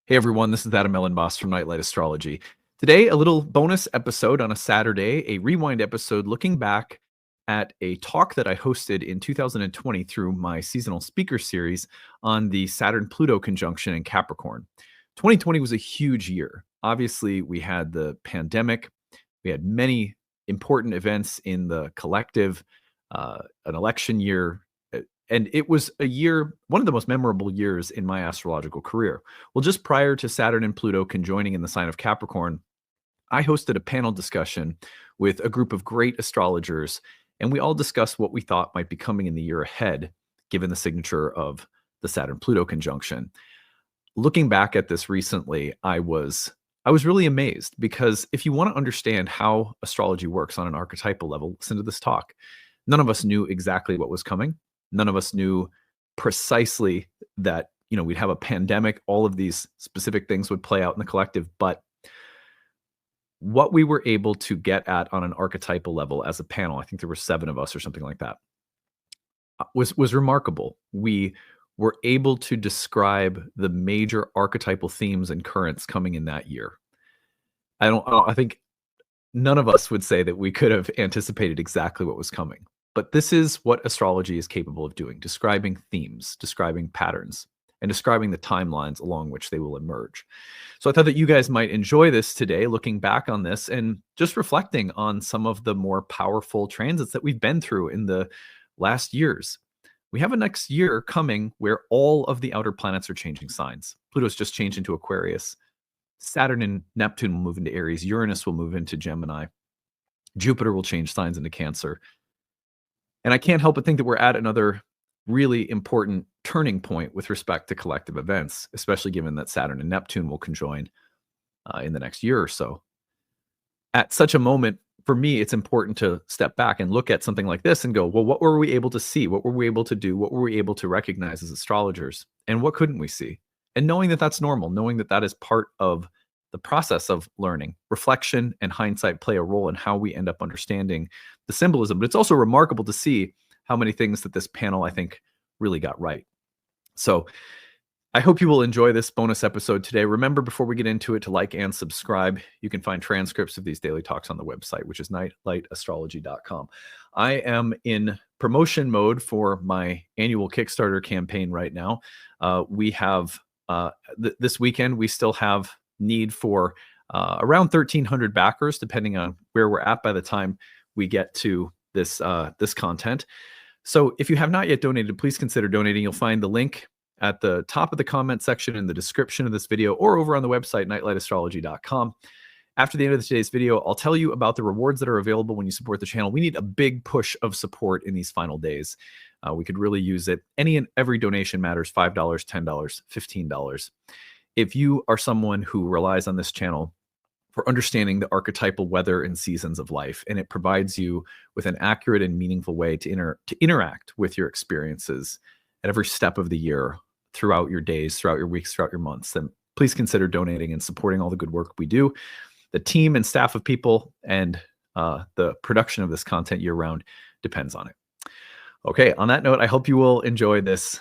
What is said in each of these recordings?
Hey everyone, this is Elenbaas from Nightlight Astrology. Today, a little bonus episode on a Saturday, a rewind episode looking back at a talk that I hosted in 2020 through my seasonal speaker series on the Saturn-Pluto conjunction in Capricorn. 2020 was a huge year. Obviously, we had the pandemic, we had many important events in the collective, an election year, and it was a year, one of the most memorable years in my astrological career. Well, just prior to Saturn and Pluto conjoining in the sign of Capricorn, I hosted a panel discussion with a group of great astrologers, and we all discussed what we thought might be coming in the year ahead, given the signature of the Saturn-Pluto conjunction. Looking back at this recently, I was really amazed, because if you want to understand how astrology works on an archetypal level, listen to this talk. None of us knew exactly what was coming. None of us knew precisely that, we'd have a pandemic, all of these specific things would play out in the collective, but what we were able to get at on an archetypal level as a panel, I think there were 7 of us or something like that, was remarkable. We were able to describe the major archetypal themes and currents coming in that year. I think none of us would say that we could have anticipated exactly what was coming. But this is what astrology is capable of doing: describing themes, describing patterns, and describing the timelines along which they will emerge. So I thought that you guys might enjoy this today, looking back on this and just reflecting on some of the more powerful transits that we've been through in the last years. We have a next year coming where all of the outer planets are changing signs. Pluto's just changed into Aquarius. Saturn and Neptune will move into Aries. Uranus will move into Gemini. Jupiter will change signs into Cancer. And I can't help but think that we're at another really important turning point with respect to collective events, especially given that Saturn and Neptune will conjoin in the next year or so. At such a moment, for me, it's important to step back and look at something like this and go, well, what were we able to see? What were we able to do? What were we able to recognize as astrologers? And what couldn't we see? And knowing that that's normal, knowing that that is part of the process of learning. Reflection and hindsight play a role in how we end up understanding the symbolism. But it's also remarkable to see how many things that this panel, I think, really got right. So I hope you will enjoy this bonus episode today. Remember, before we get into it, to like and subscribe. You can find transcripts of these daily talks on the website, which is nightlightastrology.com. I am in promotion mode for my annual Kickstarter campaign right now. We have, this weekend, we still have need for around 1,300 backers, depending on where we're at by the time we get to this this content. So if you have not yet donated, please consider donating. You'll find the link at the top of the comment section in the description of this video, or over on the website, nightlightastrology.com. After the end of today's video, I'll tell you about the rewards that are available when you support the channel. We need a big push of support in these final days. We could really use it. Any and every donation matters: $5, $10, $15. If you are someone who relies on this channel for understanding the archetypal weather and seasons of life, and it provides you with an accurate and meaningful way to interact with your experiences at every step of the year, throughout your days, throughout your weeks, throughout your months, then please consider donating and supporting all the good work we do. The team and staff of people and the production of this content year-round depends on it. Okay, on that note, I hope you will enjoy this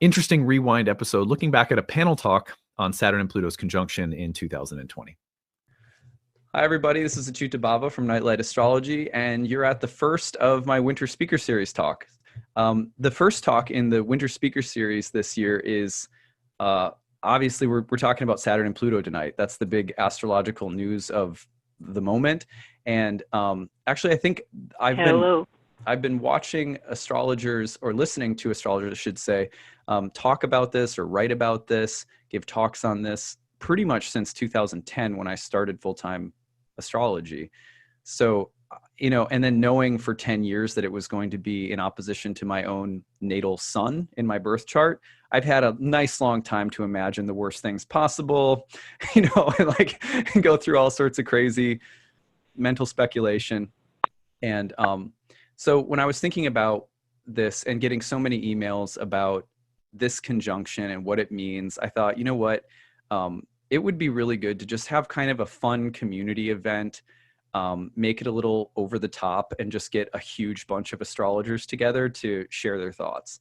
interesting rewind episode looking back at a panel talk on Saturn and Pluto's conjunction in 2020. Hi, everybody. This is acyuta-bhava from Nightlight Astrology, and you're at the first of my Winter Speaker Series talk. The first talk in the Winter Speaker Series this year is, obviously, we're talking about Saturn and Pluto tonight. That's the big astrological news of the moment. And actually, I think I've been watching astrologers, or listening to astrologers, I should say, talk about this or write about this, give talks on this pretty much since 2010, when I started full-time astrology. So, and then knowing for 10 years that it was going to be in opposition to my own natal sun in my birth chart, I've had a nice long time to imagine the worst things possible, and like go through all sorts of crazy mental speculation. And so when I was thinking about this and getting so many emails about this conjunction and what it means, I thought, you know what, it would be really good to just have kind of a fun community event, make it a little over the top, and just get a huge bunch of astrologers together to share their thoughts.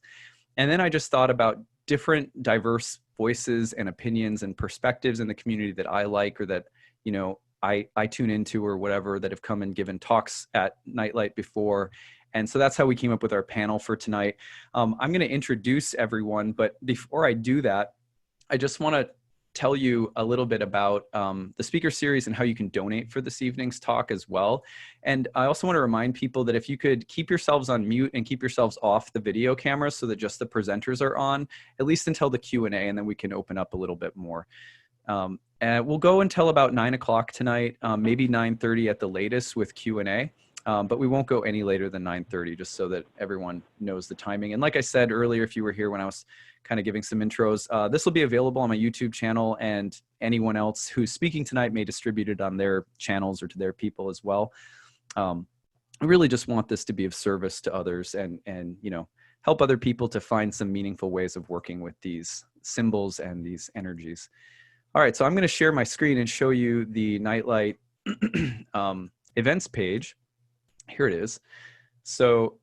And then I just thought about different diverse voices and opinions and perspectives in the community that I like, or that, you know, I tune into or whatever, that have come and given talks at Nightlight before. And so that's how we came up with our panel for tonight. I'm going to introduce everyone, but before I do that, I just want to tell you a little bit about the speaker series and how you can donate for this evening's talk as well. And I also want to remind people that if you could keep yourselves on mute and keep yourselves off the video cameras so that just the presenters are on, at least until the Q&A, and then we can open up a little bit more. And we'll go until about 9 o'clock tonight, maybe 9:30 at the latest with Q&A. But we won't go any later than 9:30, just so that everyone knows the timing. And like I said earlier, if you were here when I was kind of giving some intros, this will be available on my YouTube channel, and anyone else who's speaking tonight may distribute it on their channels or to their people as well. I really just want this to be of service to others, and you know, help other people to find some meaningful ways of working with these symbols and these energies. All right, so I'm going to share my screen and show you the Nightlight events page. Here it is. So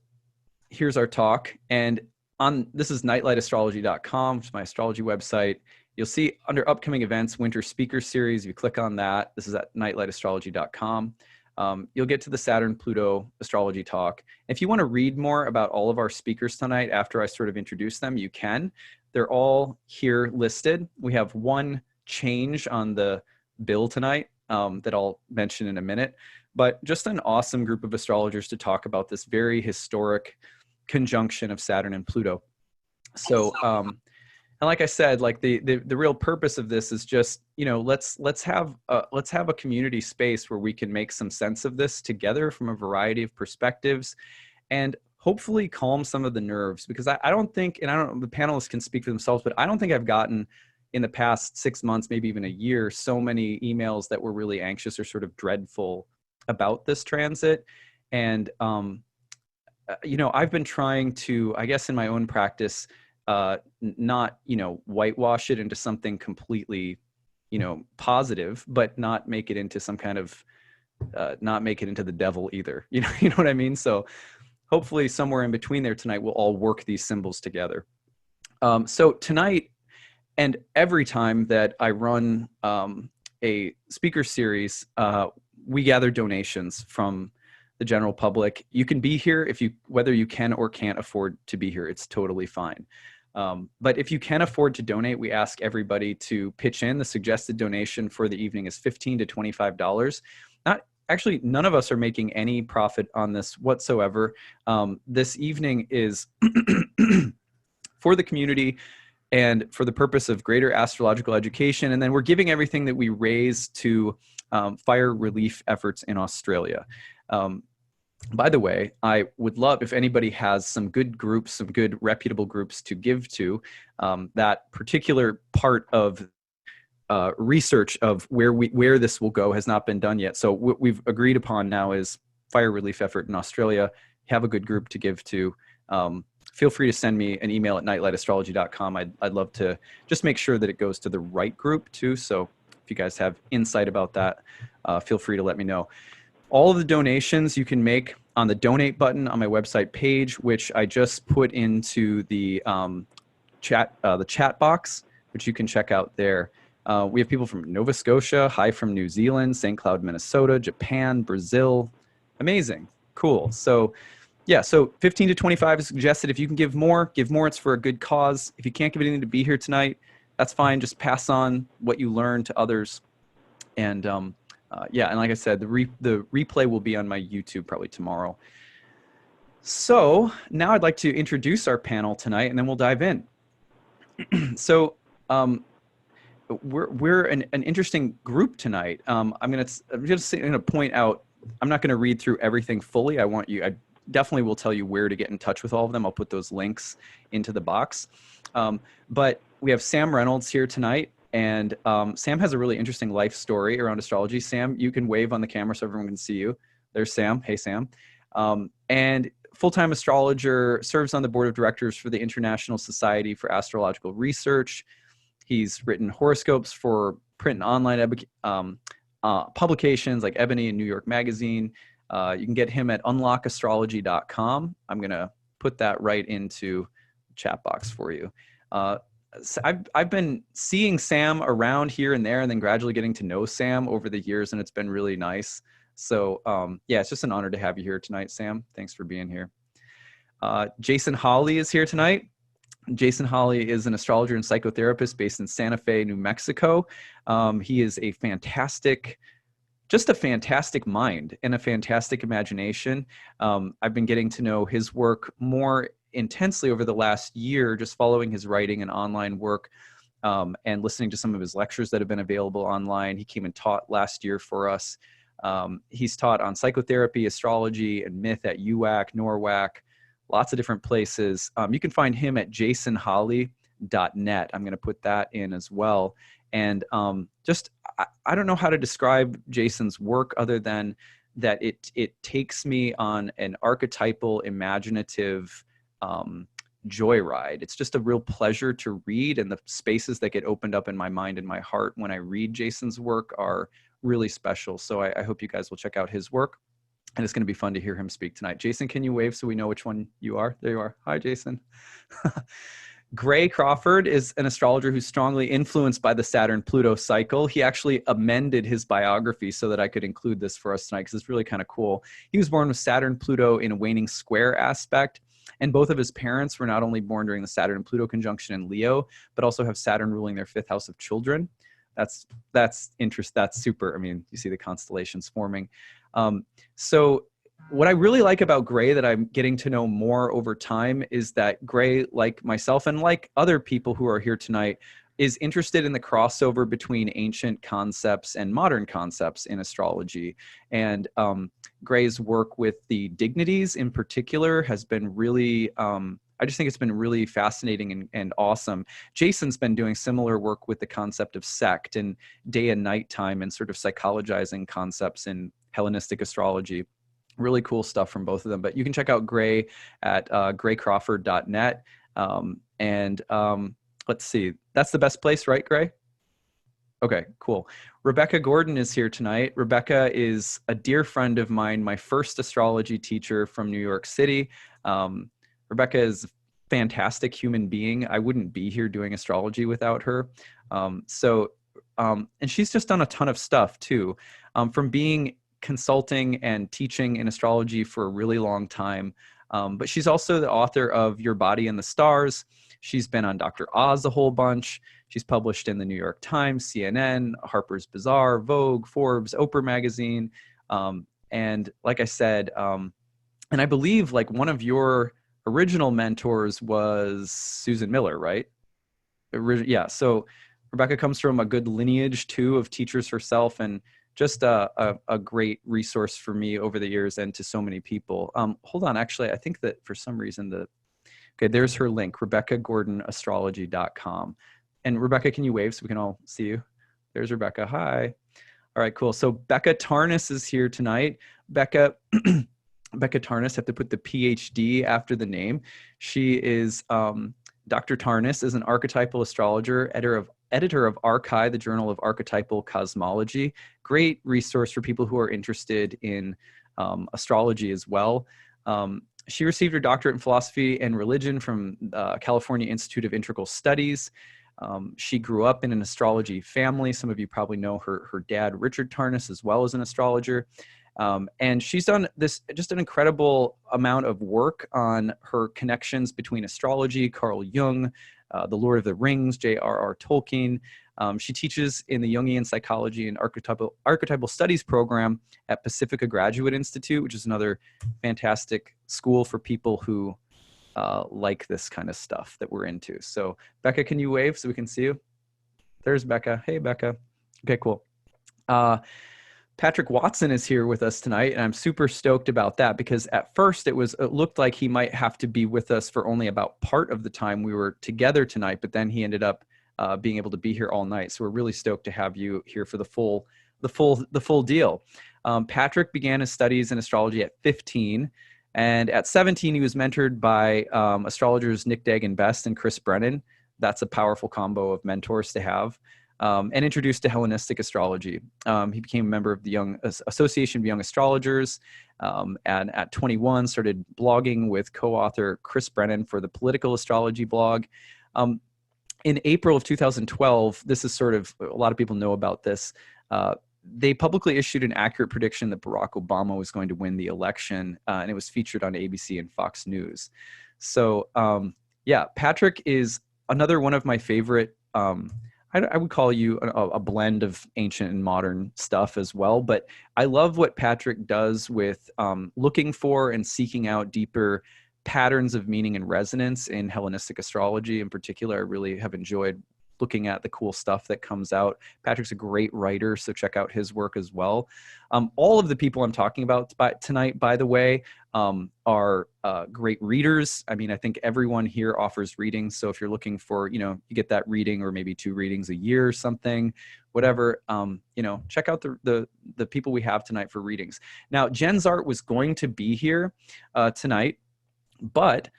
here's our talk, and this is nightlightastrology.com, which is my astrology website. You'll see under upcoming events, winter speaker series. If you click on that, this is at nightlightastrology.com. You'll get to the Saturn-Pluto astrology talk. If you want to read more about all of our speakers tonight after I sort of introduce them, you can. They're all here listed. We have one change on the bill tonight that I'll mention in a minute, but just an awesome group of astrologers to talk about this very historic conjunction of Saturn and Pluto. So, and like I said, like the real purpose of this is just, you know, let's have a community space where we can make some sense of this together from a variety of perspectives, and hopefully calm some of the nerves, because I don't think, and I don't, the panelists can speak for themselves, but I don't think I've gotten in the past 6 months, maybe even a year, so many emails that were really anxious or sort of dreadful about this transit. And, you know, I've been trying to, I guess in my own practice, not, you know, whitewash it into something completely, you know, positive, but not make it into some kind of, not make it into the devil either. You know what I mean? So hopefully somewhere in between there tonight, we'll all work these symbols together. So tonight, and every time that I run a speaker series, we gather donations from the general public. You can be here whether you can or can't afford to be here. It's totally fine. But if you can afford to donate, we ask everybody to pitch in. The suggested donation for the evening is $15 to $25. Actually, none of us are making any profit on this whatsoever. This evening is for the community and for the purpose of greater astrological education. And then we're giving everything that we raise to fire relief efforts in Australia. By the way, I would love if anybody has some good groups, some good reputable groups to give to. That particular part of research of where this will go has not been done yet. So what we've agreed upon now is fire relief effort in Australia. Have a good group to give to. Feel free to send me an email at nightlightastrology.com. I'd love to just make sure that it goes to the right group too. So if you guys have insight about that, feel free to let me know. All of the donations you can make on the donate button on my website page, which I just put into the chat box, which you can check out there. We have people from Nova Scotia, hi from New Zealand, St. Cloud, Minnesota, Japan, Brazil. Amazing, cool. So yeah, so 15 to 25 is suggested. If you can give more, it's for a good cause. If you can't give anything to be here tonight, that's fine. Just pass on what you learned to others. And yeah, and like I said, the replay will be on my YouTube probably tomorrow. So now I'd like to introduce our panel tonight, and then we'll dive in. So we're an interesting group tonight. I'm just going to point out, I'm not going to read through everything fully. I definitely will tell you where to get in touch with all of them. I'll put those links into the box. But we have Sam Reynolds here tonight. And Sam has a really interesting life story around astrology. Sam, you can wave on the camera so everyone can see you. There's Sam. Hey, Sam. And full-time astrologer, serves on the board of directors for the International Society for Astrological Research. He's written horoscopes for print and online publications like Ebony and New York Magazine. You can get him at unlockastrology.com. I'm going to put that right into the chat box for you. I've been seeing Sam around here and there, and then gradually getting to know Sam over the years, and it's been really nice. So yeah, it's just an honor to have you here tonight, Sam. Thanks for being here. Jason Hawley is here tonight. Jason Hawley is an astrologer and psychotherapist based in Santa Fe, New Mexico. He is just a fantastic mind and a fantastic imagination. I've been getting to know his work more intensely over the last year, just following his writing and online work, and listening to some of his lectures that have been available online. He came and taught last year for us. He's taught on psychotherapy, astrology, and myth at UWAC, NORWAC, lots of different places. You can find him at jasonhawley.net. I'm going to put that in as well. And I don't know how to describe Jason's work other than that it takes me on an archetypal, imaginative joyride. It's just a real pleasure to read, and the spaces that get opened up in my mind and my heart when I read Jason's work are really special. So I hope you guys will check out his work, and it's going to be fun to hear him speak tonight. Jason, can you wave so we know which one you are? There you are. Hi, Jason. Gray Crawford is an astrologer who's strongly influenced by the Saturn-Pluto cycle. He actually amended his biography so that I could include this for us tonight, because it's really kind of cool. He was born with Saturn-Pluto in a waning square aspect, and both of his parents were not only born during the Saturn-Pluto conjunction in Leo, but also have Saturn ruling their 5th house of children. That's super. I mean, you see the constellations forming. So what I really like about Gray that I'm getting to know more over time is that Gray, like myself and like other people who are here tonight, is interested in the crossover between ancient concepts and modern concepts in astrology. And Gray's work with the dignities in particular has been really, I just think it's been really fascinating and awesome. Jason's been doing similar work with the concept of sect and day and night time and sort of psychologizing concepts in Hellenistic astrology. Really cool stuff from both of them. But you can check out Gray at graycrawford.net. Let's see. That's the best place, right, Gray? Okay, cool. Rebecca Gordon is here tonight. Rebecca is a dear friend of mine, my first astrology teacher from New York City. Rebecca is a fantastic human being. I wouldn't be here doing astrology without her. And she's just done a ton of stuff too, from being consulting and teaching in astrology for a really long time. But she's also the author of Your Body and the Stars. She's been on Dr. Oz a whole bunch. She's published in the New York Times, CNN, Harper's Bazaar, Vogue, Forbes, Oprah magazine. And like I said, and I believe like one of your original mentors was Susan Miller, right? Yeah. So Rebecca comes from a good lineage too of teachers herself, and just a great resource for me over the years and to so many people. Hold on, actually, I think that for some reason okay, there's her link, RebeccaGordonAstrology.com. And Rebecca, can you wave so we can all see you? There's Rebecca, hi. All right, cool. So Becca Tarnas is here tonight. Becca Tarnas, have to put the PhD after the name. She is, Dr. Tarnas is an archetypal astrologer, editor of Archi, the Journal of Archetypal Cosmology. Great resource for people who are interested in astrology as well. She received her doctorate in philosophy and religion from California Institute of Integral Studies. She grew up in an astrology family. Some of you probably know her dad, Richard Tarnas, as well as an astrologer. And she's done just an incredible amount of work on her connections between astrology, Carl Jung, The Lord of the Rings, J.R.R. Tolkien. She teaches in the Jungian Psychology and Archetypal Studies program at Pacifica Graduate Institute, which is another fantastic school for people who like this kind of stuff that we're into. So Becca, can you wave so we can see you? There's Becca. Hey, Becca. Okay, cool. Patrick Watson is here with us tonight, and I'm super stoked about that because at first it looked like he might have to be with us for only about part of the time we were together tonight, but then he ended up being able to be here all night. So we're really stoked to have you here for the full deal. Patrick began his studies in astrology at 15, and at 17 he was mentored by astrologers Nick Dagan Best and Chris Brennan. That's a powerful combo of mentors to have. And introduced to Hellenistic astrology. He became a member of the Association of Young Astrologers, and at 21 started blogging with co-author Chris Brennan for the Political Astrology blog. in April of 2012, this is sort of, a lot of people know about this. They publicly issued an accurate prediction that Barack Obama was going to win the election, and it was featured on ABC and Fox News. So yeah, Patrick is another one of my favorite. I would call you a blend of ancient and modern stuff as well, but I love what Patrick does with looking for and seeking out deeper patterns of meaning and resonance in Hellenistic astrology in particular. I really have enjoyed looking at the cool stuff that comes out. Patrick's a great writer, so check out his work as well. All of the people I'm talking about tonight, by the way, are great readers. I mean, I think everyone here offers readings. So if you're looking for, you get that reading or maybe 2 readings a year or something, whatever, check out the people we have tonight for readings. Now, Jen Zart was going to be here tonight, but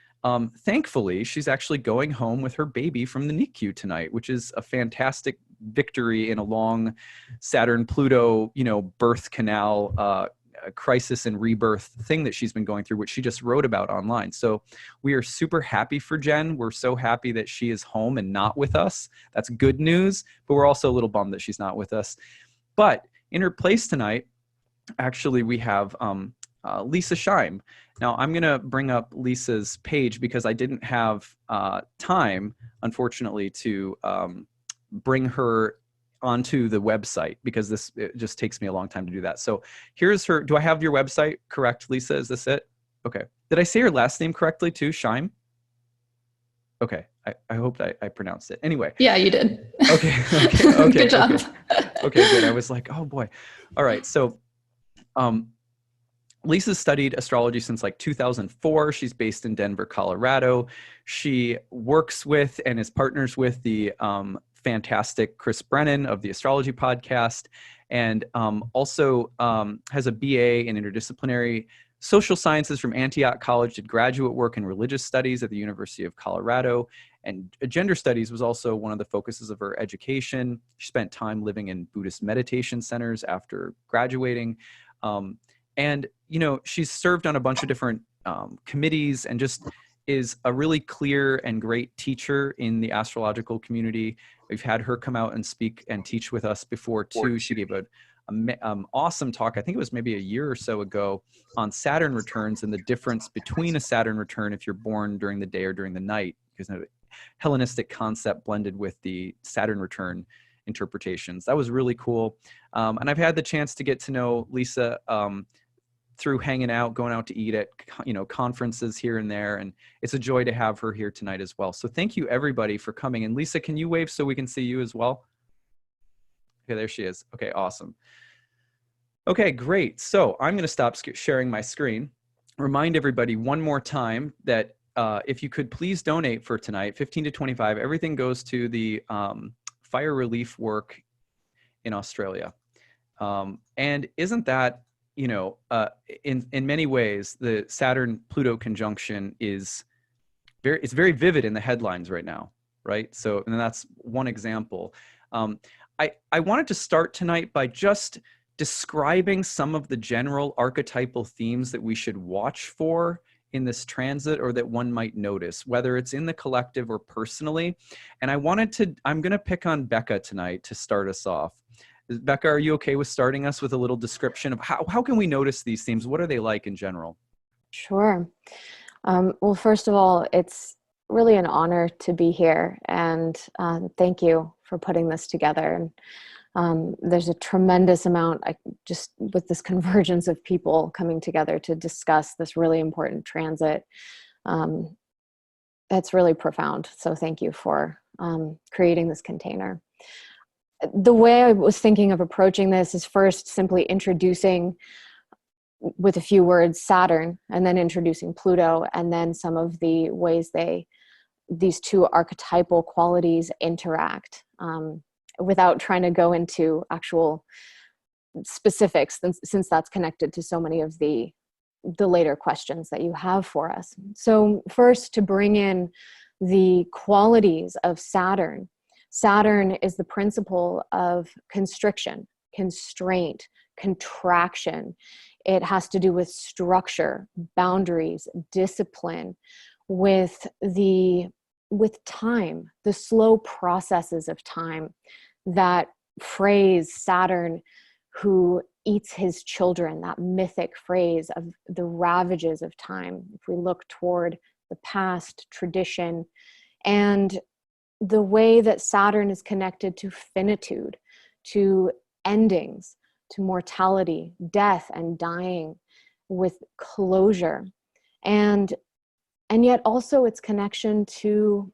thankfully, she's actually going home with her baby from the NICU tonight, which is a fantastic victory in a long Saturn-Pluto, birth canal crisis and rebirth thing that she's been going through, which she just wrote about online. So we are super happy for Jen. We're so happy that she is home and not with us. That's good news, but we're also a little bummed that she's not with us. But in her place tonight, actually, we have Lisa Scheim. Now, I'm going to bring up Lisa's page because I didn't have time, unfortunately, to bring her onto the website because it just takes me a long time to do that. So here's her. Do I have your website correct, Lisa? Is this it? Okay. Did I say your last name correctly too, Scheim? Okay. I hope that I pronounced it. Anyway. Yeah, you did. Okay. Good job. Okay, good. I was like, oh boy. All right. So Lisa's studied astrology since like 2004. She's based in Denver, Colorado. She works with and is partners with the fantastic Chris Brennan of the Astrology Podcast, and also has a BA in interdisciplinary social sciences from Antioch College, did graduate work in religious studies at the University of Colorado, and gender studies was also one of the focuses of her education. She spent time living in Buddhist meditation centers after graduating. And, she's served on a bunch of different committees and just is a really clear and great teacher in the astrological community. We've had her come out and speak and teach with us before too. She gave an awesome talk, I think it was maybe a year or so ago, on Saturn returns and the difference between a Saturn return if you're born during the day or during the night, because the Hellenistic concept blended with the Saturn return interpretations. That was really cool. And I've had the chance to get to know Lisa through hanging out, going out to eat at conferences here and there, and it's a joy to have her here tonight as well. So thank you everybody for coming. And Lisa, can you wave so we can see you as well? Okay, there she is. Okay, awesome. Okay, great. So I'm going to stop sharing my screen. Remind everybody one more time that if you could please donate for tonight, 15 to 25, everything goes to the fire relief work in Australia. And isn't that, in many ways, the Saturn-Pluto conjunction it's very vivid in the headlines right now, right? So, and that's one example. I wanted to start tonight by just describing some of the general archetypal themes that we should watch for in this transit, or that one might notice, whether it's in the collective or personally. And I'm going to pick on Becca tonight to start us off. Becca, are you okay with starting us with a little description of how can we notice these themes? What are they like in general? Sure. Well, first of all, it's really an honor to be here, and thank you for putting this together. And there's a tremendous amount, just with this convergence of people coming together to discuss this really important transit. It's really profound. So thank you for creating this container. The way I was thinking of approaching this is first simply introducing with a few words Saturn, and then introducing Pluto, and then some of the ways these two archetypal qualities interact, without trying to go into actual specifics, since that's connected to so many of the later questions that you have for us. So first, to bring in the qualities of Saturn. Saturn is the principle of constriction, constraint, contraction. It has to do with structure, boundaries, discipline, with the with time, the slow processes of time, that phrase, Saturn who eats his children, that mythic phrase of the ravages of time. If we look toward the past, tradition, and the way that Saturn is connected to finitude, to endings, to mortality, death and dying, with closure, and yet also its connection to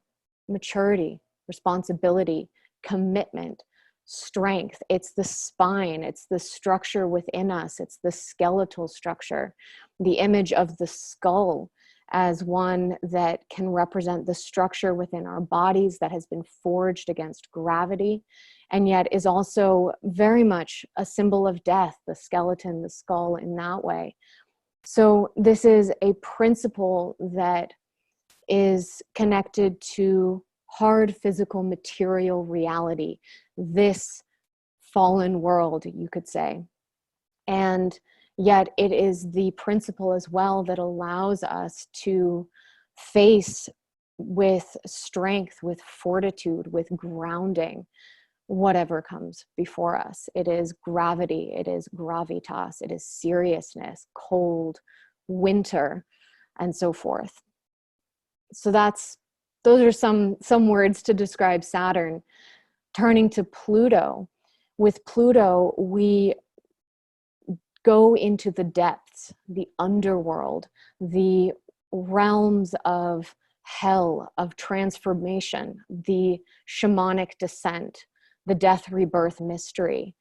maturity, responsibility, commitment, strength. It's the spine, it's the structure within us, it's the skeletal structure, the image of the skull as one that can represent the structure within our bodies that has been forged against gravity, and yet is also very much a symbol of death, the skeleton, the skull in that way. So this is a principle that is connected to hard physical material reality, this fallen world, you could say. And yet it is the principle as well that allows us to face with strength, with fortitude, with grounding, whatever comes before us. It is gravity, it is gravitas, it is seriousness, cold, winter, and so forth. So those are some words to describe Saturn. Turning to Pluto, with Pluto, we go into the depths, the underworld, the realms of hell, of transformation, the shamanic descent, the death rebirth mystery,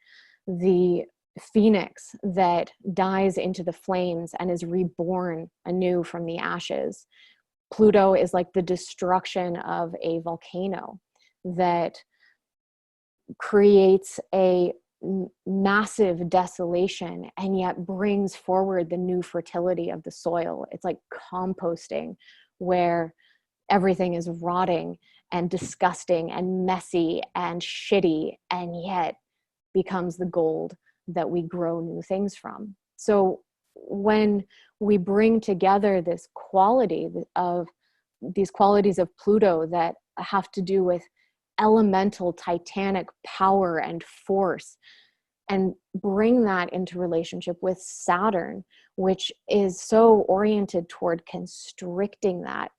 the phoenix that dies into the flames and is reborn anew from the ashes. Pluto is like the destruction of a volcano that creates a massive desolation and yet brings forward the new fertility of the soil. It's like composting, where everything is rotting and disgusting and messy and shitty, and yet becomes the gold that we grow new things from. So when we bring together this quality of these qualities of Pluto that have to do with elemental titanic power and force, and bring that into relationship with Saturn, which is so oriented toward constricting that,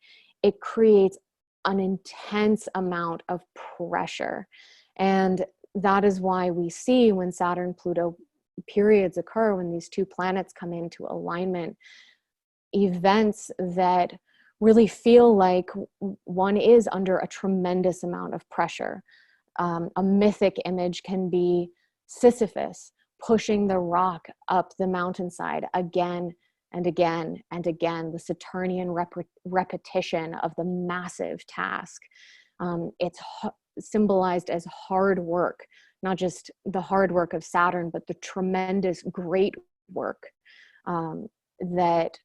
it creates an intense amount of pressure. And that is why we see when Saturn-Pluto periods occur, when these two planets come into alignment, events that really feel like one is under a tremendous amount of pressure. A mythic image can be Sisyphus pushing the rock up the mountainside again and again and again, the Saturnian repetition of the massive task. It's symbolized as hard work, not just the hard work of Saturn, but the tremendous great work that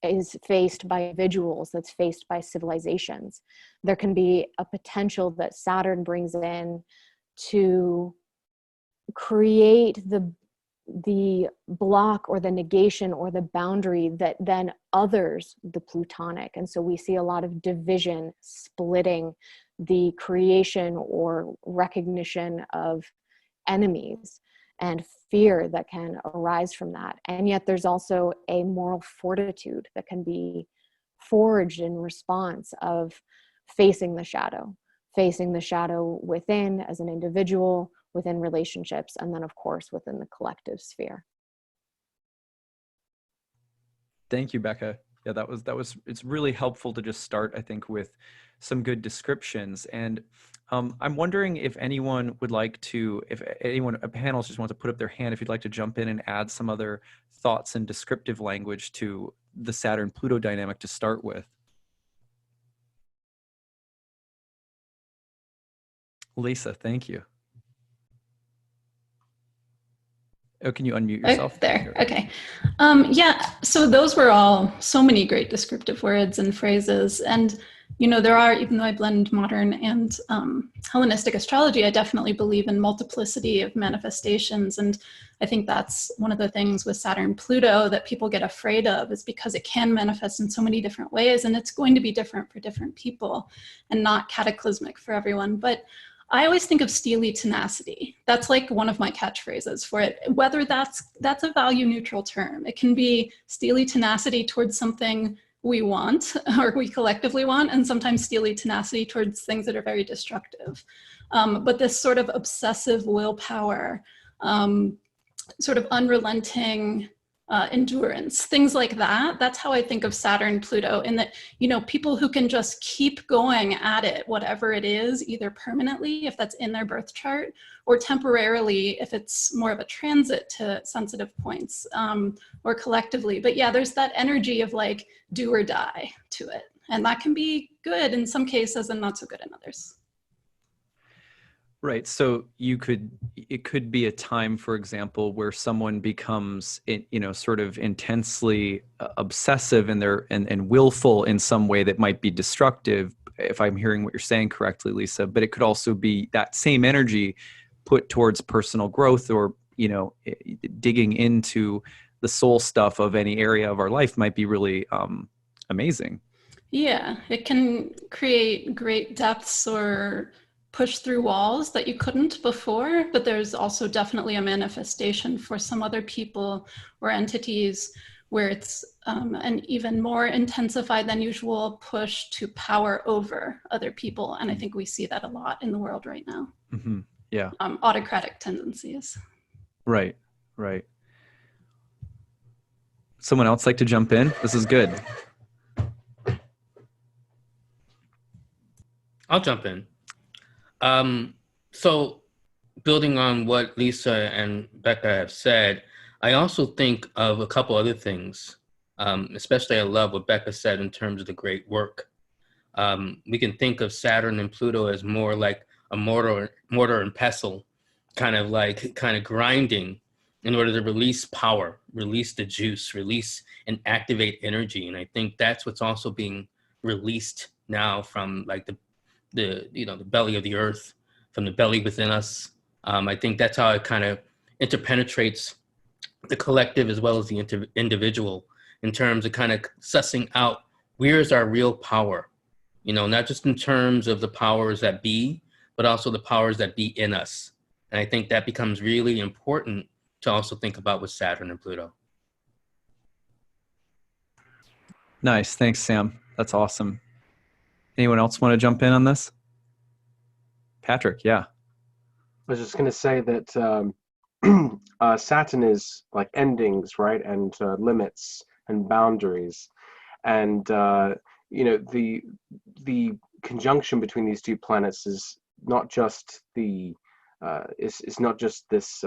is faced by individuals, that's faced by civilizations. There can be a potential that Saturn brings in to create the block or the negation or the boundary that then others the Plutonic. And so we see a lot of division, splitting, the creation or recognition of enemies and fear that can arise from that. And yet there's also a moral fortitude that can be forged in response of facing the shadow within as an individual, within relationships, and then of course within the collective sphere. Thank you, Becca. Yeah, that was it's really helpful to just start, I think, with some good descriptions. And I'm wondering if anyone would like to, if anyone, a panelist just wants to put up their hand, if you'd like to jump in and add some other thoughts and descriptive language to the Saturn-Pluto dynamic to start with. Lisa, thank you. Oh, can you unmute yourself? Oh, there, okay. Yeah, so those were all so many great descriptive words and phrases. And You know, there are, even though I blend modern and Hellenistic astrology, I definitely believe in multiplicity of manifestations. And I think that's one of the things with Saturn-Pluto that people get afraid of, is because it can manifest in so many different ways, and it's going to be different for different people and not cataclysmic for everyone. But I always think of steely tenacity. That's like one of my catchphrases for it, whether that's a value neutral term. It can be steely tenacity towards something we want, or we collectively want, and sometimes steely tenacity towards things that are very destructive. But this sort of obsessive willpower, sort of unrelenting endurance, things like that. That's how I think of Saturn, Pluto, in that, you know, people who can just keep going at it, whatever it is, either permanently, if that's in their birth chart, or temporarily, if it's more of a transit to sensitive points, or collectively. But yeah, there's that energy of like do or die to it. And that can be good in some cases and not so good in others. Right. So it could be a time, for example, where someone becomes, you know, sort of intensely obsessive and willful in some way that might be destructive, if I'm hearing what you're saying correctly, Lisa. But it could also be that same energy put towards personal growth, or, you know, digging into the soul stuff of any area of our life might be really amazing. Yeah, it can create great depths or push through walls that you couldn't before, but there's also definitely a manifestation for some other people or entities where it's an even more intensified than usual push to power over other people. And I think we see that a lot in the world right now. Mm-hmm. Yeah. Autocratic tendencies. Right, right. Someone else like to jump in? This is good. I'll jump in. So building on what Lisa and Becca have said, I also think of a couple other things, especially I love what Becca said in terms of the great work. We can think of Saturn and Pluto as more like a mortar and pestle, kind of grinding in order to release power, release the juice, release and activate energy. And I think that's what's also being released now from like the belly of the earth, from the belly within us. I think that's how it kind of interpenetrates the collective as well as the individual, in terms of kind of sussing out where's our real power, you know, not just in terms of the powers that be, but also the powers that be in us. And I think that becomes really important to also think about with Saturn and Pluto. Nice. Thanks, Sam. That's awesome. Anyone else want to jump in on this? Patrick, yeah. I was just going to say that Saturn is like endings, right? And limits and boundaries. And, you know, the conjunction between these two planets is not just it's not just this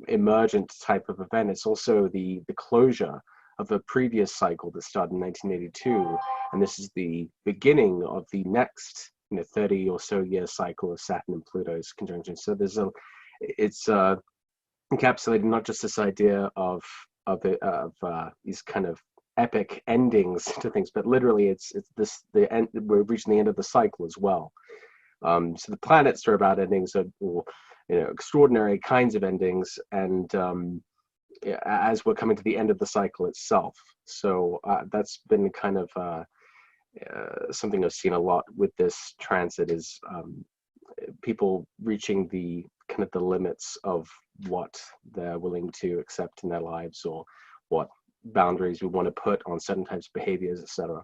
emergent type of event. It's also the closure of a previous cycle that started in 1982. And this is the beginning of the next 30 or so year cycle of Saturn and Pluto's conjunction. So it's encapsulated not just this idea of these kind of epic endings to things, but literally we're reaching the end of the cycle as well. So the planets are about endings, or extraordinary kinds of endings, and as we're coming to the end of the cycle itself. So that's been kind of something I've seen a lot with this transit, is people reaching the kind of the limits of what they're willing to accept in their lives, or what boundaries we want to put on certain types of behaviors, etc.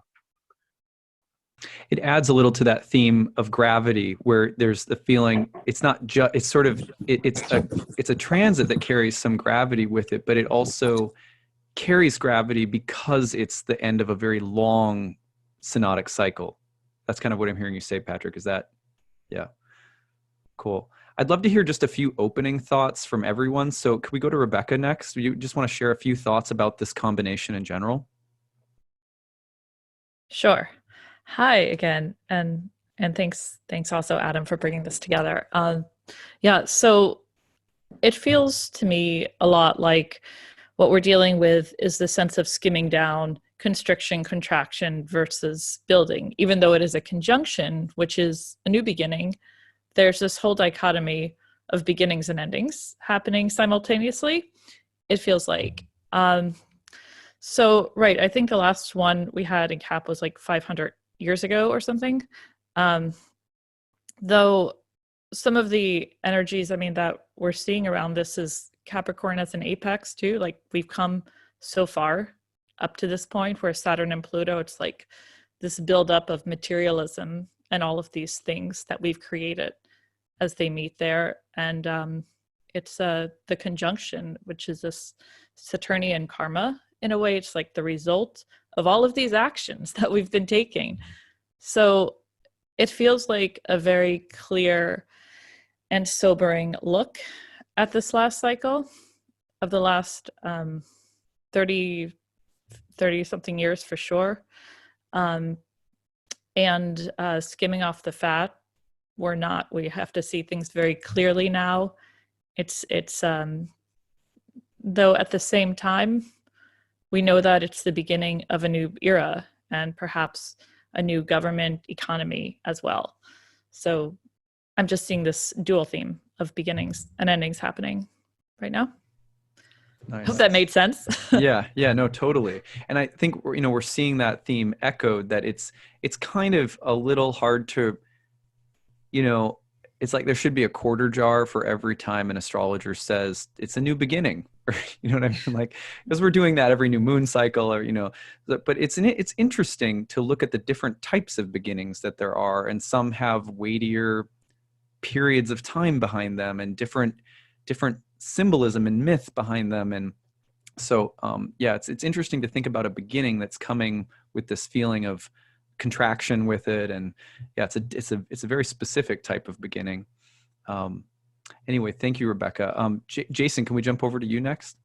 It adds a little to that theme of gravity, where there's the feeling it's not just, it's sort of, it's a transit that carries some gravity with it, but it also carries gravity because it's the end of a very long synodic cycle. That's kind of what I'm hearing you say, Patrick. Is that? Yeah. Cool. I'd love to hear just a few opening thoughts from everyone. So could we go to Rebecca next? You just want to share a few thoughts about this combination in general? Sure. Hi again, and thanks also, Adam, for bringing this together. Yeah, so it feels to me a lot like what we're dealing with is the sense of skimming down constriction, contraction versus building. Even though it is a conjunction, which is a new beginning, there's this whole dichotomy of beginnings and endings happening simultaneously, it feels like. So, right, I think the last one we had in Cap was like 500 years ago or something. Though some of the energies, I mean, that we're seeing around this is Capricorn as an apex too. Like we've come so far up to this point where Saturn and Pluto, it's like this buildup of materialism and all of these things that we've created as they meet there. And it's the conjunction, which is this Saturnian karma. In a way, it's like the result of all of these actions that we've been taking. So it feels like a very clear and sobering look at this last cycle of the last 30 something years for sure. And skimming off the fat, we have to see things very clearly now. It's though at the same time, we know that it's the beginning of a new era and perhaps a new government economy as well. So I'm just seeing this dual theme of beginnings and endings happening right now. Nice. Hope that made sense. Yeah, no, totally. And I think we're seeing that theme echoed, that it's kind of a little hard to, it's like there should be a quarter jar for every time an astrologer says it's a new beginning, or you know what I mean? Like, because we're doing that every new moon cycle, or but it's interesting to look at the different types of beginnings that there are, and some have weightier periods of time behind them and different symbolism and myth behind them. And so it's interesting to think about a beginning that's coming with this feeling of contraction with it. And it's a very specific type of beginning. Anyway, thank you, Rebecca. Jason, can we jump over to you next?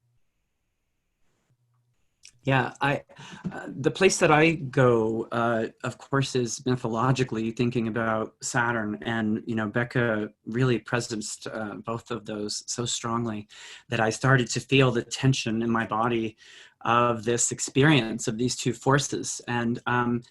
Yeah, the place that I go, of course, is mythologically thinking about Saturn, and Becca really presenced both of those so strongly that I started to feel the tension in my body of this experience of these two forces. And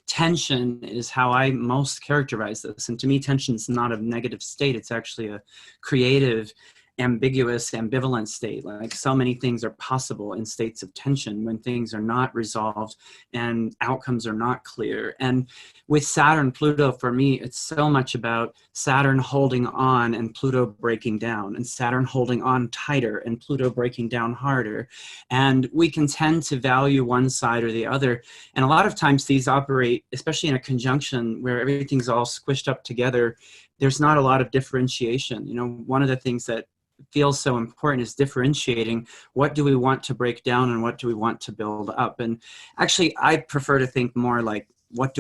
tension is how I most characterize this. And to me, tension is not a negative state; it's actually a creative, ambiguous, ambivalent state. Like, so many things are possible in states of tension when things are not resolved and outcomes are not clear. And with Saturn, Pluto, for me, it's so much about Saturn holding on and Pluto breaking down, and Saturn holding on tighter and Pluto breaking down harder. And we can tend to value one side or the other. And a lot of times these operate, especially in a conjunction where everything's all squished up together, there's not a lot of differentiation. One of the things that feels so important is differentiating what do we want to break down and what do we want to build up. And actually, I prefer to think more like what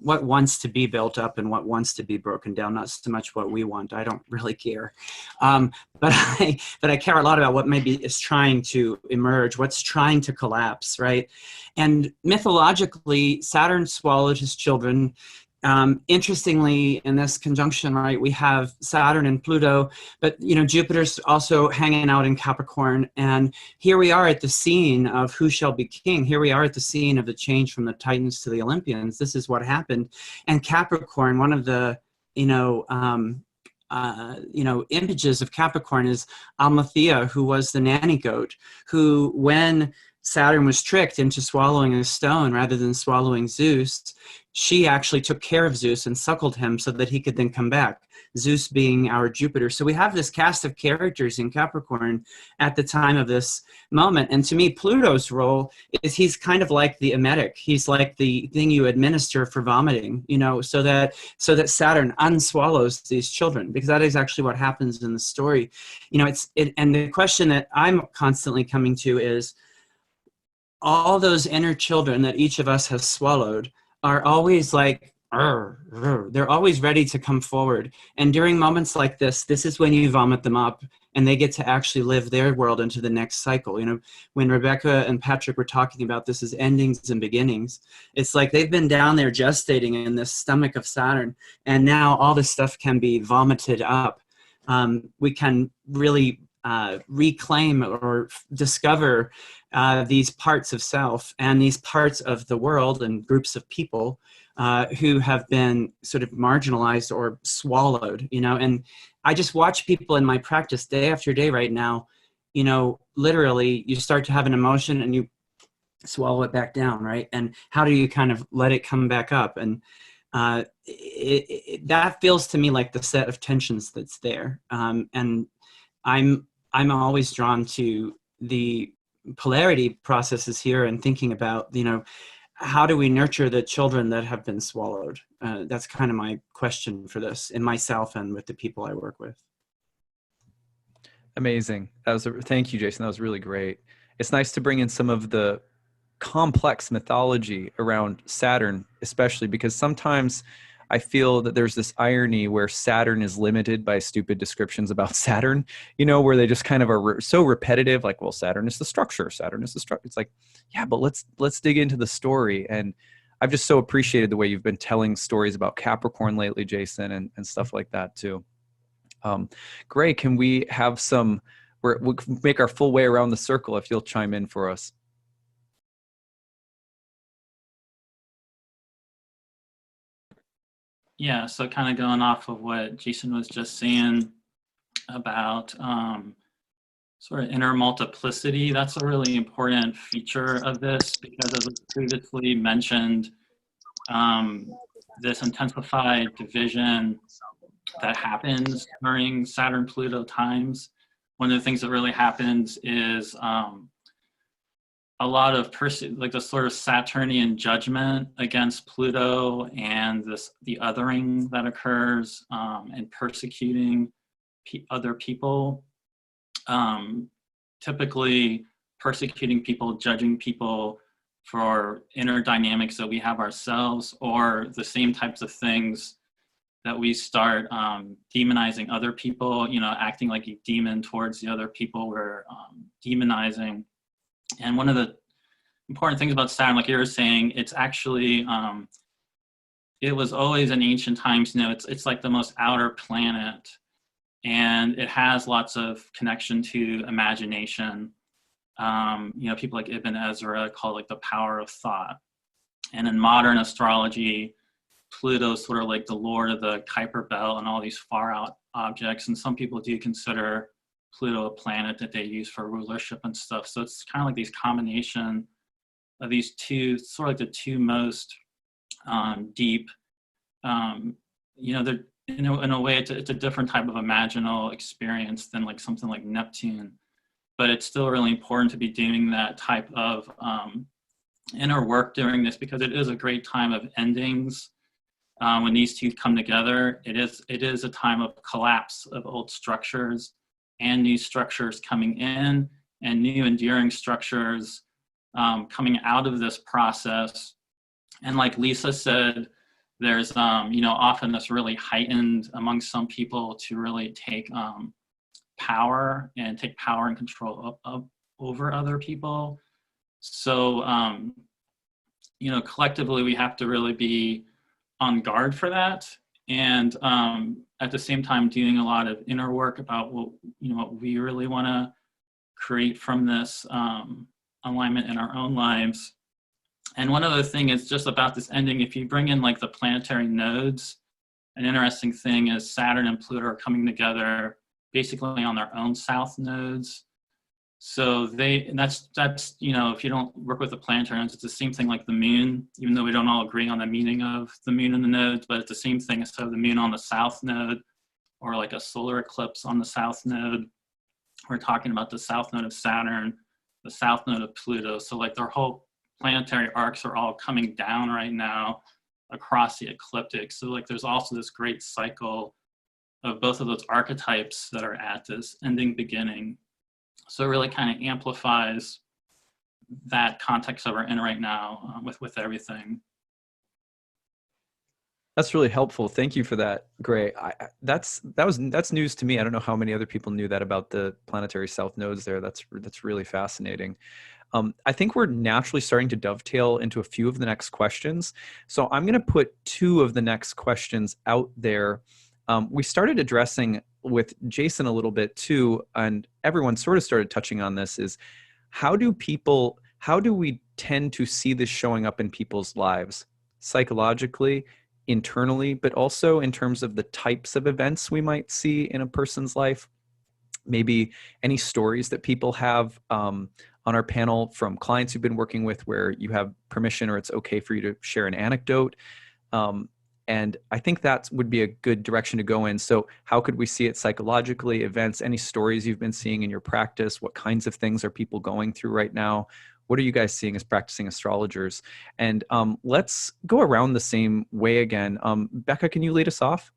wants to be built up and what wants to be broken down, not so much what we want. I don't really care. But I care a lot about what maybe is trying to emerge, what's trying to collapse, right? And mythologically, Saturn swallowed his children. Interestingly, in this conjunction, right, we have Saturn and Pluto, but Jupiter's also hanging out in Capricorn. And here we are at the scene of who shall be king. Here we are at the scene of the change from the Titans to the Olympians. This is what happened. And Capricorn, one of the images of Capricorn is Amalthea, who was the nanny goat, who, when Saturn was tricked into swallowing a stone rather than swallowing Zeus, she actually took care of Zeus and suckled him so that he could then come back, Zeus being our Jupiter. So we have this cast of characters in Capricorn at the time of this moment. And to me, Pluto's role is he's kind of like the emetic. He's like the thing you administer for vomiting, so that Saturn unswallows these children, because that is actually what happens in the story. And the question that I'm constantly coming to is, all those inner children that each of us has swallowed are always like, they're always ready to come forward. And during moments like this is when you vomit them up and they get to actually live their world into the next cycle. When Rebecca and Patrick were talking about this as endings and beginnings, it's like they've been down there gestating in this stomach of Saturn, and now all this stuff can be vomited up. We can really reclaim or discover these parts of self and these parts of the world and groups of people who have been sort of marginalized or swallowed, you know. And I just watch people in my practice day after day right now, you know, literally you start to have an emotion and you swallow it back down, right? And how do you kind of let it come back up? And that feels to me like the set of tensions that's there. And I'm always drawn to the polarity processes here and thinking about, you know, how do we nurture the children that have been swallowed? That's kind of my question for this in myself and with the people I work with. Amazing. Thank you, Jason. That was really great. It's nice to bring in some of the complex mythology around Saturn, especially because sometimes I feel that there's this irony where Saturn is limited by stupid descriptions about Saturn, you know, where they just kind of are so repetitive, like, well, Saturn is the structure, Saturn is the structure. It's like, yeah, but let's dig into the story. And I've just so appreciated the way you've been telling stories about Capricorn lately, Jason, and stuff like that too. Gray, can we have we'll make our full way around the circle if you'll chime in for us. Yeah, so kind of going off of what Jason was just saying about sort of inner multiplicity, that's a really important feature of this because, as was previously mentioned, this intensified division that happens during Saturn-Pluto times, one of the things that really happens is a lot of like the sort of Saturnian judgment against Pluto and the othering that occurs and persecuting other people, typically persecuting people, judging people for inner dynamics that we have ourselves, or the same types of things that we start demonizing other people, you know, acting like a demon towards the other people we're demonizing. And one of the important things about Saturn, like you were saying, it's actually, it was always in ancient times, you know, it's like the most outer planet, and it has lots of connection to imagination. You know, people like Ibn Ezra call it like the power of thought. And in modern astrology, Pluto's sort of like the lord of the Kuiper Belt and all these far out objects. And some people do consider Pluto a planet that they use for rulership and stuff. So it's kind of like these combination of these two, sort of like the two most deep, you know, they're, in a way, it's a different type of imaginal experience than like something like Neptune. But it's still really important to be doing that type of inner work during this, because it is a great time of endings. When these two come together, it is a time of collapse of old structures and new structures coming in, and new enduring structures coming out of this process. And like Lisa said, there's you know, often this really heightened among some people to really take power and control over other people. So you know, collectively we have to really be on guard for that, and at the same time doing a lot of inner work about what, you know, what we really want to create from this alignment in our own lives. And one other thing is just about this ending, if you bring in like the planetary nodes, an interesting thing is Saturn and Pluto are coming together basically on their own south nodes. So that's, you know, if you don't work with the planetary nodes, it's the same thing like the moon, even though we don't all agree on the meaning of the moon and the nodes, but it's the same thing as the moon on the south node, or like a solar eclipse on the south node. We're talking about the south node of Saturn, the south node of Pluto. So like their whole planetary arcs are all coming down right now across the ecliptic. So like there's also this great cycle of both of those archetypes that are at this ending beginning. So it really kind of amplifies that context that we're in right now with everything. That's really helpful. Thank you for that, Gray. That's news to me. I don't know how many other people knew that about the planetary south nodes there. That's really fascinating. I think we're naturally starting to dovetail into a few of the next questions. So I'm going to put two of the next questions out there. We started addressing with Jason a little bit too, and everyone sort of started touching on this, is how do we tend to see this showing up in people's lives, psychologically, internally, but also in terms of the types of events we might see in a person's life? Maybe any stories that people have on our panel from clients you've been working with where you have permission or it's okay for you to share an anecdote. And I think that would be a good direction to go in. So how could we see it psychologically, events, any stories you've been seeing in your practice? What kinds of things are people going through right now? What are you guys seeing as practicing astrologers? And let's go around the same way again. Becca, can you lead us off?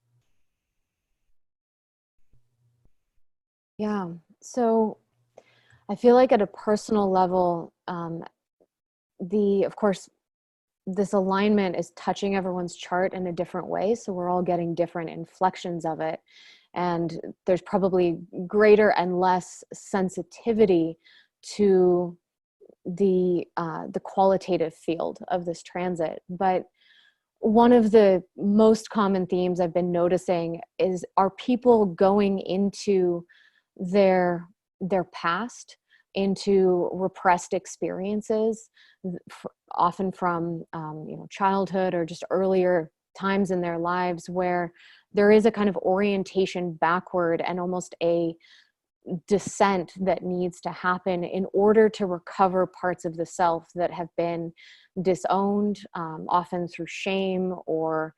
Yeah, so I feel like at a personal level, of course, this alignment is touching everyone's chart in a different way. So we're all getting different inflections of it. And there's probably greater and less sensitivity to the qualitative field of this transit. But one of the most common themes I've been noticing is, are people going into their past, into repressed experiences, often from childhood or just earlier times in their lives, where there is a kind of orientation backward and almost a descent that needs to happen in order to recover parts of the self that have been disowned, often through shame or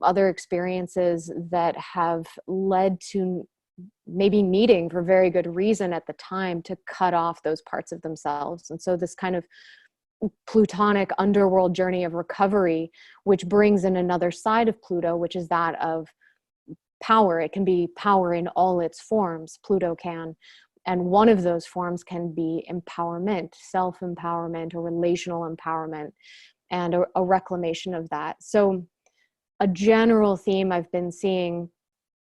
other experiences that have led to maybe needing, for very good reason at the time, to cut off those parts of themselves. And so this kind of Plutonic underworld journey of recovery, which brings in another side of Pluto, which is that of power. It can be power in all its forms, Pluto can. And one of those forms can be empowerment, self-empowerment or relational empowerment, and a reclamation of that. So a general theme I've been seeing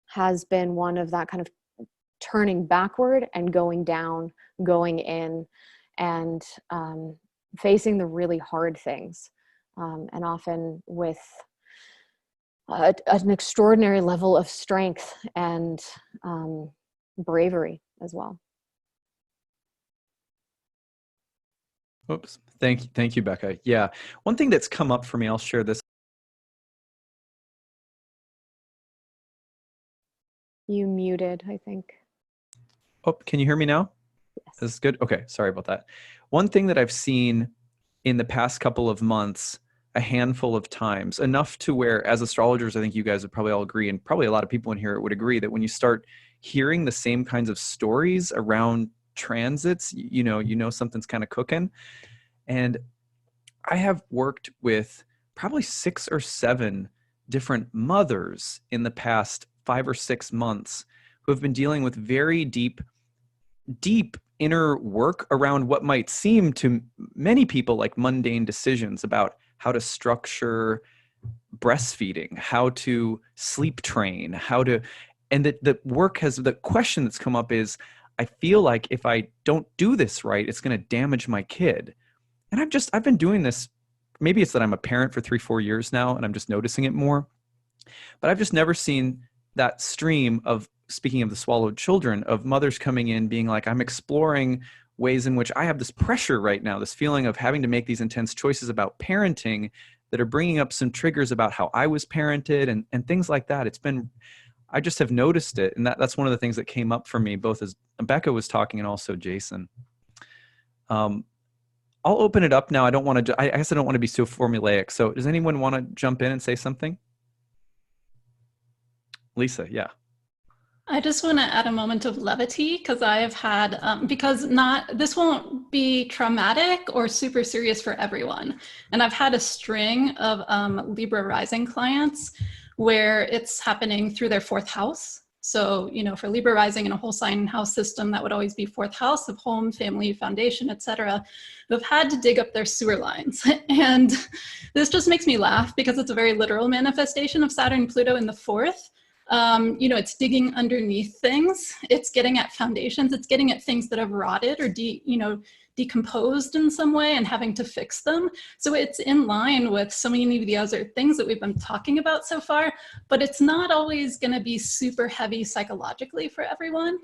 has been one of that kind of turning backward and going down, going in, and facing the really hard things, and often with an extraordinary level of strength and bravery as well. Oops. Thank you, Becca. Yeah. One thing that's come up for me, I'll share this. You muted, I think. Oh, can you hear me now? Yes. This is good. Okay. Sorry about that. One thing that I've seen in the past couple of months, a handful of times, enough to where, as astrologers, I think you guys would probably all agree, and probably a lot of people in here would agree, that when you start hearing the same kinds of stories around transits, you know something's kind of cooking. And I have worked with probably 6 or 7 different mothers in the past 5 or 6 months who have been dealing with very deep inner work around what might seem to many people like mundane decisions about how to structure breastfeeding, how to sleep train, and the question that's come up is, I feel like if I don't do this right, it's going to damage my kid. And I've been doing this, maybe it's that I'm a parent for 3-4 years now and I'm just noticing it more, but I've just never seen that stream of, speaking of the swallowed children, of mothers coming in being like, I'm exploring ways in which I have this pressure right now, this feeling of having to make these intense choices about parenting that are bringing up some triggers about how I was parented and things like that. I just have noticed it. And that's one of the things that came up for me, both as Becca was talking and also Jason. I'll open it up now. I guess I don't want to be so formulaic. So does anyone want to jump in and say something? Lisa, yeah. I just want to add a moment of levity, because I have had, this won't be traumatic or super serious for everyone. And I've had a string of Libra rising clients where it's happening through their 4th house. So, for Libra rising in a whole sign house system, that would always be 4th house of home, family, foundation, etc., who have had to dig up their sewer lines. And this just makes me laugh because it's a very literal manifestation of Saturn-Pluto in the 4th. It's digging underneath things. It's getting at foundations. It's getting at things that have rotted or decomposed in some way and having to fix them. So it's in line with so many of the other things that we've been talking about so far, but it's not always going to be super heavy psychologically for everyone.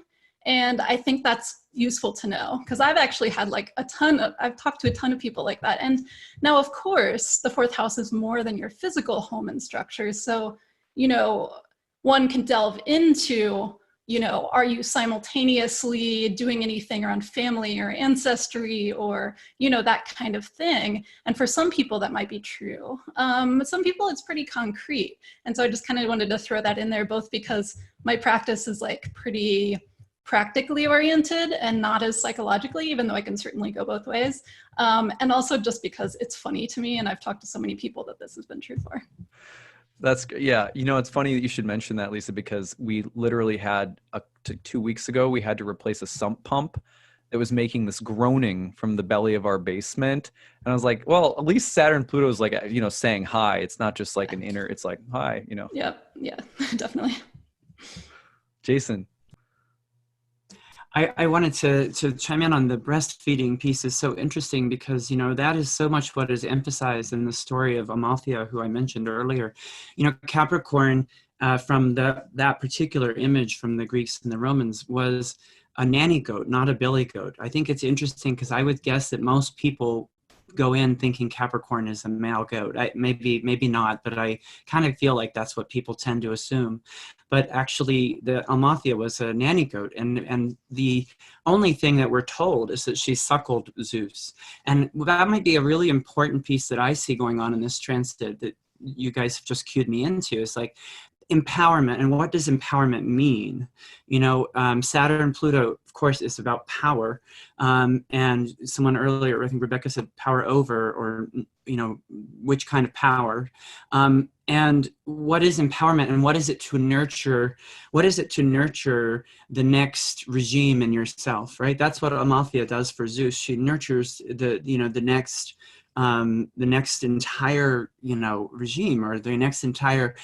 And I think that's useful to know, because I've actually had like I've talked to a ton of people like that. And now, of course, the fourth house is more than your physical home and structures. So, you know, one can delve into, you know, are you simultaneously doing anything around family or ancestry or, you know, that kind of thing. And for some people that might be true. Some people it's pretty concrete. And so I just kind of wanted to throw that in there, both because my practice is like pretty practically oriented and not as psychologically, even though I can certainly go both ways. And also just because it's funny to me and I've talked to so many people that this has been true for. That's, yeah. You know, it's funny that you should mention that, Lisa, because we literally had 2 weeks ago, we had to replace a sump pump that was making this groaning from the belly of our basement. And I was like, well, at least Saturn-Pluto is like, you know, saying hi. It's not just like an inner, it's like, hi, you know. Yeah, definitely. Jason. I wanted to chime in on the breastfeeding piece. Is so interesting because, you know, that is so much what is emphasized in the story of Amalthea, who I mentioned earlier. You know, Capricorn, from that particular image from the Greeks and the Romans, was a nanny goat, not a billy goat. I think it's interesting because I would guess that most people go in thinking Capricorn is a male goat. Maybe not, but I kind of feel like that's what people tend to assume. But actually, the Amalthea was a nanny goat, and the only thing that we're told is that she suckled Zeus. And that might be a really important piece that I see going on in this transit that you guys have just cued me into. Is like empowerment. And what does empowerment mean? You know, Saturn-Pluto, of course, is about power. And someone earlier, I think Rebecca said power over, or, you know, which kind of power. And what is empowerment, and what is it to nurture? What is it to nurture the next regime in yourself, right? That's what Amalthea does for Zeus. She nurtures the next entire, you know, regime, or the next entire,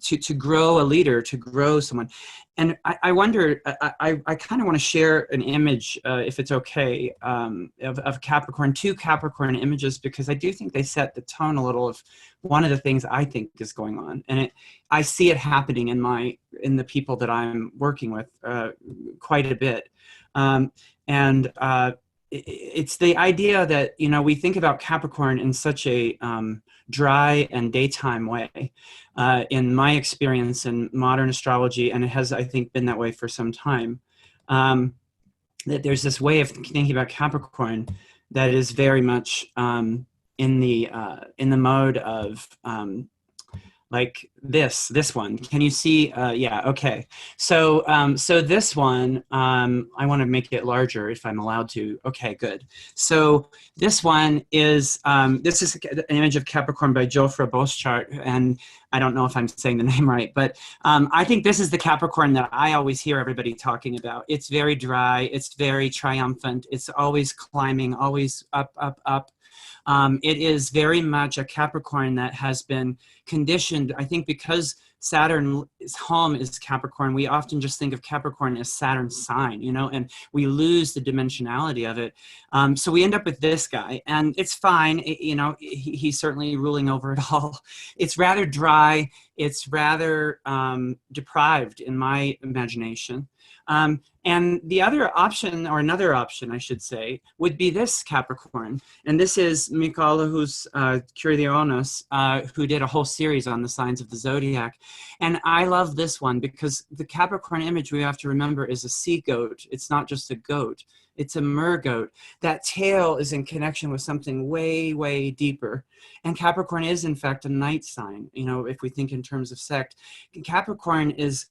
to grow a leader, to grow someone. And I wonder, I kind of want to share an image, if it's okay, of Capricorn, 2 Capricorn images, because I do think they set the tone a little of one of the things I think is going on. And I see it happening in the people that I'm working with quite a bit. It's the idea that, you know, we think about Capricorn in such a dry and daytime way. In my experience in modern astrology, and it has, I think, been that way for some time, that there's this way of thinking about Capricorn that is very much in the mode of like this one. Can you see? Yeah, okay. So this one, I want to make it larger if I'm allowed to. Okay, good. So this one is, this is an image of Capricorn by Jofre Boschart, and I don't know if I'm saying the name right, but I think this is the Capricorn that I always hear everybody talking about. It's very dry, it's very triumphant, it's always climbing, always up, up, up. It is very much a Capricorn that has been conditioned, I think, because Saturn's home is Capricorn. We often just think of Capricorn as Saturn's sign, you know, and we lose the dimensionality of it. So we end up with this guy, and it's fine. You know, he's certainly ruling over it all. It's rather dry. It's rather deprived in my imagination. And the other option, or another option, I should say, would be this Capricorn. And this is Michaelahus Kyrianos, who did a whole series on the signs of the zodiac. And I love this one because the Capricorn image, we have to remember, is a sea goat. It's not just a goat. It's a mergoat. That tail is in connection with something way, way deeper. And Capricorn is, in fact, a night sign. You know, if we think in terms of sect, Capricorn is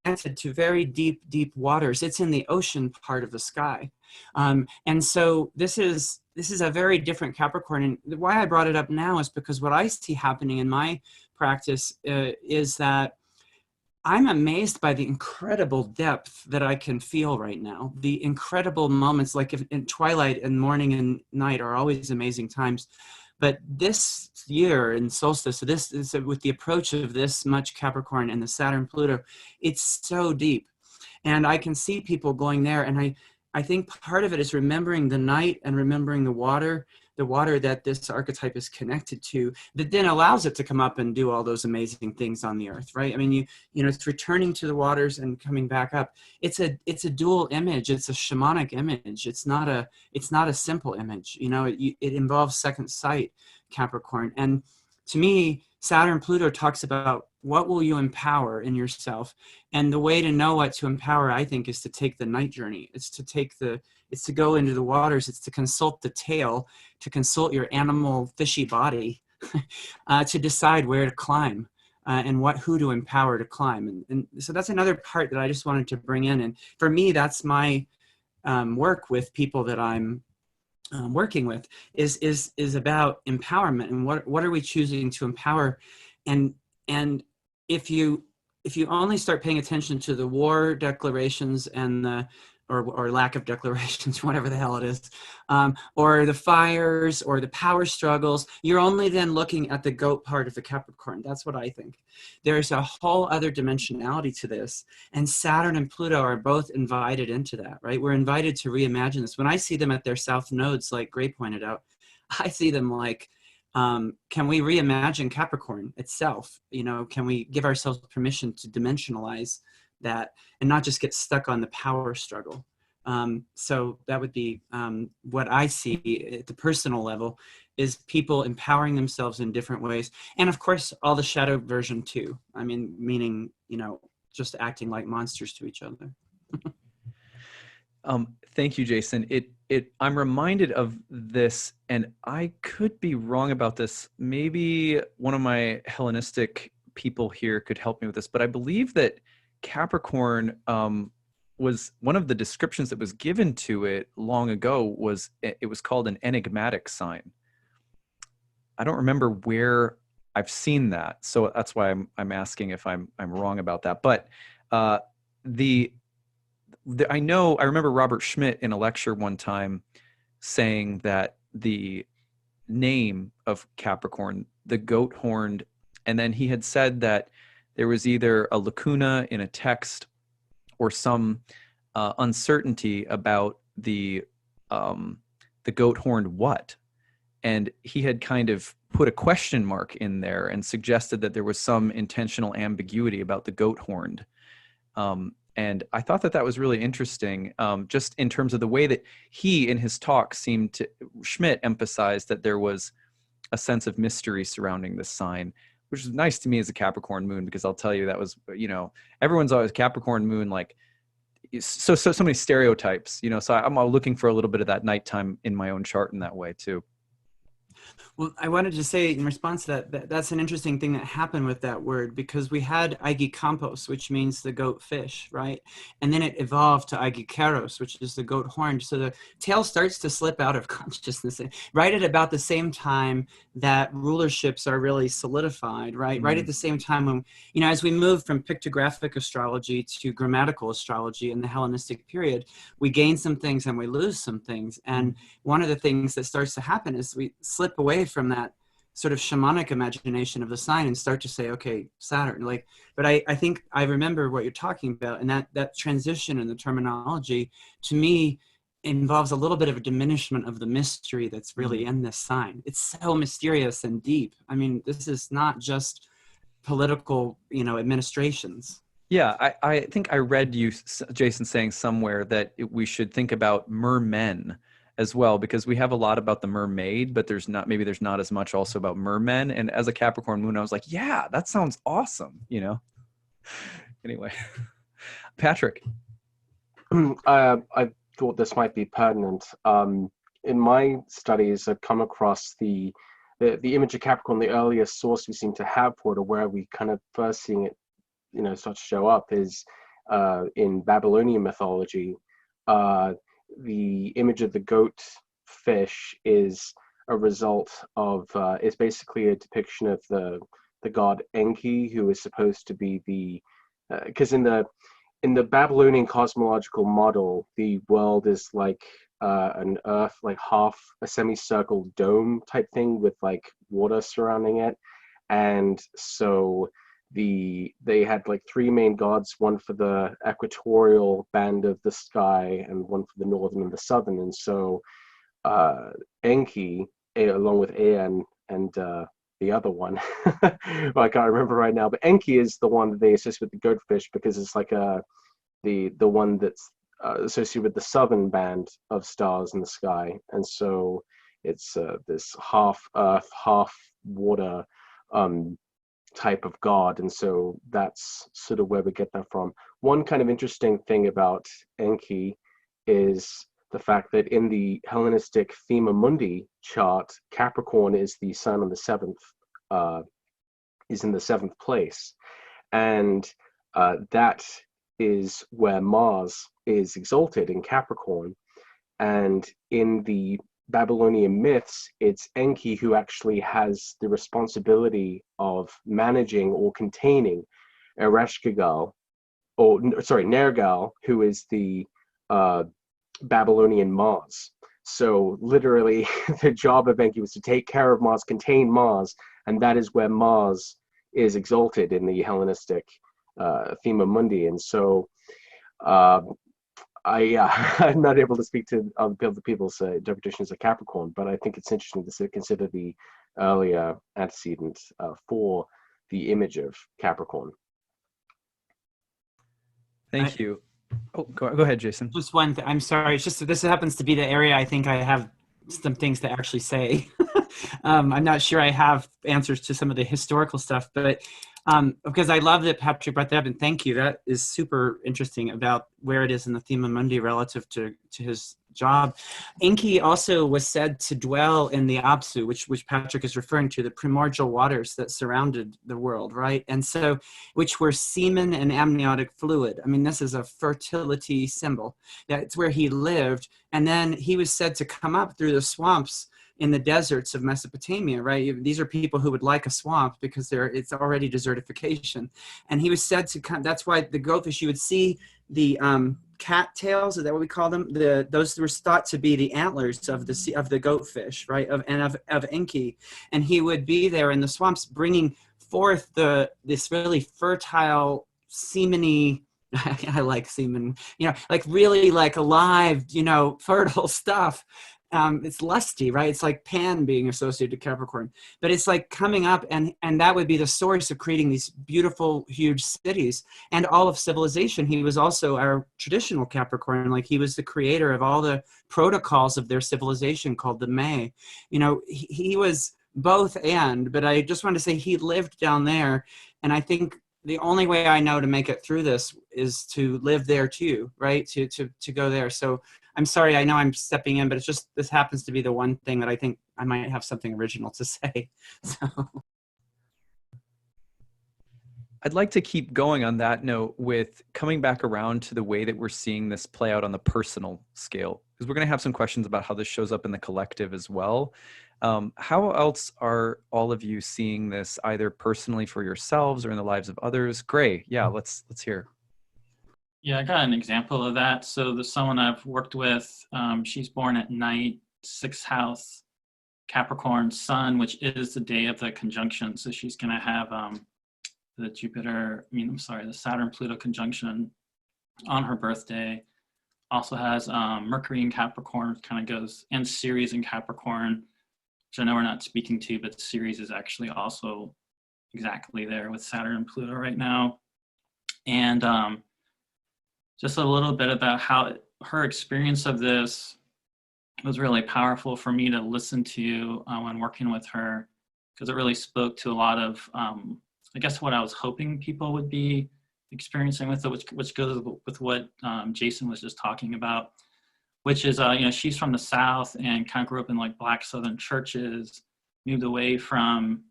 connected to very deep, deep waters. It's in the ocean part of the sky. And so this is a very different Capricorn. And why I brought it up now is because what I see happening in my practice is that I'm amazed by the incredible depth that I can feel right now. The incredible moments, like in twilight and morning and night are always amazing times. But this year in solstice, so this is with the approach of this much Capricorn and the Saturn-Pluto, it's so deep. And I can see people going there. And I think part of it is remembering the night and remembering the water, the water that this archetype is connected to, that then allows it to come up and do all those amazing things on the earth, right? I mean, you know, it's returning to the waters and coming back up. It's a dual image. It's a shamanic image. It's not a simple image. You know, it involves second sight, Capricorn. And to me, Saturn-Pluto talks about what will you empower in yourself. And the way to know what to empower, I think, is to take the night journey. It's to go into the waters. It's to consult the tail, to consult your animal fishy body, to decide where to climb and who to empower to climb. And so that's another part that I just wanted to bring in. And for me, that's my work with people that I'm working with is about empowerment, and what are we choosing to empower. And if you only start paying attention to the war declarations and the or lack of declarations, whatever the hell it is, or the fires or the power struggles, you're only then looking at the goat part of the Capricorn. That's what I think. There's a whole other dimensionality to this, and Saturn and Pluto are both invited into that, right? We're invited to reimagine this. When I see them at their south nodes, like Gray pointed out, I see them like, can we reimagine Capricorn itself? You know, can we give ourselves permission to dimensionalize that and not just get stuck on the power struggle? So that would be what I see at the personal level, is people empowering themselves in different ways. And of course, all the shadow version too. I mean, meaning, you know, just acting like monsters to each other. Thank you, Jason. I'm reminded of this, and I could be wrong about this. Maybe one of my Hellenistic people here could help me with this, but I believe that Capricorn was one of the descriptions that was given to it long ago was it was called an enigmatic sign. I don't remember where I've seen that, so that's why I'm asking if I'm wrong about that. But I remember Robert Schmidt in a lecture one time saying that the name of Capricorn, the goat horned, and then he had said that there was either a lacuna in a text or some uncertainty about the goat horned what. And he had kind of put a question mark in there and suggested that there was some intentional ambiguity about the goat horned. And I thought that was really interesting, just in terms of the way that he, in his talk, Schmidt emphasized that there was a sense of mystery surrounding this sign, which is nice to me as a Capricorn moon, because I'll tell you that was, you know, everyone's always Capricorn moon, like, so many stereotypes, you know, so I'm looking for a little bit of that nighttime in my own chart in that way too. Well, I wanted to say in response to that's an interesting thing that happened with that word, because we had Aegycampos, which means the goat fish, right? And then it evolved to Aegykeros, which is the goat horned. So the tail starts to slip out of consciousness right at about the same time that rulerships are really solidified, right? Mm-hmm. Right at the same time when, you know, as we move from pictographic astrology to grammatical astrology in the Hellenistic period, we gain some things and we lose some things. And one of the things that starts to happen is we slip away from that sort of shamanic imagination of the sign and start to say, okay, Saturn, like, but I think I remember what you're talking about, and that transition in the terminology to me involves a little bit of a diminishment of the mystery that's really in this sign. It's so mysterious and deep. I mean, this is not just political, you know, administrations. Yeah, I think I read you, Jason, saying somewhere that we should think about mermen as well, because we have a lot about the mermaid, but there's not as much also about mermen. And as a Capricorn moon, I was like, yeah, that sounds awesome, you know? Anyway, Patrick. I thought this might be pertinent. In my studies, I've come across the image of Capricorn. The earliest source we seem to have for it, or where we kind of first seeing it, you know, start to show up, is in Babylonian mythology. The image of the goat fish is a result of is basically a depiction of the god Enki, who is supposed to be the because in the Babylonian cosmological model, the world is like an earth, like half a semicircle dome type thing with like water surrounding it. And so they had like three main gods, one for the equatorial band of the sky and one for the northern and the southern. And so Enki along with An and the other one. Well, I can't remember right now, but Enki is the one that they associate with the goatfish because it's like the one that's associated with the southern band of stars in the sky, and so it's this half earth, half water type of god, and so that's sort of where we get that from. One kind of interesting thing about Enki is the fact that in the Hellenistic Thema Mundi chart, Capricorn is the sun on the seventh, is in the seventh place, and that is where Mars is exalted in Capricorn. And in the Babylonian myths, it's Enki who actually has the responsibility of managing or containing Ereshkigal, or sorry, Nergal, who is the Babylonian Mars. So literally the job of Enki was to take care of Mars, contain Mars, and that is where Mars is exalted in the Hellenistic Thema Mundi. And so I'm not able to speak to other people's interpretations of Capricorn, but I think it's interesting to consider the earlier antecedent for the image of Capricorn. Thank you. Oh, go ahead, Jason. Just one thing. I'm sorry. It's just that this happens to be the area I think I have some things to actually say. I'm not sure I have answers to some of the historical stuff, but because I love that Patrick brought that up, and thank you. That is super interesting about where it is in the Thema Mundi relative to his job. Enki also was said to dwell in the Apsu, which Patrick is referring to, the primordial waters that surrounded the world, right? And so, which were semen and amniotic fluid. I mean, this is a fertility symbol. That's where he lived. And then he was said to come up through the swamps in the deserts of Mesopotamia, right? These are people who would like a swamp because it's already desertification. And he was said to come, that's why the goatfish, you would see the cat tails, is that what we call them? Those were thought to be the antlers of the goatfish, right? Of Enki. And he would be there in the swamps bringing forth this really fertile, semeny, I like semen, like really like alive, fertile stuff. It's lusty, right? It's like Pan being associated to Capricorn, but it's like coming up, and that would be the source of creating these beautiful, huge cities and all of civilization. He was also our traditional Capricorn, like he was the creator of all the protocols of their civilization called the May. He was both and, but I just want to say he lived down there, and I think the only way I know to make it through this is to live there too, right? To go there. So I'm sorry, I know I'm stepping in, but it's just, this happens to be the one thing that I think I might have something original to say. So. I'd like to keep going on that note with coming back around to the way that we're seeing this play out on the personal scale, because we're going to have some questions about how this shows up in the collective as well. How else are all of you seeing this, either personally for yourselves or in the lives of others? Gray, yeah, let's hear. Yeah, I got an example of that. So there's someone I've worked with, she's born at night, 6th house, Capricorn sun, which is the day of the conjunction. So she's going to have the Saturn-Pluto conjunction on her birthday. Also has Mercury in Capricorn, kind of goes, and Ceres in Capricorn, which I know we're not speaking to, but Ceres is actually also exactly there with Saturn and Pluto right now. And just a little bit about how her experience of this was really powerful for me to listen to when working with her, because it really spoke to a lot of, I guess, what I was hoping people would be experiencing with it, which goes with what Jason was just talking about, which is, she's from the South and kind of grew up in like Black Southern churches, moved away from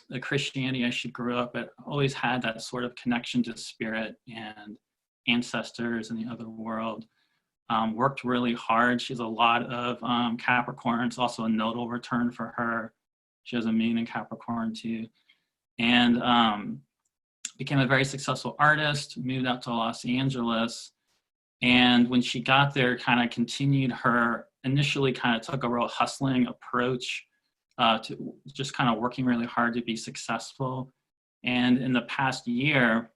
the Christianity as she grew up, but always had that sort of connection to spirit and ancestors in the other world. Worked really hard. She has a lot of Capricorn. It's also a nodal return for her. She has a moon in Capricorn too. And became a very successful artist, moved out to Los Angeles. And when she got there, kind of continued her, initially kind of took a real hustling approach to just kind of working really hard to be successful. And in the past year,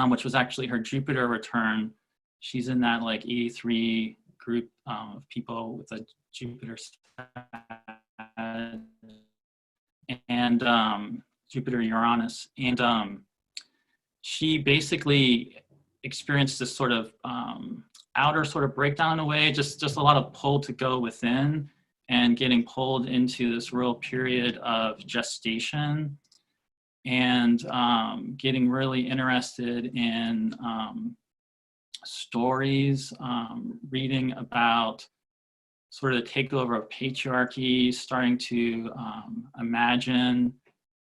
which was actually her Jupiter return, she's in that like 83 group of people with a Jupiter and Jupiter, Uranus. And she basically experienced this sort of outer sort of breakdown in a way, just a lot of pull to go within and getting pulled into this real period of gestation and getting really interested in stories, reading about sort of the takeover of patriarchy, starting to imagine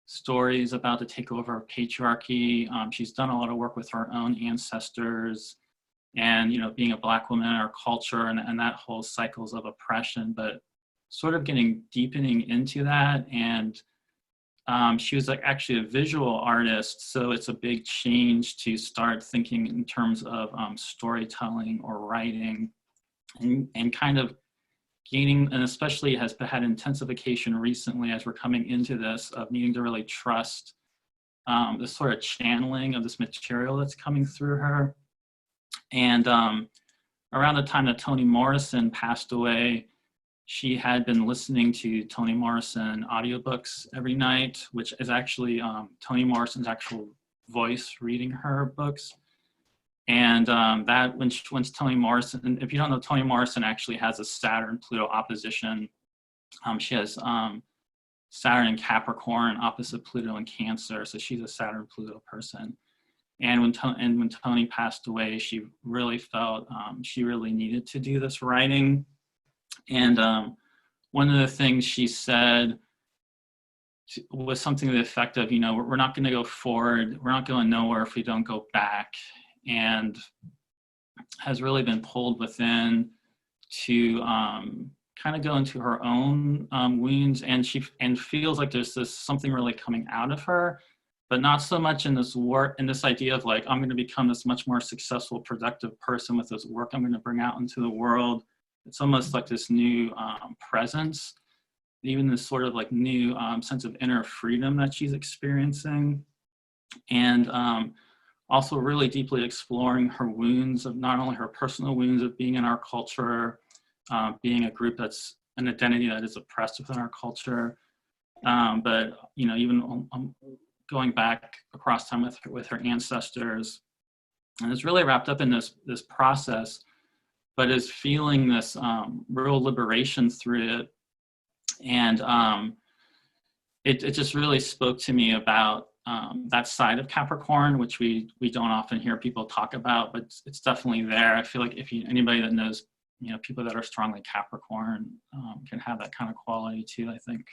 stories about the takeover of patriarchy. She's done a lot of work with her own ancestors and, being a Black woman in our culture and that whole cycles of oppression, but sort of deepening into that. And she was actually a visual artist, so it's a big change to start thinking in terms of storytelling or writing and kind of gaining, and especially has had intensification recently as we're coming into this, of needing to really trust this sort of channeling of this material that's coming through her. And around the time that Toni Morrison passed away, she had been listening to Toni Morrison audiobooks every night, which is actually Toni Morrison's actual voice reading her books. And that once Toni Morrison, if you don't know, Toni Morrison actually has a Saturn-Pluto opposition. She has Saturn in Capricorn opposite Pluto in Cancer, so she's a Saturn-Pluto person. And when Toni passed away, she really felt she really needed to do this writing. And one of the things she said was something to the effect of, we're not going to go forward, we're not going nowhere if we don't go back, and has really been pulled within to kind of go into her own wounds, and feels like there's something really coming out of her, but not so much in this work, in this idea of I'm going to become this much more successful, productive person with this work I'm going to bring out into the world. It's almost like this new presence, even this sort of new sense of inner freedom that she's experiencing. And also really deeply exploring her wounds of not only her personal wounds of being in our culture, being a group that's an identity that is oppressed within our culture, but even going back across time with her ancestors. And it's really wrapped up in this process, but is feeling this real liberation through it. And it just really spoke to me about that side of Capricorn, which we don't often hear people talk about, but it's definitely there. I feel like anybody that knows, people that are strongly Capricorn can have that kind of quality too, I think.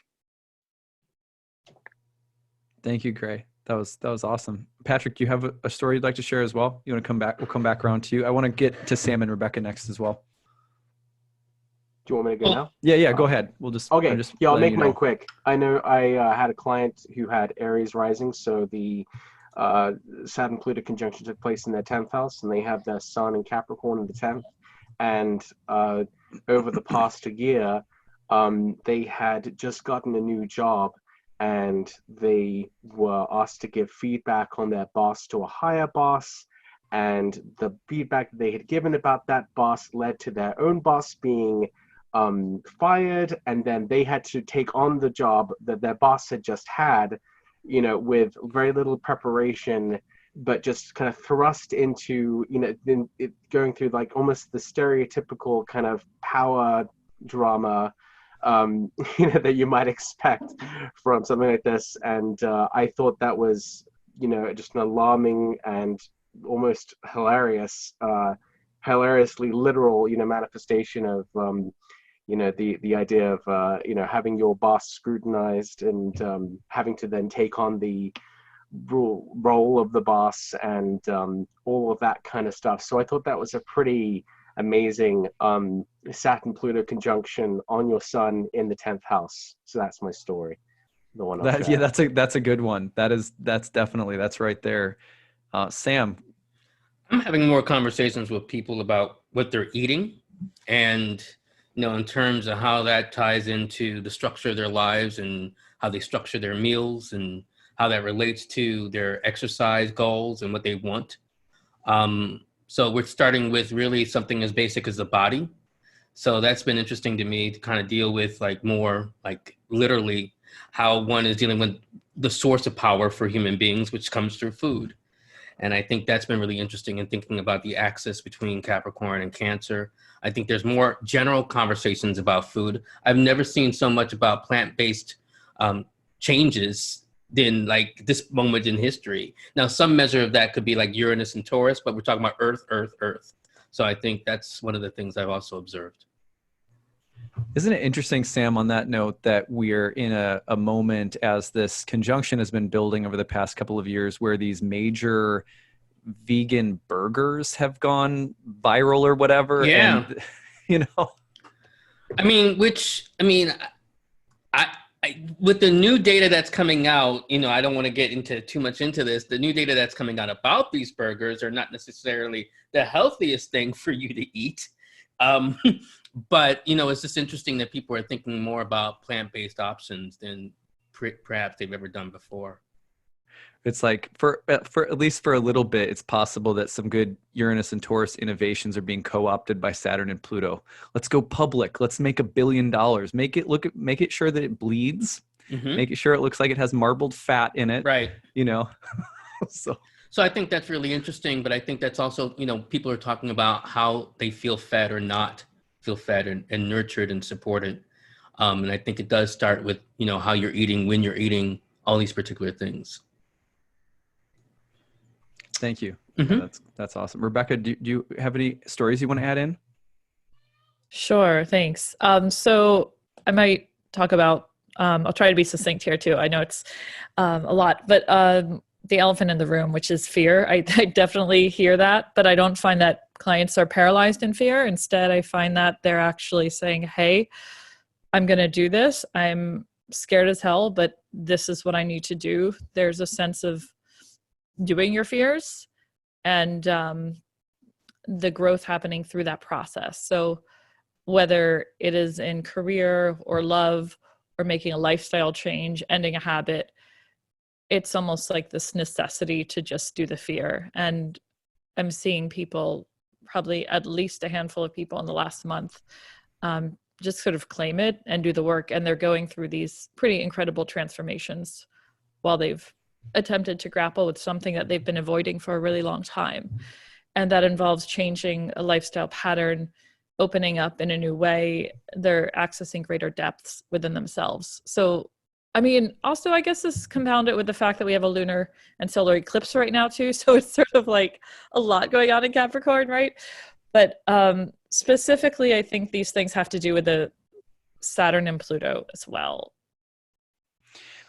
Thank you, Gray. That was awesome. Patrick, do you have a story you'd like to share as well? You want to come back? We'll come back around to you. I want to get to Sam and Rebecca next as well. Do you want me to go now? Yeah, go ahead. We'll just okay. I'll make mine quick. I know I had a client who had Aries rising, so the Saturn-Pluto conjunction took place in their 10th house, and they have their Sun in Capricorn in the 10th. And over the past year, they had just gotten a new job, and they were asked to give feedback on their boss to a higher boss. And the feedback they had given about that boss led to their own boss being fired, and then they had to take on the job that their boss had just had, with very little preparation, but just kind of thrust into, going through almost the stereotypical kind of power drama, that you might expect from something like this. And I thought that was, just an alarming and almost hilariously literal, manifestation of, the idea of, having your boss scrutinized and having to then take on the role of the boss and all of that kind of stuff. So I thought that was a pretty amazing Saturn-Pluto conjunction on your Sun in the 10th house. So that's my story. The one. That's a good one. That's right there. Sam. I'm having more conversations with people about what they're eating, and in terms of how that ties into the structure of their lives and how they structure their meals and how that relates to their exercise goals and what they want. So we're starting with really something as basic as the body. So that's been interesting to me to kind of deal with like more like literally how one is dealing with the source of power for human beings, which comes through food. And I think that's been really interesting in thinking about the axis between Capricorn and Cancer. I think there's more general conversations about food. I've never seen so much about plant-based changes than like this moment in history. Now, some measure of that could be like Uranus and Taurus, but we're talking about Earth, Earth, Earth. So I think that's one of the things I've also observed. Isn't it interesting, Sam, on that note, that we're in a moment as this conjunction has been building over the past couple of years where these major vegan burgers have gone viral or whatever. Yeah. And, you know, I with the new data that's coming out, you know, I don't want to get into too much into this. The new data that's coming out about these burgers are not necessarily the healthiest thing for you to eat. But, you know, it's just interesting that people are thinking more about plant-based options than perhaps they've ever done before. it's like for at least for a little bit, it's possible that some good Uranus and Taurus innovations are being co-opted by Saturn and Pluto. Let's go public. Let's make $1 billion. Make it sure that it bleeds. Mm-hmm. Make it sure it looks like it has marbled fat in it. Right. You know, so I think that's really interesting, but I think that's also, you know, people are talking about how they feel fed or not feel fed and nurtured and supported. And I think it does start with, you know, how you're eating, when you're eating, all these particular things. thank you. Mm-hmm. That's awesome. Rebecca, do you have any stories you want to add in? Sure, thanks. So I might talk about, I'll try to be succinct here too. I know it's a lot, but the elephant in the room, which is fear. I definitely hear that, but I don't find that clients are paralyzed in fear. Instead, I find that they're actually saying, hey, I'm going to do this. I'm scared as hell, but this is what I need to do. There's a sense of doing your fears and the growth happening through that process. So whether it is in career or love or making a lifestyle change, ending a habit, it's almost like this necessity to just do the fear. And I'm seeing people, probably at least a handful of people in the last month, just sort of claim it and do the work. And they're going through these pretty incredible transformations while they've attempted to grapple with something that they've been avoiding for a really long time. And that involves changing a lifestyle pattern, opening up in a new way. They're accessing greater depths within themselves. So, I mean, also, I guess this is compounded with the fact that we have a lunar and solar eclipse right now too. So it's sort of like a lot going on in Capricorn, right? But specifically, I think these things have to do with the Saturn and Pluto as well.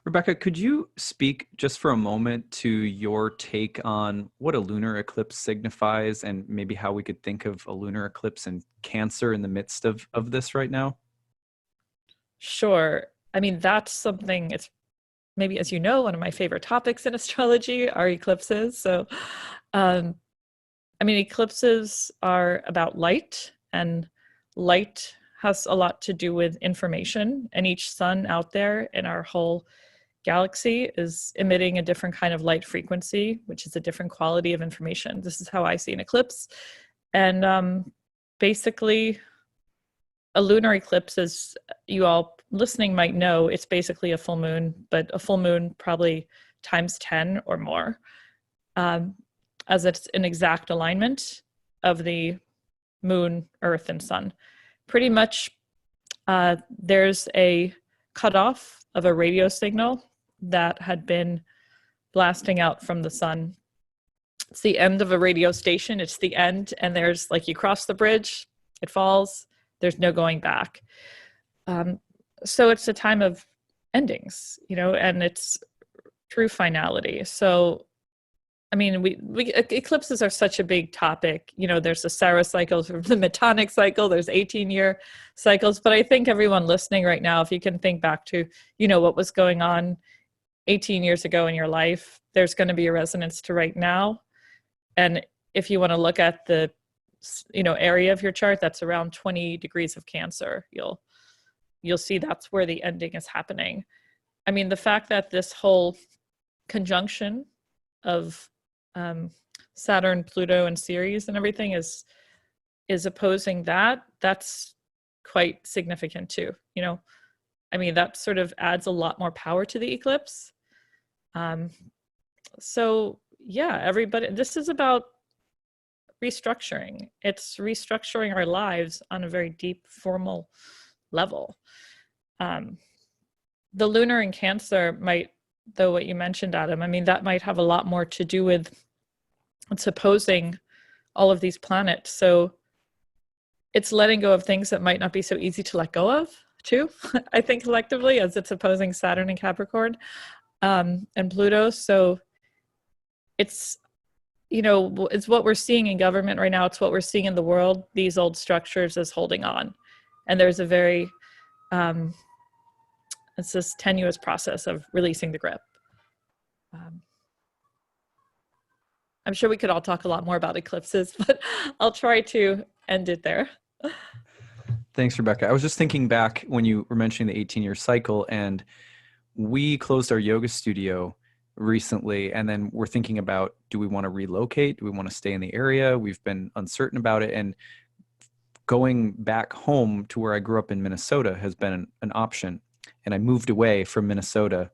Rebecca, could you speak just for a moment to your take on what a lunar eclipse signifies and maybe how we could think of a lunar eclipse in Cancer in the midst of this right now? Sure. I mean, that's something, it's maybe, as you know, one of my favorite topics in astrology are eclipses. So, I mean, eclipses are about light, and light has a lot to do with information, and each sun out there in our whole galaxy is emitting a different kind of light frequency, which is a different quality of information. This is how I see an eclipse. And basically, a lunar eclipse, as you all listening might know, it's basically a full moon, but a full moon probably times 10 or more, as it's an exact alignment of the moon, earth, and sun. Pretty much there's a cutoff of a radio signal that had been blasting out from the sun. It's the end of a radio station. It's the end, and there's like, you cross the bridge, it falls, there's no going back. So it's a time of endings, you know, and it's true finality. So, I mean, we eclipses are such a big topic. You know, there's the Saros cycles, the Metonic cycle, there's 18-year cycles. But I think everyone listening right now, if you can think back to, you know, what was going on 18 years ago in your life, there's going to be a resonance to right now. And if you want to look at the, you know, area of your chart that's around 20 degrees of Cancer, you'll see that's where the ending is happening. I mean, the fact that this whole conjunction of Saturn, Pluto, and Ceres and everything is opposing that, that's quite significant too. You know, I mean, that sort of adds a lot more power to the eclipse. So yeah, everybody, this is about restructuring. It's restructuring our lives on a very deep, formal level. The lunar in Cancer might, though what you mentioned, Adam, I mean, that might have a lot more to do with it's opposing all of these planets. So it's letting go of things that might not be so easy to let go of too, I think collectively, as it's opposing Saturn and Capricorn and Pluto. So it's, you know, it's what we're seeing in government right now. It's what we're seeing in the world, these old structures as holding on. And there's a very, it's this tenuous process of releasing the grip. I'm sure we could all talk a lot more about eclipses, but I'll try to end it there. Thanks, Rebecca. I was just thinking back when you were mentioning the 18-year cycle, and we closed our yoga studio recently, and then we're thinking about, do we want to relocate? Do we want to stay in the area? We've been uncertain about it, and going back home to where I grew up in Minnesota has been an option. And I moved away from Minnesota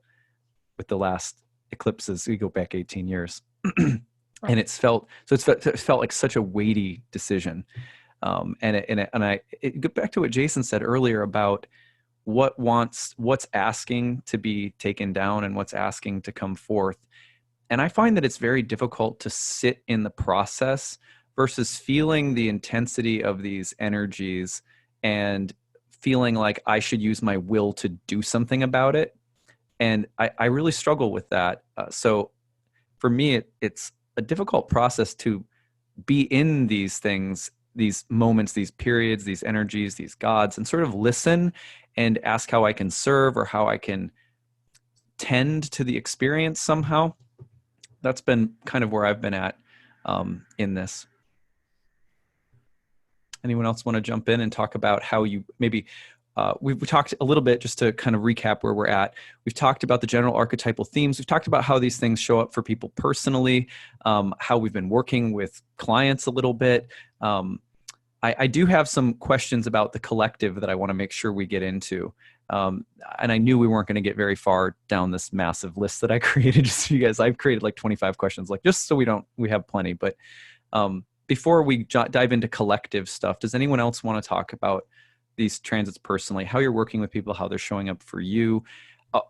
with the last eclipses. We go back 18 years. And it felt like such a weighty decision. And it go back to what Jason said earlier about what's asking to be taken down and what's asking to come forth. And I find that it's very difficult to sit in the process versus feeling the intensity of these energies and feeling like I should use my will to do something about it. And I really struggle with that. So for me, it's a difficult process to be in these things, these moments, these periods, these energies, these gods, and sort of listen and ask how I can serve or how I can tend to the experience somehow. That's been kind of where I've been at in this. Anyone else want to jump in and talk about how you maybe, we've talked a little bit, just to kind of recap where we're at. We've talked about the general archetypal themes. We've talked about how these things show up for people personally, how we've been working with clients a little bit. I do have some questions about the collective that I want to make sure we get into. And I knew we weren't going to get very far down this massive list that I created just for you guys. I've created like 25 questions, like just so we have plenty. But before we dive into collective stuff, does anyone else want to talk about these transits personally, how you're working with people, how they're showing up for you?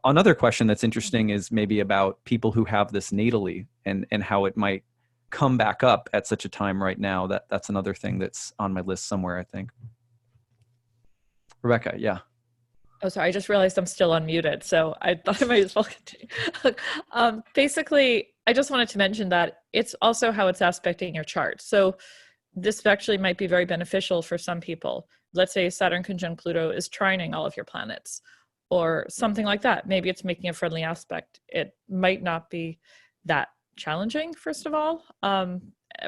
Another question that's interesting is maybe about people who have this natally and how it might come back up at such a time right now. That's another thing that's on my list somewhere, I think. Rebecca, yeah. Oh, sorry, I just realized I'm still unmuted, so I thought I might as well continue. Basically, I just wanted to mention that it's also how it's aspecting your chart. So this actually might be very beneficial for some people. Let's say Saturn conjunct Pluto is trining all of your planets or something like that. Maybe it's making a friendly aspect. It might not be that challenging, first of all,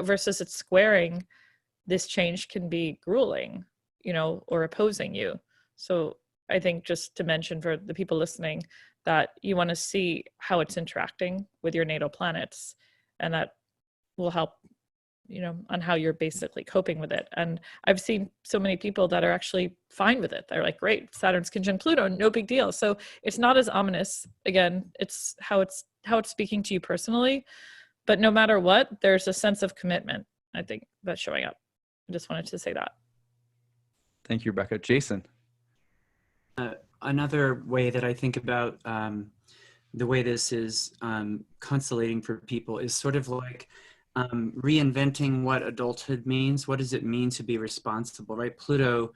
versus it's squaring. This change can be grueling, you know, or opposing you. So I think just to mention for the people listening that you want to see how it's interacting with your natal planets, and that will help, you know, on how you're basically coping with it. And I've seen so many people that are actually fine with it. They're like, great, Saturn's conjunct Pluto, no big deal. So it's not as ominous. Again, it's how it's speaking to you personally. But no matter what, there's a sense of commitment, I think, that's showing up. I just wanted to say that. Thank you, Rebecca. Jason. Another way that I think about the way this is constellating for people is sort of like reinventing what adulthood means. What does it mean to be responsible, right? Pluto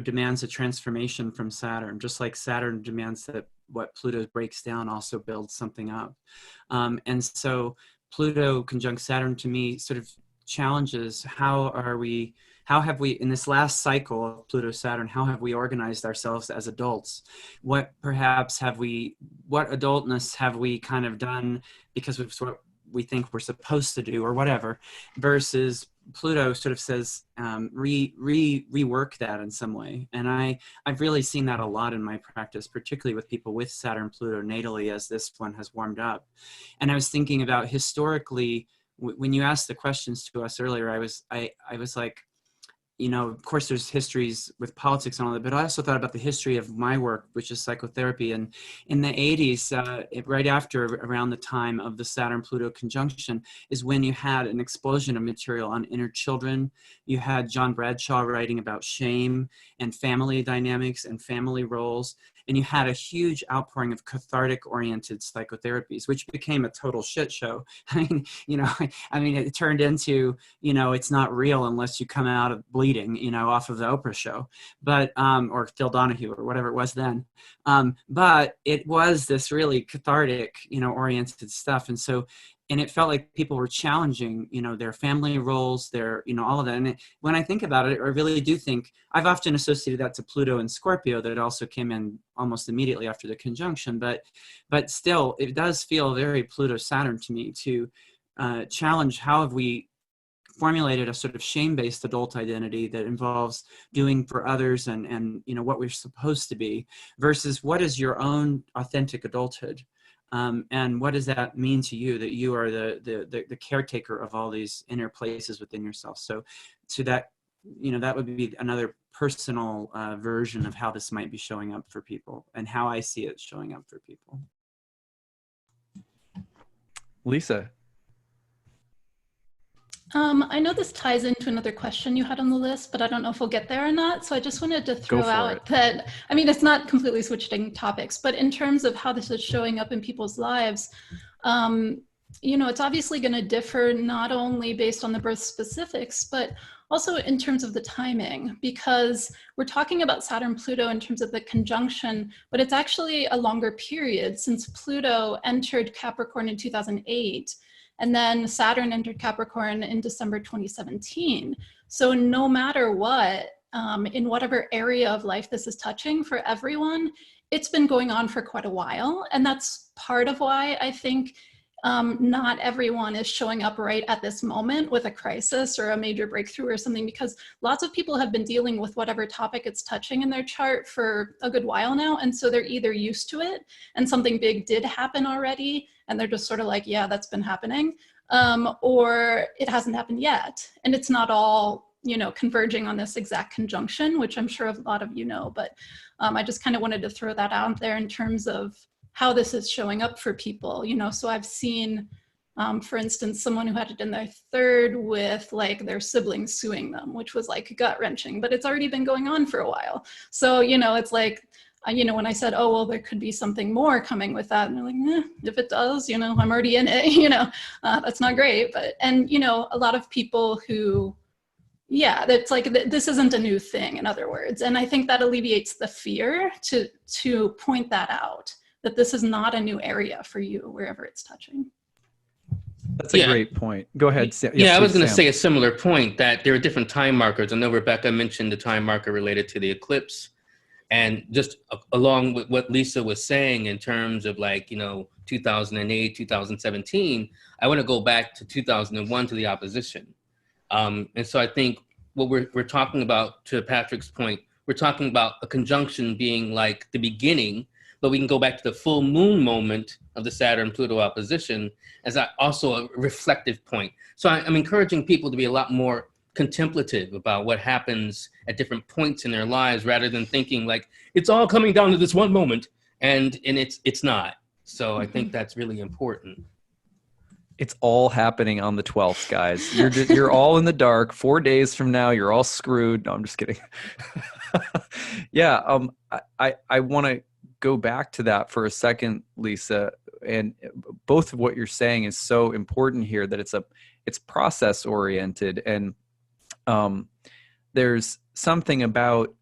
demands a transformation from Saturn, just like Saturn demands that what Pluto breaks down also builds something up. And so Pluto conjunct Saturn to me sort of challenges how have we, in this last cycle of Pluto-Saturn, how have we organized ourselves as adults? What adultness have we kind of done because of what we think we're supposed to do or whatever, versus Pluto sort of says, rework that in some way. And I've really seen that a lot in my practice, particularly with people with Saturn-Pluto natally as this one has warmed up. And I was thinking about historically, when you asked the questions to us earlier, I was like, you know, of course, there's histories with politics and all that, but I also thought about the history of my work, which is psychotherapy. And in the 80s, right after, around the time of the Saturn-Pluto conjunction, is when you had an explosion of material on inner children. You had John Bradshaw writing about shame and family dynamics and family roles. And you had a huge outpouring of cathartic-oriented psychotherapies, which became a total shit show. I mean, you know, it turned into, you know, it's not real unless you come out of bleeding, you know, off of the Oprah show, but, or Phil Donahue or whatever it was then. But it was this really cathartic, you know, oriented stuff. And so, and it felt like people were challenging, you know, their family roles, their, you know, all of that. And when I think about it, I really do think, I've often associated that to Pluto and Scorpio, that it also came in almost immediately after the conjunction. But still, it does feel very Pluto-Saturn to me to challenge how have we formulated a sort of shame-based adult identity that involves doing for others and you know, what we're supposed to be, versus what is your own authentic adulthood. And what does that mean to you, that you are the caretaker of all these inner places within yourself? So to that, you know, that would be another personal version of how this might be showing up for people and how I see it showing up for people. Lisa. I know this ties into another question you had on the list, but I don't know if we'll get there or not. So I just wanted to throw out that, I mean, it's not completely switching topics, but in terms of how this is showing up in people's lives, you know, it's obviously going to differ not only based on the birth specifics, but also in terms of the timing, because we're talking about Saturn-Pluto in terms of the conjunction, but it's actually a longer period since Pluto entered Capricorn in 2008. And then Saturn entered Capricorn in December 2017. So no matter what, in whatever area of life this is touching for everyone, it's been going on for quite a while. And that's part of why I think not everyone is showing up right at this moment with a crisis or a major breakthrough or something, because lots of people have been dealing with whatever topic it's touching in their chart for a good while now. And so they're either used to it and something big did happen already, and they're just sort of like, yeah, that's been happening, or it hasn't happened yet. And it's not all, you know, converging on this exact conjunction, which I'm sure a lot of you know, but I just kind of wanted to throw that out there in terms of how this is showing up for people, you know. So I've seen, for instance, someone who had it in their third with like their siblings suing them, which was like gut wrenching, but it's already been going on for a while. So, you know, it's like, you know, when I said, oh, well, there could be something more coming with that, and they're like, if it does, you know, I'm already in it, you know, that's not great. But, and, you know, a lot of people who, yeah, that's like, this isn't a new thing, in other words. And I think that alleviates the fear to point that out, that this is not a new area for you, wherever it's touching. That's a great point. Go ahead. I was going to say a similar point, that there are different time markers. I know Rebecca mentioned the time marker related to the eclipse. And just along with what Lisa was saying in terms of like, you know, 2008, 2017, I want to go back to 2001 to the opposition. And so I think what we're talking about, to Patrick's point, we're talking about a conjunction being like the beginning, but we can go back to the full moon moment of the Saturn-Pluto opposition as also a reflective point. So I'm encouraging people to be a lot more contemplative about what happens at different points in their lives, rather than thinking like it's all coming down to this one moment, and it's not. So I think that's really important. It's all happening on the 12th, guys. You're all in the dark. 4 days from now, you're all screwed. No, I'm just kidding. Yeah, I want to go back to that for a second, Lisa. And both of what you're saying is so important here, that it's process oriented, and there's something about,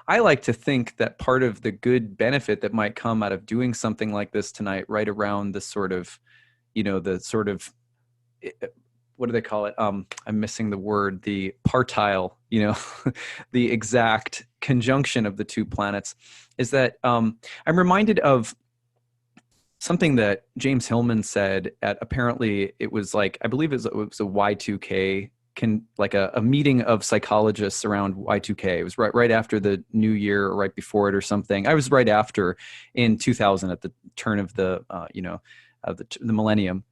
I like to think that part of the good benefit that might come out of doing something like this tonight, right around the sort of, you know, the sort of, what do they call it? I'm missing the word, the partile, you know, the exact conjunction of the two planets, is that I'm reminded of something that James Hillman said at, apparently it was like, I believe it was a Y2K, like a meeting of psychologists around Y2K. It was right after the new year, or right before it or something. I was right after, in 2000, at the turn of the, you know, of the millennium.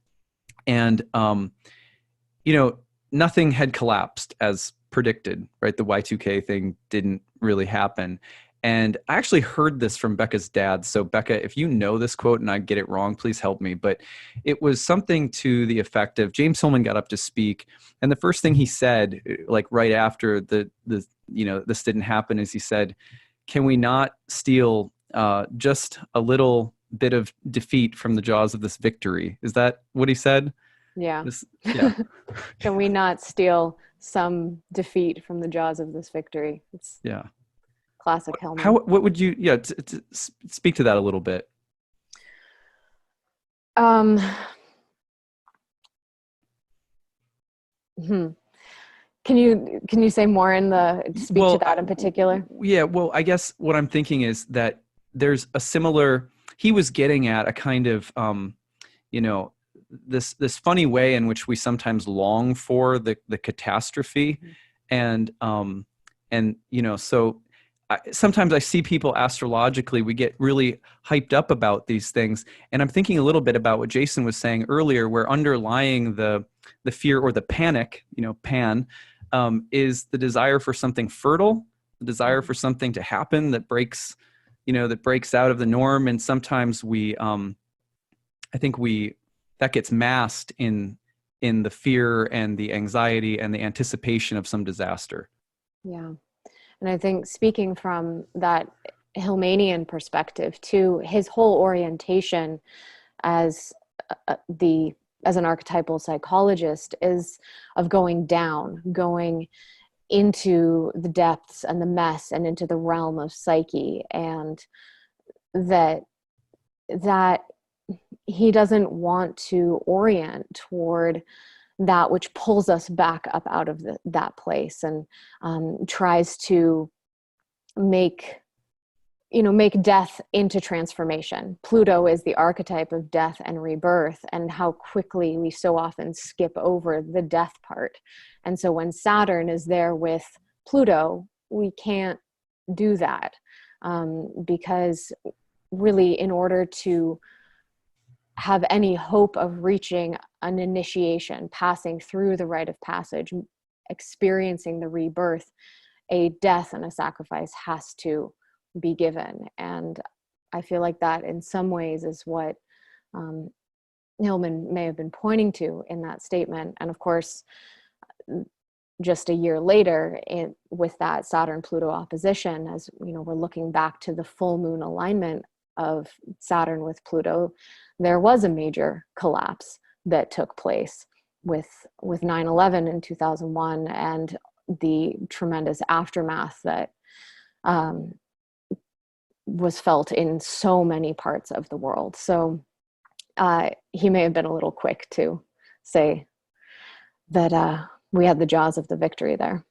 And, you know, nothing had collapsed as predicted, right? The Y2K thing didn't really happen. And I actually heard this from Becca's dad. So Becca, if you know this quote and I get it wrong, please help me. But it was something to the effect of, James Hillman got up to speak, and the first thing he said, like right after the this didn't happen, is he said, "Can we not steal just a little bit of defeat from the jaws of this victory?" Is that what he said? Yeah. Yeah. Can we not steal some defeat from the jaws of this victory? It's classic Hellman. What would you, speak to that a little bit? Can you say more speak to that in particular? Yeah, well, I guess what I'm thinking is that there's a similar, he was getting at a kind of, this funny way in which we sometimes long for the catastrophe. And so sometimes I see people astrologically, we get really hyped up about these things. And I'm thinking a little bit about what Jason was saying earlier, where underlying the fear or the panic, pan, is the desire for something fertile, the desire for something to happen that breaks out of the norm. And sometimes I think that gets masked in the fear and the anxiety and the anticipation of some disaster. Yeah. And I think, speaking from that Hillmanian perspective too, his whole orientation as an archetypal psychologist is of going down, going into the depths and the mess and into the realm of psyche, and that he doesn't want to orient toward that which pulls us back up out of that place, and tries to make death into transformation. Pluto is the archetype of death and rebirth, and how quickly we so often skip over the death part. And so when Saturn is there with Pluto, we can't do that, because really, in order to have any hope of reaching an initiation, passing through the rite of passage, experiencing the rebirth, a death and a sacrifice has to be given. And I feel like that in some ways is what Hillman may have been pointing to in that statement. And of course, just a year later, with that Saturn-Pluto opposition, as we're looking back to the full moon alignment of Saturn with Pluto, there was a major collapse that took place with 9/11 in 2001, and the tremendous aftermath that was felt in so many parts of the world. So he may have been a little quick to say that we had the jaws of the victory there.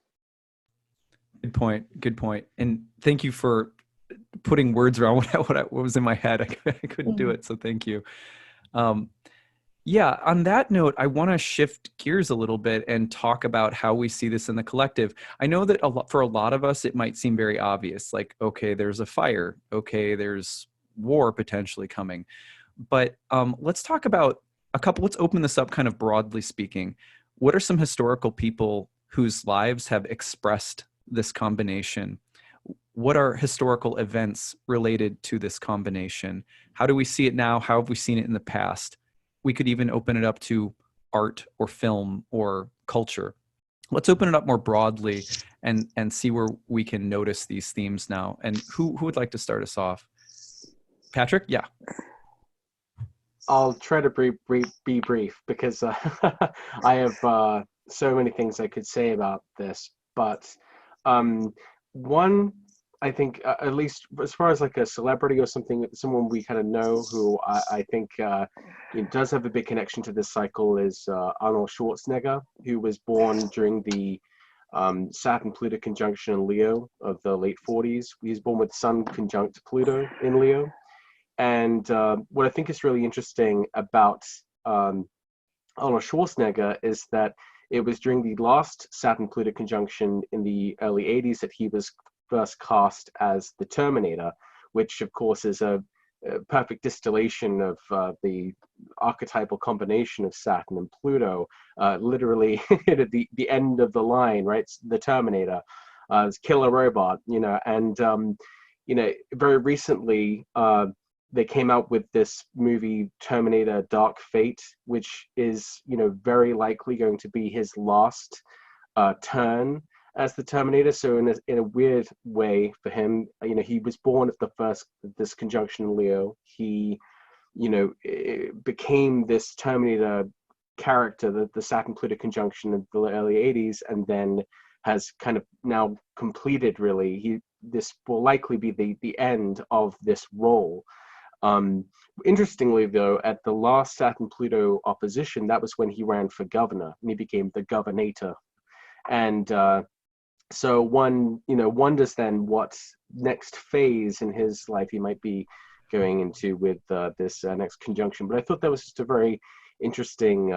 Good point. And thank you for putting words around what was in my head. I couldn't do it, so thank you. On that note, I want to shift gears a little bit and talk about how we see this in the collective. I know that for a lot of us, it might seem very obvious, like, okay, there's a fire, okay, there's war potentially coming. But let's talk about let's open this up kind of broadly speaking. What are some historical people whose lives have expressed this combination? What are historical events related to this combination? How do we see it now? How have we seen it in the past? We could even open it up to art or film or culture. Let's open it up more broadly and see where we can notice these themes now. And who would like to start us off? Patrick? Yeah. I'll try to be brief because I have so many things I could say about this. But one, I think, at least as far as like a celebrity or someone we kind of know who I think does have a big connection to this cycle is Arnold Schwarzenegger, who was born during the Saturn-Pluto conjunction in Leo of the late 40s. He was born with Sun conjunct Pluto in Leo. And what I think is really interesting about Arnold Schwarzenegger is that it was during the last Saturn-Pluto conjunction in the early 80s that he was first cast as the Terminator, which of course is a perfect distillation of the archetypal combination of Saturn and Pluto, literally at the end of the line, right? It's the Terminator, it's killer robot, and very recently they came out with this movie Terminator Dark Fate, which is very likely going to be his last turn as the Terminator. So in a weird way for him, he was born at the first this conjunction in Leo. He became this Terminator character, the Saturn-Pluto conjunction in the early 80s, and then has kind of now completed, really. This will likely be the end of this role. Interestingly, though, at the last Saturn-Pluto opposition, that was when he ran for governor, and he became the governator. And so one wonders then what next phase in his life he might be going into with this next conjunction. But I thought that was just a very interesting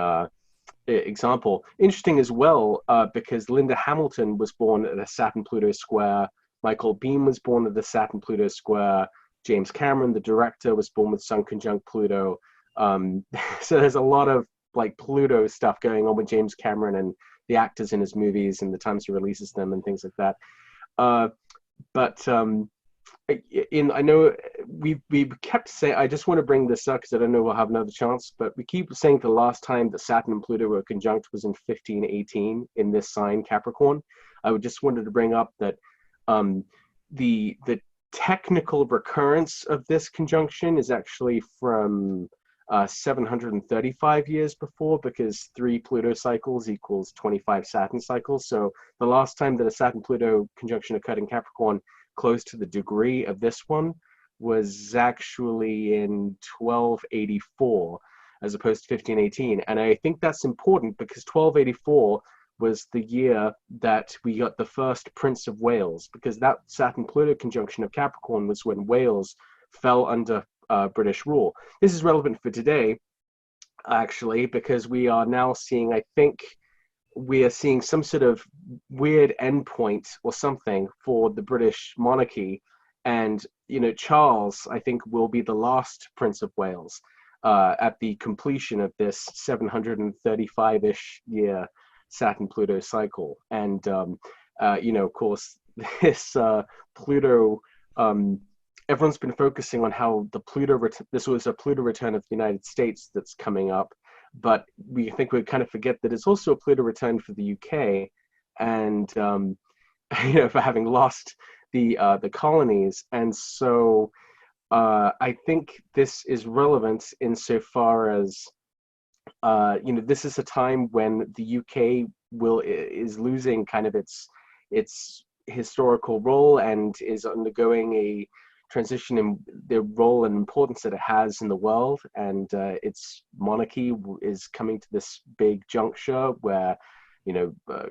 example. Interesting as well, because Linda Hamilton was born at a Saturn-Pluto square. Michael Biehn was born at the Saturn-Pluto square. James Cameron, the director, was born with Sun conjunct Pluto. So there's a lot of Pluto stuff going on with James Cameron and the actors in his movies and the times he releases them and things like that. I know we kept saying, I just want to bring this up because I don't know we'll have another chance, but we keep saying the last time that Saturn and Pluto were conjunct was in 1518 in this sign, Capricorn. I would just wanted to bring up that the technical recurrence of this conjunction is actually from 735 years before, because 3 Pluto cycles equals 25 Saturn cycles. So the last time that a Saturn-Pluto conjunction occurred in Capricorn close to the degree of this one was actually in 1284 as opposed to 1518. And I think that's important because 1284 was the year that we got the first Prince of Wales, because that Saturn-Pluto conjunction of Capricorn was when Wales fell under British rule. This is relevant for today, actually, because we are now seeing, I think, we are seeing some sort of weird endpoint or something for the British monarchy. And, Charles, I think, will be the last Prince of Wales at the completion of this 735-ish year Saturn-Pluto cycle. And, of course, this Pluto, everyone's been focusing on how the Pluto, this was a Pluto return of the United States that's coming up, but we think we kind of forget that it's also a Pluto return for the UK, and for having lost the colonies. And so I think this is relevant insofar as this is a time when the UK is losing kind of its historical role and is undergoing a transition in the role and importance that it has in the world, and its monarchy is coming to this big juncture where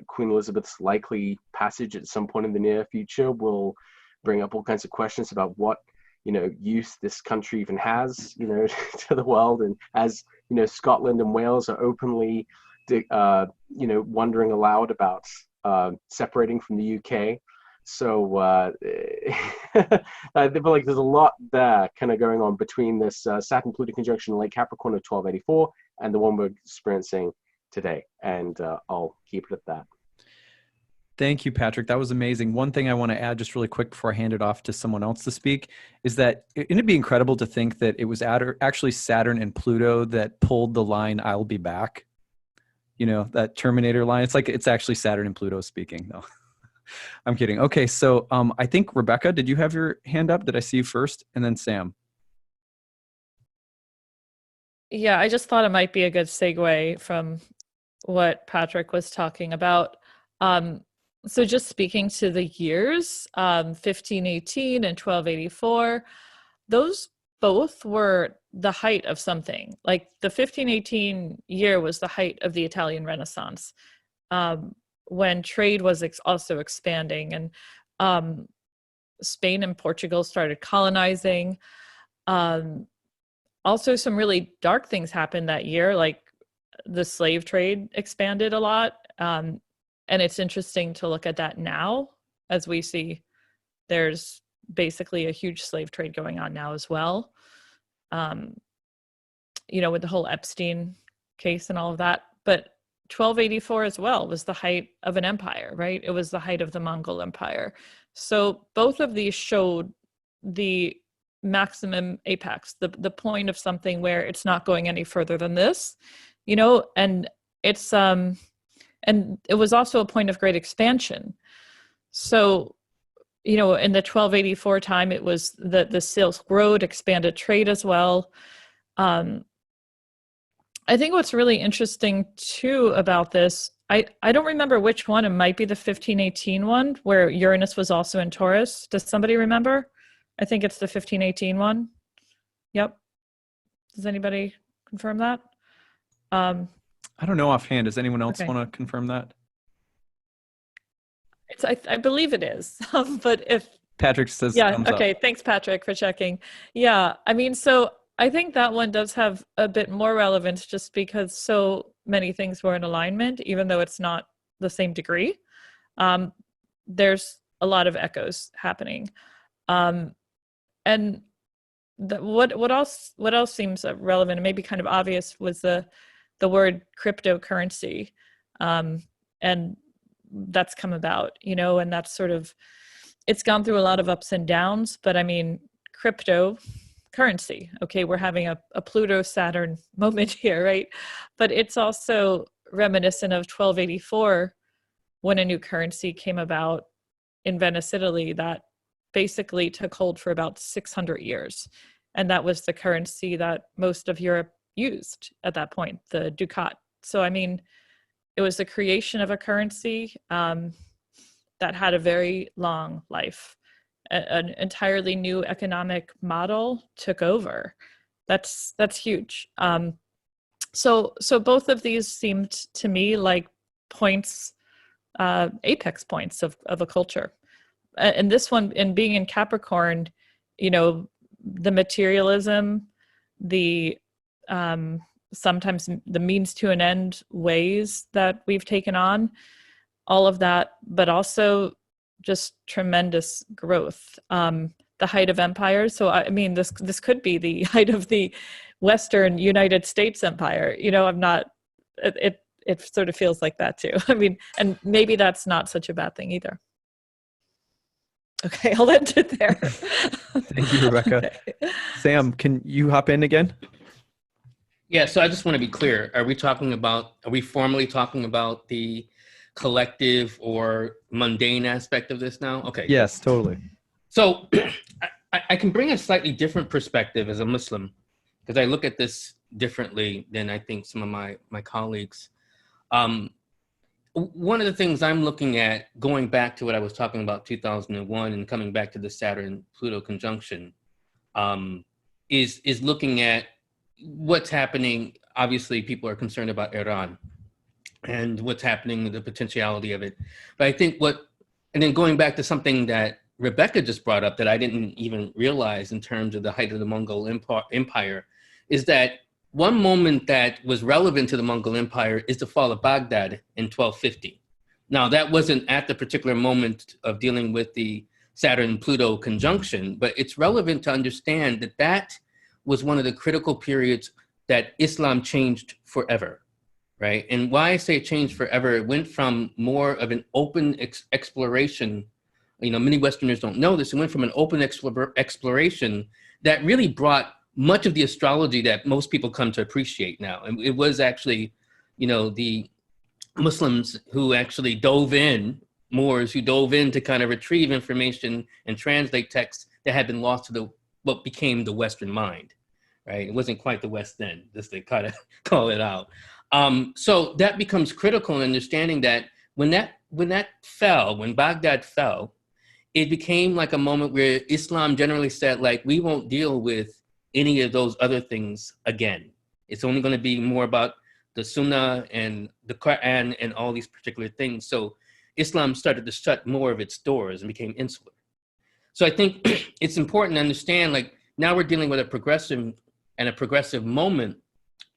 Queen Elizabeth's likely passage at some point in the near future will bring up all kinds of questions about what use this country even has to the world. And as Scotland and Wales are openly wondering aloud about separating from the UK. So I feel like there's a lot there kind of going on between this Saturn-Pluto conjunction in late Capricorn of 1284 and the one we're experiencing today. And I'll keep it at that. Thank you, Patrick. That was amazing. One thing I want to add just really quick before I hand it off to someone else to speak is that it'd be incredible to think that it was actually Saturn and Pluto that pulled the line, "I'll be back." That Terminator line. It's actually Saturn and Pluto speaking. No, I'm kidding. Okay, so I think, Rebecca, did you have your hand up? Did I see you first? And then Sam. Yeah, I just thought it might be a good segue from what Patrick was talking about. So just speaking to the years, 1518 and 1284, those both were the height of something. Like the 1518 year was the height of the Italian Renaissance, when trade was also expanding, and Spain and Portugal started colonizing. Also, some really dark things happened that year, like the slave trade expanded a lot. And it's interesting to look at that now, as we see there's basically a huge slave trade going on now as well. you know, with the whole Epstein case and all of that. But 1284 as well was the height of an empire, right? It was the height of the Mongol Empire. So both of these showed the maximum apex, the point of something where it's not going any further than this, you know, and it's and it was also a point of great expansion. So, you know, in the 1284 time, it was the Silk Road expanded trade as well. I think what's really interesting too about this, I don't remember which one. It might be the 1518 one where Uranus was also in Taurus. Does somebody remember? I think it's the 1518 one. Yep. Does anybody confirm that? I don't know offhand. Does anyone else Okay. want to confirm that? It's I believe it is. But if Patrick says yeah, thumbs okay. up. Thanks, Patrick, for checking. Yeah, I mean, so I think that one does have a bit more relevance just because so many things were in alignment, even though it's not the same degree. There's a lot of echoes happening. And what else seems relevant and maybe kind of obvious was the word cryptocurrency. And that's come about, you know, and that's sort of, it's gone through a lot of ups and downs, but I mean, cryptocurrency, okay, we're having a Pluto-Saturn moment here, right? But it's also reminiscent of 1284 when a new currency came about in Venice, Italy, that basically took hold for about 600 years. And that was the currency that most of Europe used at that point, the ducat. So, I mean, it was the creation of a currency that had a very long life. An entirely new economic model took over. That's huge. So both of these seemed to me like points, apex points of a culture. And this one, in being in Capricorn, you know, the materialism, the sometimes the means to an end ways that we've taken on, all of that, but also just tremendous growth. The height of empires. So I mean, this could be the height of the Western United States empire. You know, I'm not. It sort of feels like that too. I mean, and maybe that's not such a bad thing either. Okay, I'll end it there. Thank you, Rebecca. Okay. Sam, can you hop in again? Yeah, so I just want to be clear. Are we formally talking about the collective or mundane aspect of this now? Okay. Yes, totally. So I can bring a slightly different perspective as a Muslim, because I look at this differently than I think some of my colleagues. One of the things I'm looking at, going back to what I was talking about 2001 and coming back to the Saturn-Pluto conjunction, is looking at what's happening. Obviously, people are concerned about Iran and what's happening, the potentiality of it. But I think and then going back to something that Rebecca just brought up that I didn't even realize in terms of the height of the Mongol Empire, is that one moment that was relevant to the Mongol Empire is the fall of Baghdad in 1250. Now, that wasn't at the particular moment of dealing with the Saturn-Pluto conjunction, but it's relevant to understand that that was one of the critical periods that Islam changed forever, right? And why I say it changed forever, it went from more of an open exploration. You know, many Westerners don't know this. It went from an open exploration that really brought much of the astrology that most people come to appreciate now. And it was actually, you know, the Muslims who actually dove in, Moors who dove in to kind of retrieve information and translate texts that had been lost to what became the Western mind, right? It wasn't quite the West then, just to kind of call it out. So that becomes critical in understanding that when Baghdad fell, it became like a moment where Islam generally said, like, we won't deal with any of those other things again. It's only going to be more about the Sunnah and the Quran and all these particular things. So Islam started to shut more of its doors and became insular. So I think it's important to understand, like, now we're dealing with a progressive moment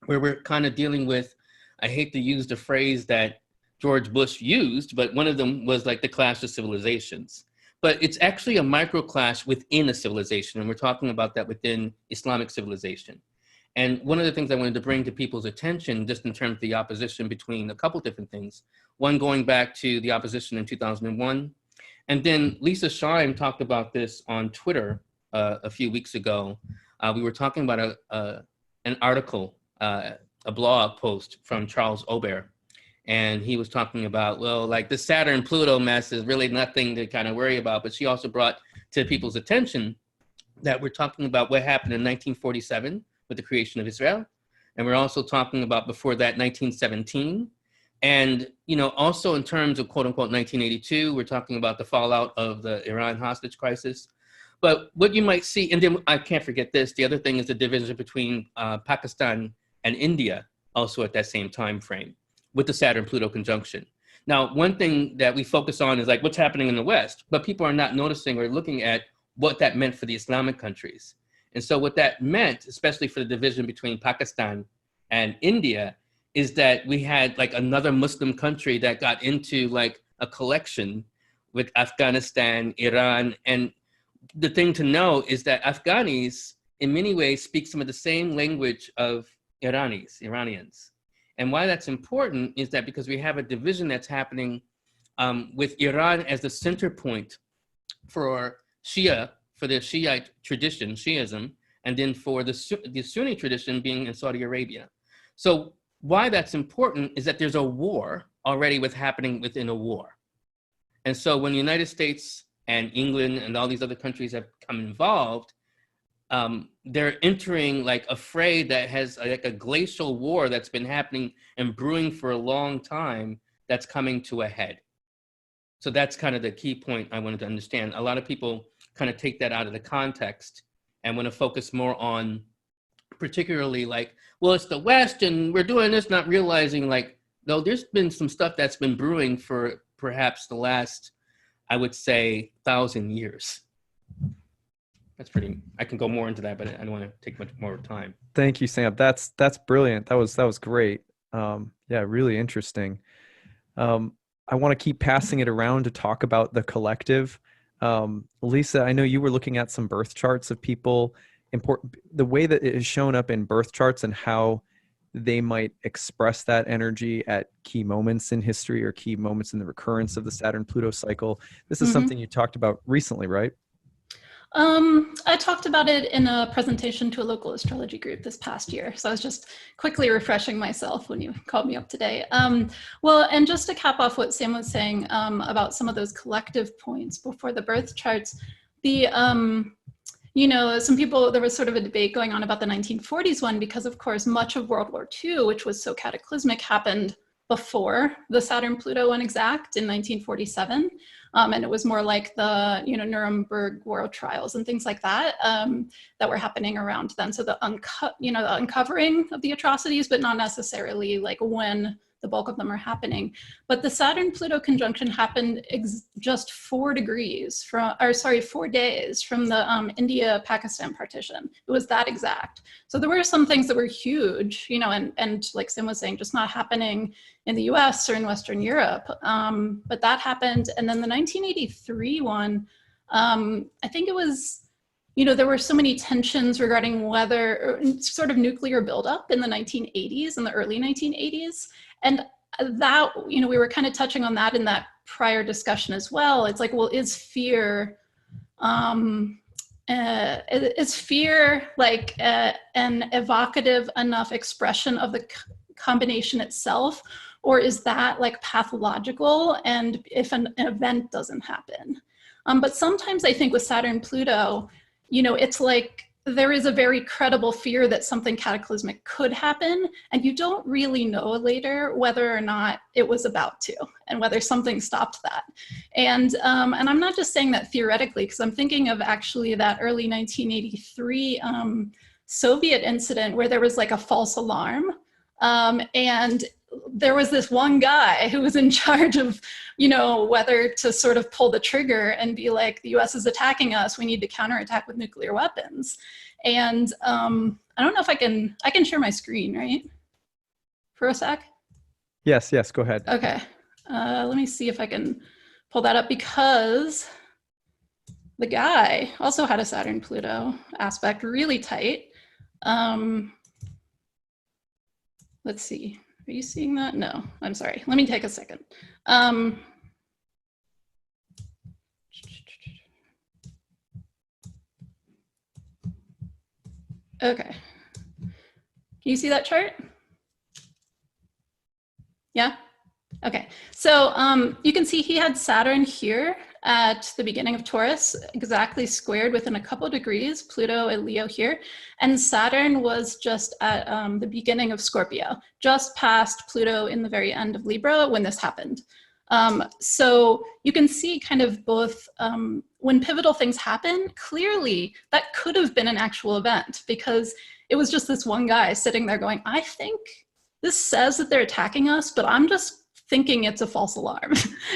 where we're kind of dealing with, I hate to use the phrase that George Bush used, but one of them was like the clash of civilizations. but it's actually a microclash within a civilization. And we're talking about that within Islamic civilization. And one of the things I wanted to bring to people's attention, just in terms of the opposition between a couple different things, one going back to the opposition in 2001, and then Lisa Shine talked about this on Twitter a few weeks ago. We were talking about an article, a blog post from Charles Aubert, and he was talking about, well, like the Saturn-Pluto mess is really nothing to kind of worry about, but she also brought to people's attention that we're talking about what happened in 1947 with the creation of Israel. And we're also talking about before that, 1917. And, you know, also in terms of quote unquote 1982, we're talking about the fallout of the Iran hostage crisis. But what you might see, and then I can't forget this, the other thing is the division between Pakistan and India, also at that same time frame with the Saturn-Pluto conjunction. Now, one thing that we focus on is like what's happening in the West, but people are not noticing or looking at what that meant for the Islamic countries. And so what that meant, especially for the division between Pakistan and India, is that we had like another Muslim country that got into like a collection with Afghanistan, Iran. And the thing to know is that Afghanis in many ways speak some of the same language of Iranians. And why that's important is that because we have a division that's happening with Iran as the center point for Shia, for the Shiite tradition, Shiism, and then for the Sunni tradition being in Saudi Arabia. So why that's important is that there's a war already happening within a war. And so when the United States and England and all these other countries have come involved, they're entering like a fray that has like a glacial war that's been happening and brewing for a long time that's coming to a head. So that's kind of the key point I wanted to understand. A lot of people kind of take that out of the context and want to focus more on particularly like, well, it's the West and we're doing this, not realizing like, no, there's been some stuff that's been brewing for perhaps the last, I would say, 1,000 years. That's pretty, I can go more into that, but I don't want to take much more time. Thank you, Sam. That's brilliant. That was great. Yeah, really interesting. I want to keep passing it around to talk about the collective. Lisa, I know you were looking at some birth charts of people, the way that it has shown up in birth charts and how they might express that energy at key moments in history or key moments in the recurrence of the Saturn-Pluto cycle. This is something you talked about recently, right? I talked about it in a presentation to a local astrology group this past year. So I was just quickly refreshing myself when you called me up today. Well, and just to cap off what Sam was saying about some of those collective points before the birth charts, you know, some people, there was sort of a debate going on about the 1940s one, because of course, much of World War II, which was so cataclysmic, happened before the Saturn-Pluto one exact in 1947. And it was more like the, you know, Nuremberg world trials and things like that that were happening around then. So the uncovering of the atrocities, but not necessarily like when the bulk of them are happening. But the Saturn-Pluto conjunction happened just 4 days from the India-Pakistan partition. It was that exact. So there were some things that were huge, you know, and like Sim was saying, just not happening in the US or in Western Europe. But that happened. And then the 1983 one, I think it was, you know, there were so many tensions regarding whether sort of nuclear buildup in the 1980s and the early 1980s. And that, you know, we were kind of touching on that in that prior discussion as well. It's like, well, is fear like an evocative enough expression of the combination itself? Or is that like pathological and if an event doesn't happen? But sometimes I think with Saturn-Pluto, you know, it's like there is a very credible fear that something cataclysmic could happen, and you don't really know later whether or not it was about to, and whether something stopped that. And I'm not just saying that theoretically, because I'm thinking of actually that early 1983 Soviet incident where there was like a false alarm, and there was this one guy who was in charge of, you know, whether to sort of pull the trigger and be like, the US is attacking us, we need to counterattack with nuclear weapons. And I don't know if I can share my screen, right? For a sec? Yes, go ahead. Okay, let me see if I can pull that up, because the guy also had a Saturn-Pluto aspect, really tight. Let's see, are you seeing that? No, I'm sorry, let me take a second. Okay, can you see that chart? Yeah? Okay, so you can see he had Saturn here at the beginning of Taurus, exactly squared within a couple of degrees, Pluto and Leo here, and Saturn was just at the beginning of Scorpio, just past Pluto in the very end of Libra when this happened. So you can see kind of both, when pivotal things happen, clearly that could have been an actual event because it was just this one guy sitting there going, I think this says that they're attacking us, but I'm just thinking it's a false alarm.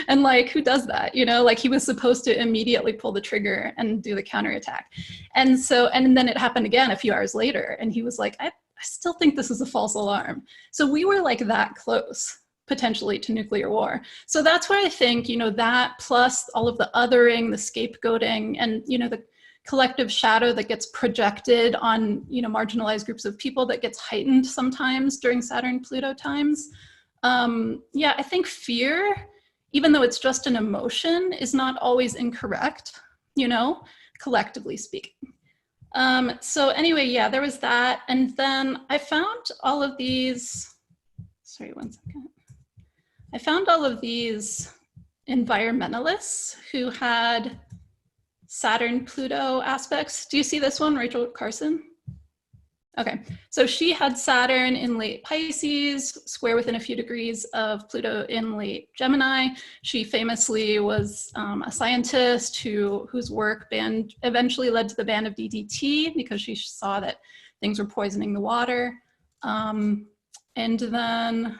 And like, who does that? You know, like he was supposed to immediately pull the trigger and do the counterattack. And so, and then it happened again a few hours later. And he was like, I still think this is a false alarm. So we were like that close potentially to nuclear war. So that's where I think, you know, that plus all of the othering, the scapegoating, and, you know, the collective shadow that gets projected on, you know, marginalized groups of people that gets heightened sometimes during Saturn-Pluto times. Yeah, I think fear, even though it's just an emotion, is not always incorrect, you know, collectively speaking. So anyway, yeah, there was that. And then I found all of these, sorry, one second. I found all of these environmentalists who had Saturn-Pluto aspects. Do you see this one, Rachel Carson? Okay, so she had Saturn in late Pisces, square within a few degrees of Pluto in late Gemini. She famously was a scientist whose work eventually led to the ban of DDT because she saw that things were poisoning the water. And then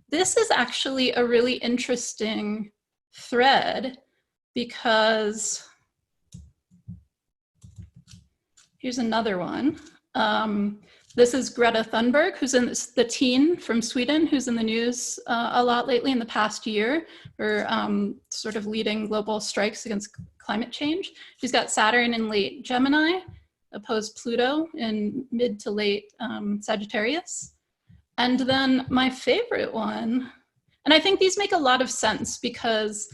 this is actually a really interesting thread because here's another one. This is Greta Thunberg, who's in the teen from Sweden, who's in the news a lot lately in the past year for sort of leading global strikes against climate change. She's got Saturn in late Gemini, opposed Pluto in mid to late Sagittarius. And then my favorite one, and I think these make a lot of sense because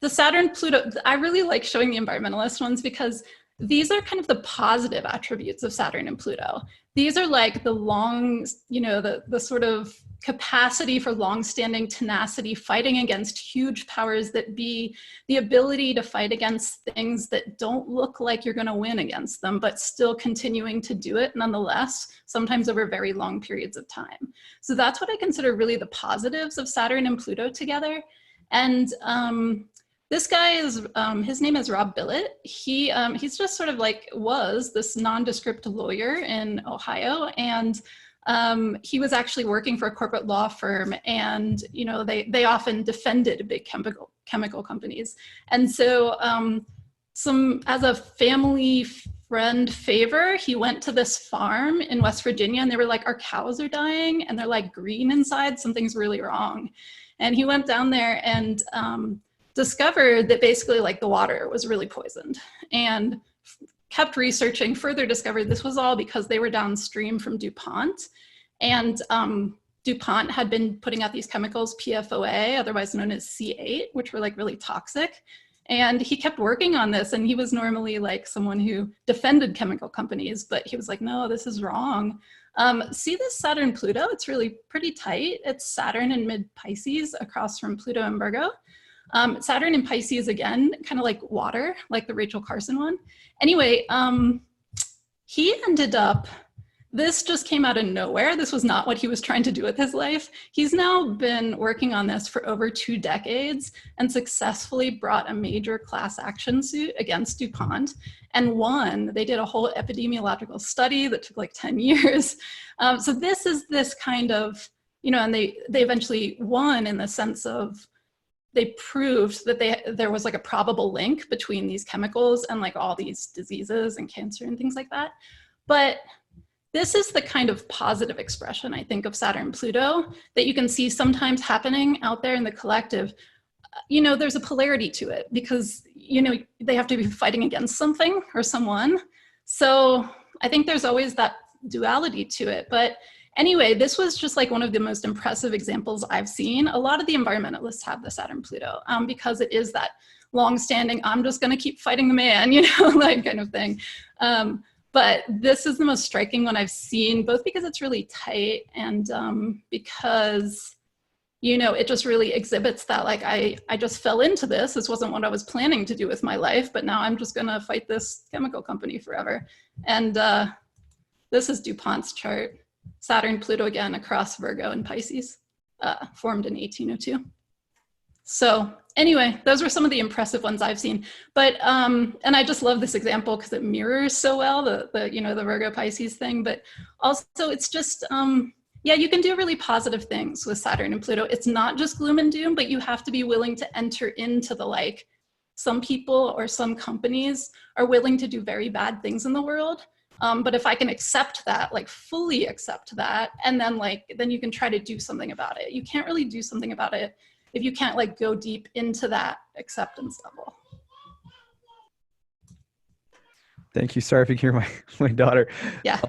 the Saturn-Pluto, I really like showing the environmentalist ones because these are kind of the positive attributes of Saturn and Pluto. These are like the long, you know, the sort of capacity for long-standing tenacity, fighting against huge powers that be, the ability to fight against things that don't look like you're going to win against them, but still continuing to do it nonetheless, sometimes over very long periods of time. So that's what I consider really the positives of Saturn and Pluto together. And this guy is, his name is Rob Billet. He's just sort of like was this nondescript lawyer in Ohio, and he was actually working for a corporate law firm, and you know they often defended big chemical companies. And so as a family friend favor, he went to this farm in West Virginia, and they were like, our cows are dying, and they're like green inside, something's really wrong. And he went down there and discovered that basically like the water was really poisoned, and kept researching, further discovered this was all because they were downstream from DuPont, and DuPont had been putting out these chemicals, PFOA, otherwise known as C8, which were like really toxic. And he kept working on this, and he was normally like someone who defended chemical companies, but he was like, no, this is wrong. See this Saturn-Pluto? It's really pretty tight. It's Saturn in mid-Pisces across from Pluto and Virgo. Saturn in Pisces, again, kind of like water, like the Rachel Carson one. Anyway, he ended up, this just came out of nowhere. This was not what he was trying to do with his life. He's now been working on this for over 2 decades and successfully brought a major class action suit against DuPont and won. They did a whole epidemiological study that took like 10 years. So this is this kind of, you know, and they eventually won in the sense of, they proved that there was like a probable link between these chemicals and like all these diseases and cancer and things like that. But this is the kind of positive expression, I think, of Saturn-Pluto that you can see sometimes happening out there in the collective. you know, there's a polarity to it because, you know, they have to be fighting against something or someone. So I think there's always that duality to it. But anyway, this was just like one of the most impressive examples I've seen. A lot of the environmentalists have the Saturn-Pluto because it is that long-standing, I'm just going to keep fighting the man, you know, like kind of thing. But this is the most striking one I've seen, both because it's really tight and because, you know, it just really exhibits that, like, I just fell into this. This wasn't what I was planning to do with my life, but now I'm just going to fight this chemical company forever. And this is DuPont's chart. Saturn, Pluto again across Virgo and Pisces, formed in 1802. So anyway, those were some of the impressive ones I've seen. But, and I just love this example because it mirrors so well the, you know, the Virgo Pisces thing, but also it's just, yeah, you can do really positive things with Saturn and Pluto. It's not just gloom and doom, but you have to be willing to enter into the, like, some people or some companies are willing to do very bad things in the world. But if I can accept that, like fully accept that, and then then you can try to do something about it. You can't really do something about it if you can't like go deep into that acceptance level. Thank you. Sorry if you can hear my daughter. Yeah.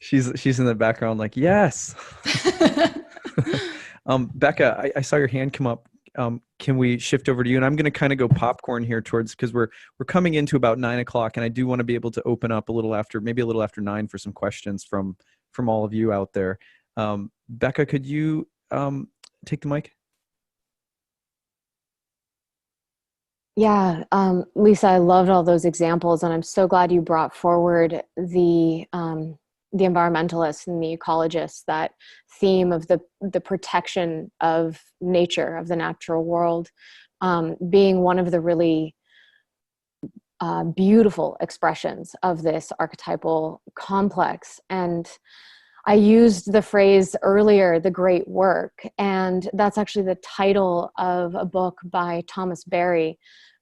She's in the background like, yes. Becca, I saw your hand come up. Can we shift over to you? And I'm going to kind of go popcorn here because we're coming into about 9 o'clock, and I do want to be able to open up maybe a little after 9 for some questions from all of you out there. Becca, could you take the mic? Yeah, Lisa, I loved all those examples, and I'm so glad you brought forward the environmentalists and the ecologists, that theme of the protection of nature, of the natural world, being one of the really beautiful expressions of this archetypal complex. And I used the phrase earlier, the great work, and that's actually the title of a book by Thomas Berry,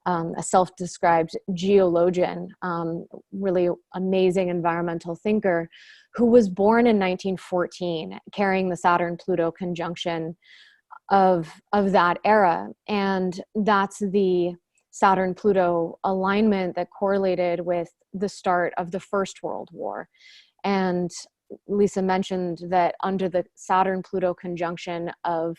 a self-described geologian, really amazing environmental thinker, who was born in 1914, carrying the Saturn-Pluto conjunction of that era. And that's the Saturn-Pluto alignment that correlated with the start of the First World War. And Lisa mentioned that under the Saturn-Pluto conjunction of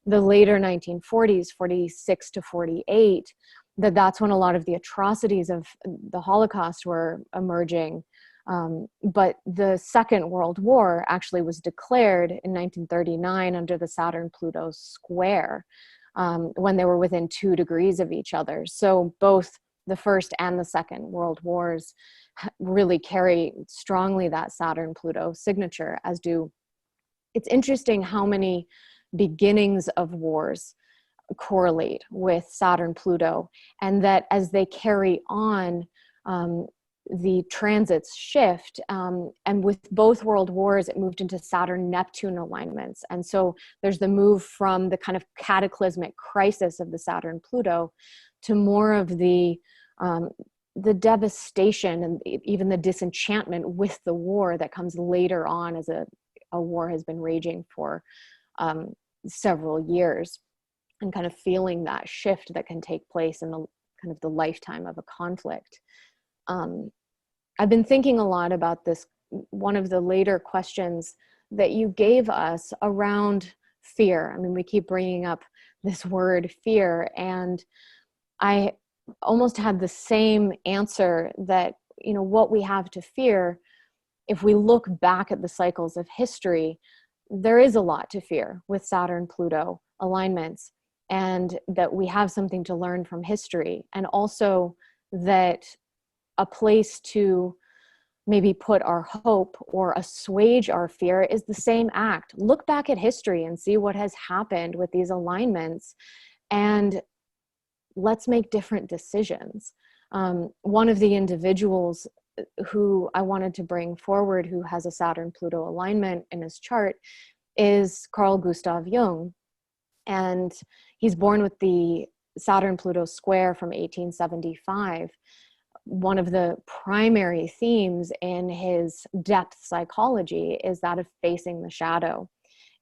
the later 1940s, 46 to 48, that's when a lot of the atrocities of the Holocaust were emerging. But the Second World War actually was declared in 1939 under the Saturn-Pluto square, when they were within 2 degrees of each other. So both the First and the Second World Wars really carry strongly that Saturn-Pluto signature, as do. It's interesting how many beginnings of wars correlate with Saturn-Pluto, and that as they carry on, the transits shift, and with both world wars, it moved into Saturn-Neptune alignments. And so there's the move from the kind of cataclysmic crisis of the Saturn-Pluto to more of the devastation and even the disenchantment with the war that comes later on, as a war has been raging for several years, and kind of feeling that shift that can take place in the kind of the lifetime of a conflict. I've been thinking a lot about this, one of the later questions that you gave us around fear. I mean, we keep bringing up this word fear, and I almost had the same answer that, you know, what we have to fear, if we look back at the cycles of history, there is a lot to fear with Saturn-Pluto alignments, and that we have something to learn from history, and also that a place to maybe put our hope or assuage our fear is the same act. Look back at history and see what has happened with these alignments, and let's make different decisions. One of the individuals who I wanted to bring forward, who has a Saturn-Pluto alignment in his chart, is Carl Gustav Jung. And he's born with the Saturn-Pluto square from 1875. One of the primary themes in his depth psychology is that of facing the shadow.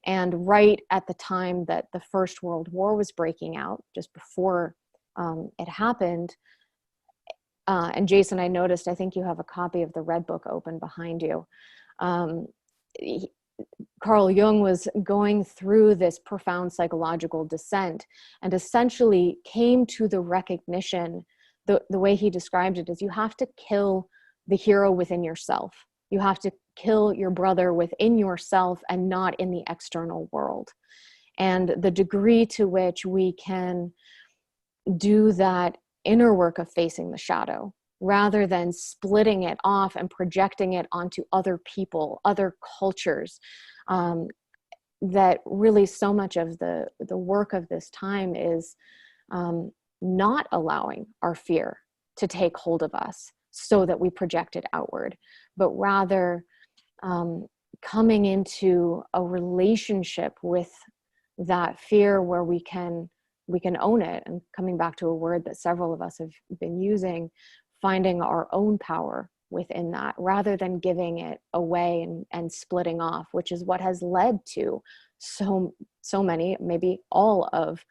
And right at the time that the First World War was breaking out, just before it happened, and Jason, I noticed, I think you have a copy of the Red Book open behind you. Carl Jung was going through this profound psychological descent and essentially came to the recognition, the way he described it is, you have to kill the hero within yourself. You have to kill your brother within yourself and not in the external world. And the degree to which we can do that inner work of facing the shadow, rather than splitting it off and projecting it onto other people, other cultures, that really so much of the work of this time is not allowing our fear to take hold of us so that we project it outward, but rather coming into a relationship with that fear where we can own it. And coming back to a word that several of us have been using, finding our own power within that, rather than giving it away and splitting off, which is what has led to so many, maybe all of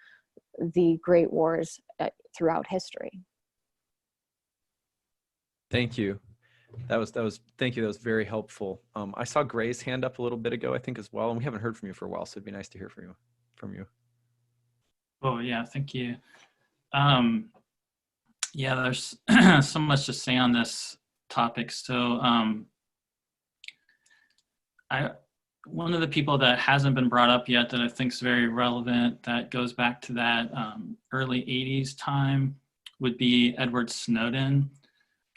the great wars throughout history. Thank you. That was thank you. That was very helpful. I saw Gray's hand up a little bit ago, I think, as well, and we haven't heard from you for a while, so it'd be nice to hear from you. Oh yeah, thank you. Yeah, there's so much to say on this topic. So one of the people that hasn't been brought up yet that I think is very relevant, that goes back to that early 80s time, would be Edward Snowden.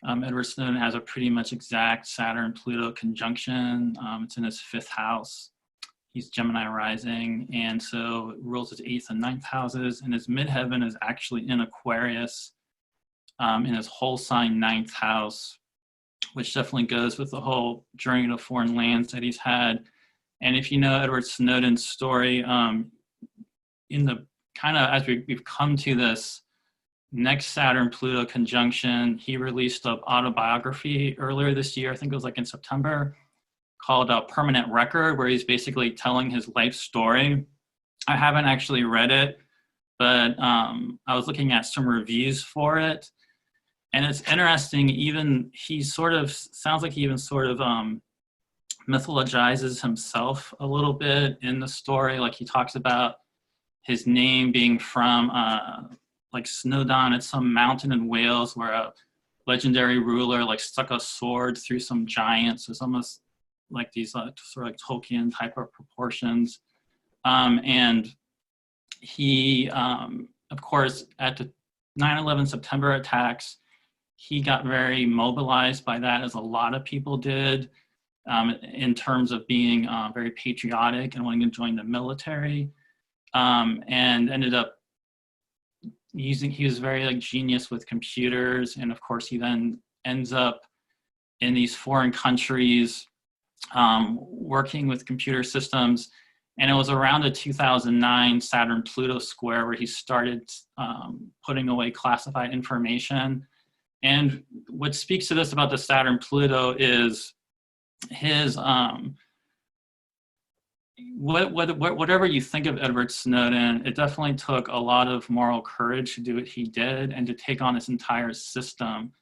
Edward Snowden has a pretty much exact Saturn-Pluto conjunction. It's in his 5th house. He's Gemini rising, and so it rules his 8th and 9th houses, and his midheaven is actually in Aquarius, in his whole sign 9th house, which definitely goes with the whole journey to foreign lands that he's had. And if you know Edward Snowden's story, in the kind of, as we've come to this next Saturn-Pluto conjunction, he released an autobiography earlier this year, I think it was like in September, called A Permanent Record, where he's basically telling his life story. I haven't actually read it, but I was looking at some reviews for it. And it's interesting, even he sort of, sounds like he even sort of mythologizes himself a little bit in the story. Like he talks about his name being from like Snowdon at some mountain in Wales where a legendary ruler like stuck a sword through some giants. It's almost like these sort of like Tolkien type of proportions. And he, of course, at the 9/11 September attacks, he got very mobilized by that, as a lot of people did, in terms of being very patriotic and wanting to join the military, and ended up he was very like genius with computers. And of course, he then ends up in these foreign countries working with computer systems. And it was around the 2009 Saturn-Pluto square where he started putting away classified information. And what speaks to this about the Saturn-Pluto is his, whatever you think of Edward Snowden, it definitely took a lot of moral courage to do what he did and to take on this entire system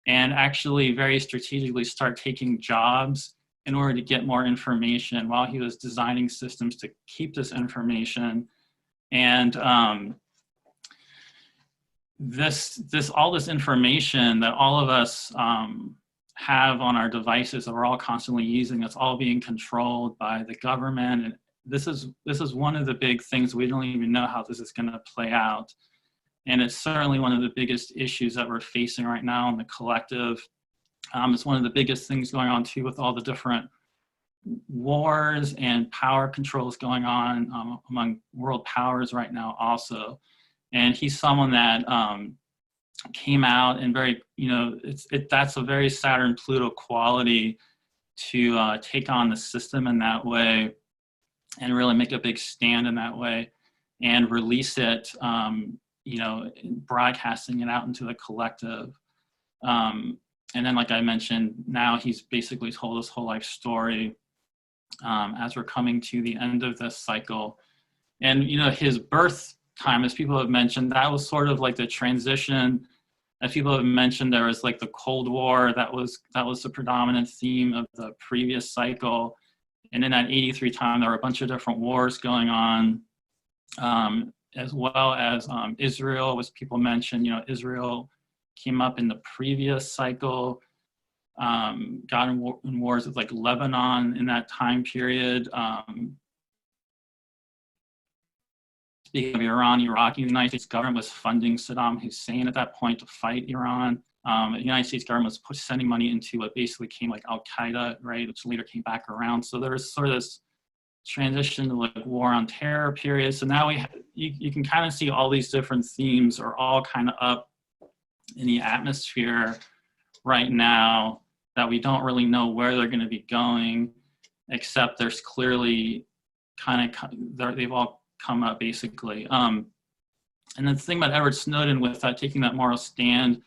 and actually very strategically start taking jobs in order to get more information while he was designing systems to keep this information. And all this information that all of us have on our devices that we're all constantly using, it's all being controlled by the government. And this is one of the big things. We don't even know how this is going to play out. And it's certainly one of the biggest issues that we're facing right now in the collective. It's one of the biggest things going on too with all the different wars and power controls going on among world powers right now also. And he's someone that came out and very, that's a very Saturn-Pluto quality to take on the system in that way and really make a big stand in that way and release it, broadcasting it out into the collective. And then, like I mentioned, now he's basically told his whole life story as we're coming to the end of this cycle. And, you know, his birth time, as people have mentioned, that was sort of like the transition. As people have mentioned, there was like the Cold War, that was the predominant theme of the previous cycle. And in that 83 time, there were a bunch of different wars going on, as well as Israel, as people mentioned, you know, Israel came up in the previous cycle, got in wars with like Lebanon in that time period. Speaking of Iran, Iraq, the United States government was funding Saddam Hussein at that point to fight Iran. The United States government was sending money into what basically came like Al-Qaeda, right, which later came back around. So there was sort of this transition to like war on terror period. So now you can kind of see all these different themes are all kind of up in the atmosphere right now that we don't really know where they're going to be going, except there's clearly they've all come up basically. And the thing about Edward Snowden with taking that moral stand,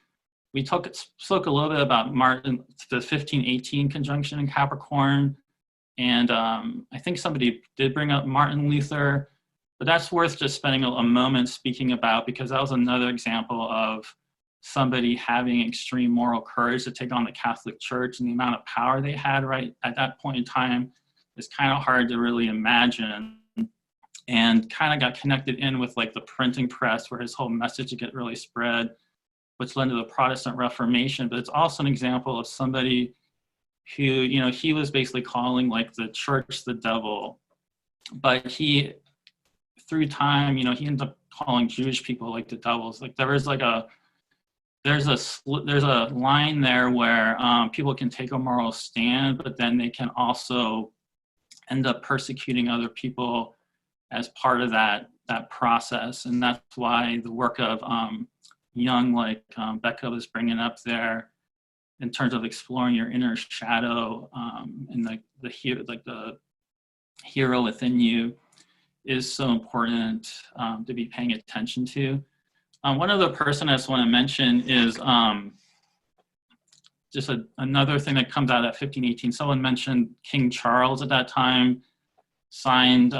we spoke a little bit about Martin, the 1518 conjunction in Capricorn. And I think somebody did bring up Martin Luther, but that's worth just spending a moment speaking about, because that was another example of somebody having extreme moral courage to take on the Catholic Church, and the amount of power they had right at that point in time is kind of hard to really imagine. And kind of got connected in with like the printing press, where his whole message would get really spread, which led to the Protestant Reformation. But it's also an example of somebody who, you know, he was basically calling like the church the devil, but he, through time, you know, he ended up calling Jewish people like the devils. Like there's a line there where people can take a moral stand, but then they can also end up persecuting other people as part of that process. And that's why the work of Jung, like Becca was bringing up there, in terms of exploring your inner shadow and the hero within you, is so important to be paying attention to. One other person I just want to mention is just another thing that comes out of that 1518. Someone mentioned King Charles at that time signed,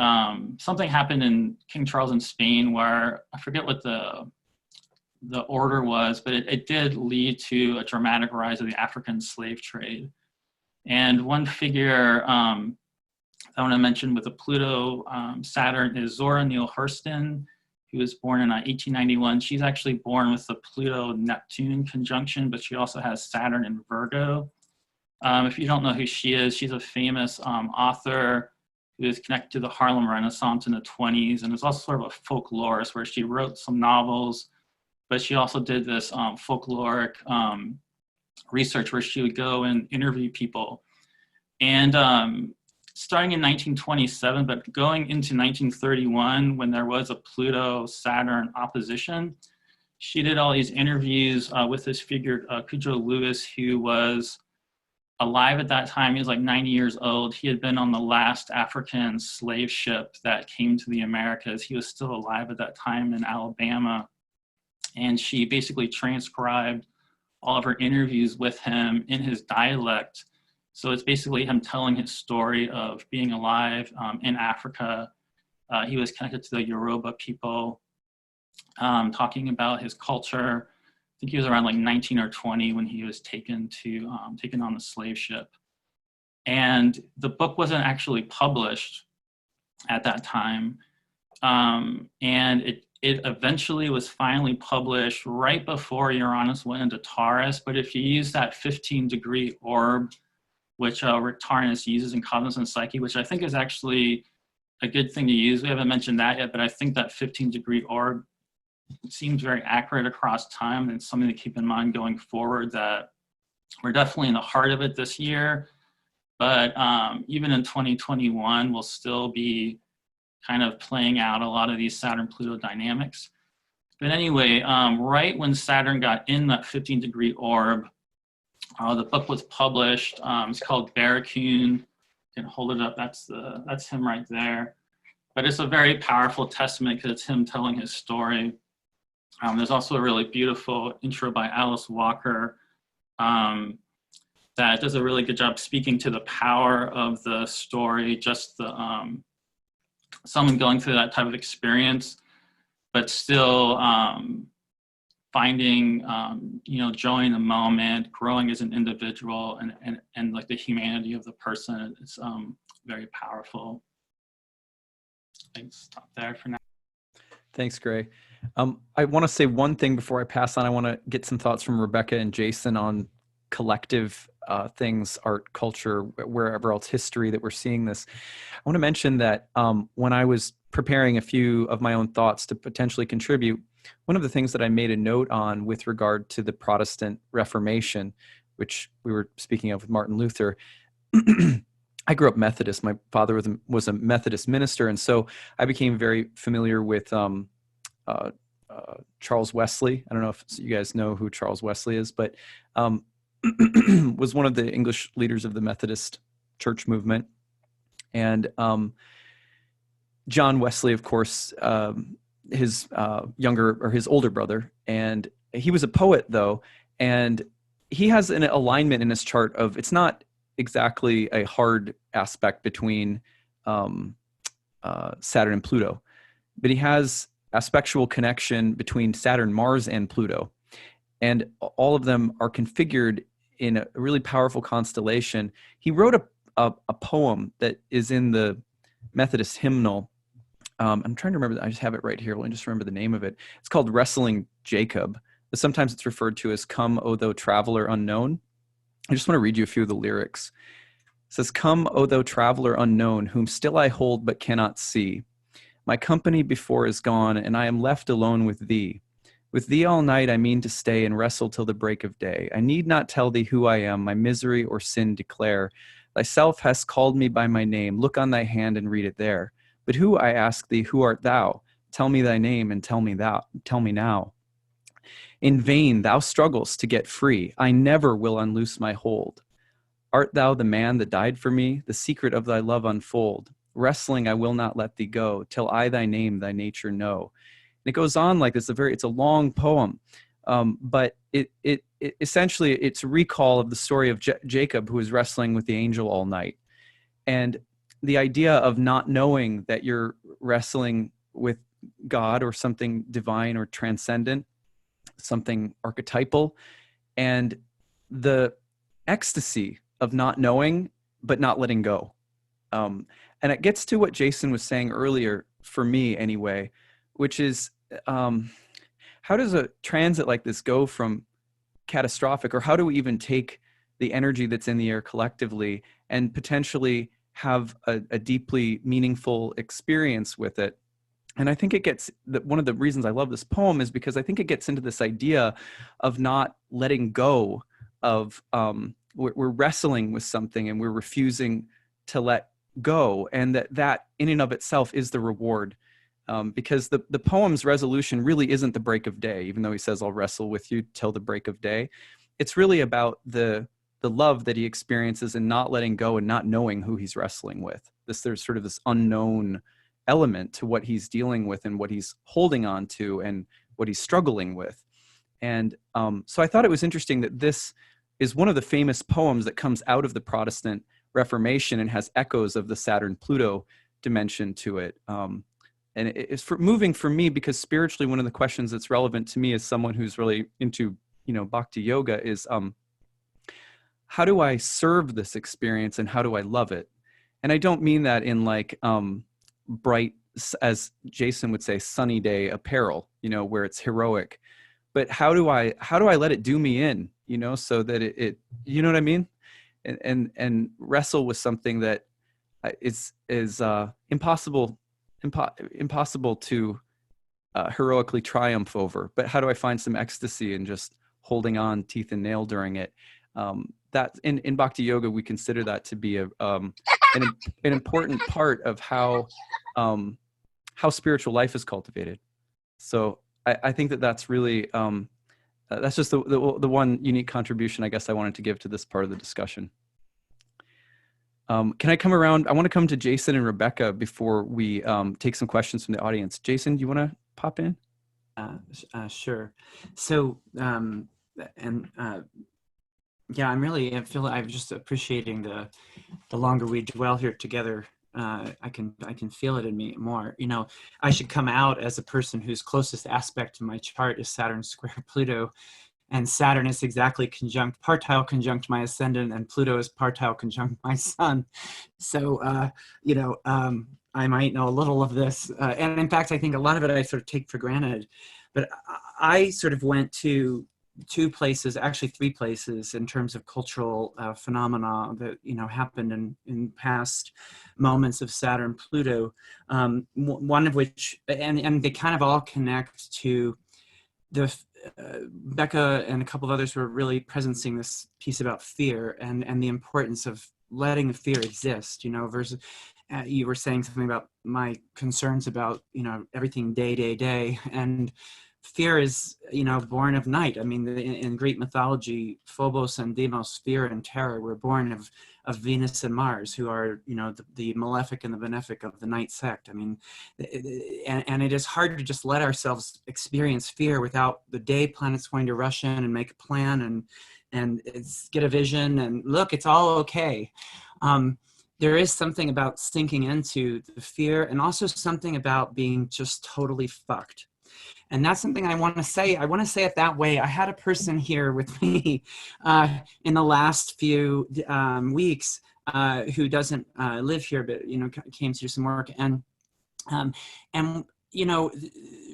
something happened in King Charles in Spain where, I forget what the order was, but it did lead to a dramatic rise of the African slave trade. And one figure I want to mention with the Pluto Saturn is Zora Neale Hurston, who was born in 1891. She's actually born with the Pluto-Neptune conjunction, but she also has Saturn in Virgo. If you don't know who she is, she's a famous author who is connected to the Harlem Renaissance in the 20s, and is also sort of a folklorist, where she wrote some novels, but she also did this folkloric research where she would go and interview people. And starting in 1927, but going into 1931, when there was a Pluto-Saturn opposition, she did all these interviews with this figure, Cujo Lewis, who was alive at that time. He was like 90 years old. He had been on the last African slave ship that came to the Americas. He was still alive at that time in Alabama. And she basically transcribed all of her interviews with him in his dialect. So it's basically him telling his story of being alive in Africa. He was connected to the Yoruba people, talking about his culture. I think he was around like 19 or 20 when he was taken on the slave ship. And the book wasn't actually published at that time. And it eventually was finally published right before Uranus went into Taurus. But if you use that 15-degree orb, which Rick Tarnas uses in Cosmos and Psyche, which I think is actually a good thing to use. We haven't mentioned that yet, but I think that 15-degree orb seems very accurate across time, and it's something to keep in mind going forward, that we're definitely in the heart of it this year, but even in 2021, we'll still be kind of playing out a lot of these Saturn-Pluto dynamics. But anyway, right when Saturn got in that 15-degree orb, the book was published. It's called Barracoon. You can hold it up. That's him right there. But it's a very powerful testament because it's him telling his story. There's also a really beautiful intro by Alice Walker, that. It does a really good job speaking to the power of the story, just the someone going through that type of experience, but still finding joy in the moment, growing as an individual, and like the humanity of the person. It's very powerful. Thanks. Stop there for now. Thanks, Gray. I want to say one thing before I pass on. I want to get some thoughts from Rebecca and Jason on collective things, art, culture, wherever else, history that we're seeing this. I want to mention that when I was preparing a few of my own thoughts to potentially contribute, one of the things that I made a note on with regard to the Protestant Reformation, which we were speaking of with Martin Luther, I grew up Methodist. My father was a Methodist minister, and so I became very familiar with Charles Wesley. I don't know if you guys know who Charles Wesley is, but was one of the English leaders of the Methodist Church movement. And John Wesley, of course, his older brother, and he was a poet though, and he has an alignment in his chart of, it's not exactly a hard aspect between Saturn and Pluto, but he has aspectual connection between Saturn, Mars, and Pluto. And all of them are configured in a really powerful constellation. He wrote a poem that is in the Methodist hymnal. I'm trying to remember, I just have it right here. Let me just remember the name of it. It's called Wrestling Jacob. But sometimes it's referred to as Come, O Thou Traveler Unknown. I just want to read you a few of the lyrics. It says, "Come, O thou traveler unknown, whom still I hold but cannot see. My company before is gone, and I am left alone with thee. With thee all night I mean to stay and wrestle till the break of day. I need not tell thee who I am, my misery or sin declare. Thyself hast called me by my name, look on thy hand and read it there. But who, I ask thee, who art thou? Tell me thy name and tell me now. In vain thou struggles to get free, I never will unloose my hold. Art thou the man that died for me? The secret of thy love unfold. Wrestling I will not let thee go, till I thy name, thy nature know." And it goes on like this. It's a long poem, but it essentially, it's a recall of the story of Jacob, who was wrestling with the angel all night. And the idea of not knowing that you're wrestling with God or something divine or transcendent, something archetypal, and the ecstasy of not knowing but not letting go. And it gets to what Jason was saying earlier, for me anyway, which is how does a transit like this go from catastrophic, or how do we even take the energy that's in the air collectively and potentially have a deeply meaningful experience with it? And I think it gets, one of the reasons I love this poem is because I think it gets into this idea of not letting go of, we're wrestling with something and we're refusing to let go, and that in and of itself is the reward. Because the poem's resolution really isn't the break of day, even though he says, "I'll wrestle with you till the break of day." It's really about the love that he experiences in not letting go and not knowing who he's wrestling with. There's sort of this unknown element to what he's dealing with and what he's holding on to and what he's struggling with. And so I thought it was interesting that this is one of the famous poems that comes out of the Protestant Reformation and has echoes of the Saturn-Pluto dimension to it. And it's moving for me because spiritually, one of the questions that's relevant to me as someone who's really into, bhakti yoga is, how do I serve this experience and how do I love it? And I don't mean that in like bright, as Jason would say, sunny day apparel, where it's heroic, but how do I let it do me in, so that it you know what I mean? And wrestle with something that is impossible to heroically triumph over, but how do I find some ecstasy in just holding on teeth and nail during it? That in Bhakti Yoga, we consider that to be an important part of how spiritual life is cultivated. So I think that's really, that's just the one unique contribution I guess I wanted to give to this part of the discussion. Can I come around? I want to come to Jason and Rebecca before we take some questions from the audience. Jason, do you want to pop in? Sure. So, Yeah, I'm just appreciating the longer we dwell here together. I can feel it in me more. You know, I should come out as a person whose closest aspect to my chart is Saturn square Pluto, and Saturn is exactly partile conjunct my ascendant, and Pluto is partile conjunct my sun. So, you know, I might know a little of this. And in fact, I think a lot of it I sort of take for granted. But I sort of went to two places, actually three places, in terms of cultural phenomena that, you know, happened in past moments of Saturn Pluto. One of which, and they kind of all connect to the Becca and a couple of others were really presencing this piece about fear and the importance of letting the fear exist, you know, versus you were saying something about my concerns about, you know, everything day, and fear is, you know, born of night. I mean, in Greek mythology, Phobos and Deimos, fear and terror, were born of Venus and Mars, who are, you know, the malefic and the benefic of the night sect. I mean, and it is hard to just let ourselves experience fear without the day planets going to rush in and make a plan and get a vision and look, it's all okay. There is something about sinking into the fear, and also something about being just totally fucked. And that's something I want to say. I want to say it that way. I had a person here with me in the last few weeks who doesn't live here, but, you know, came to do some work, and you know,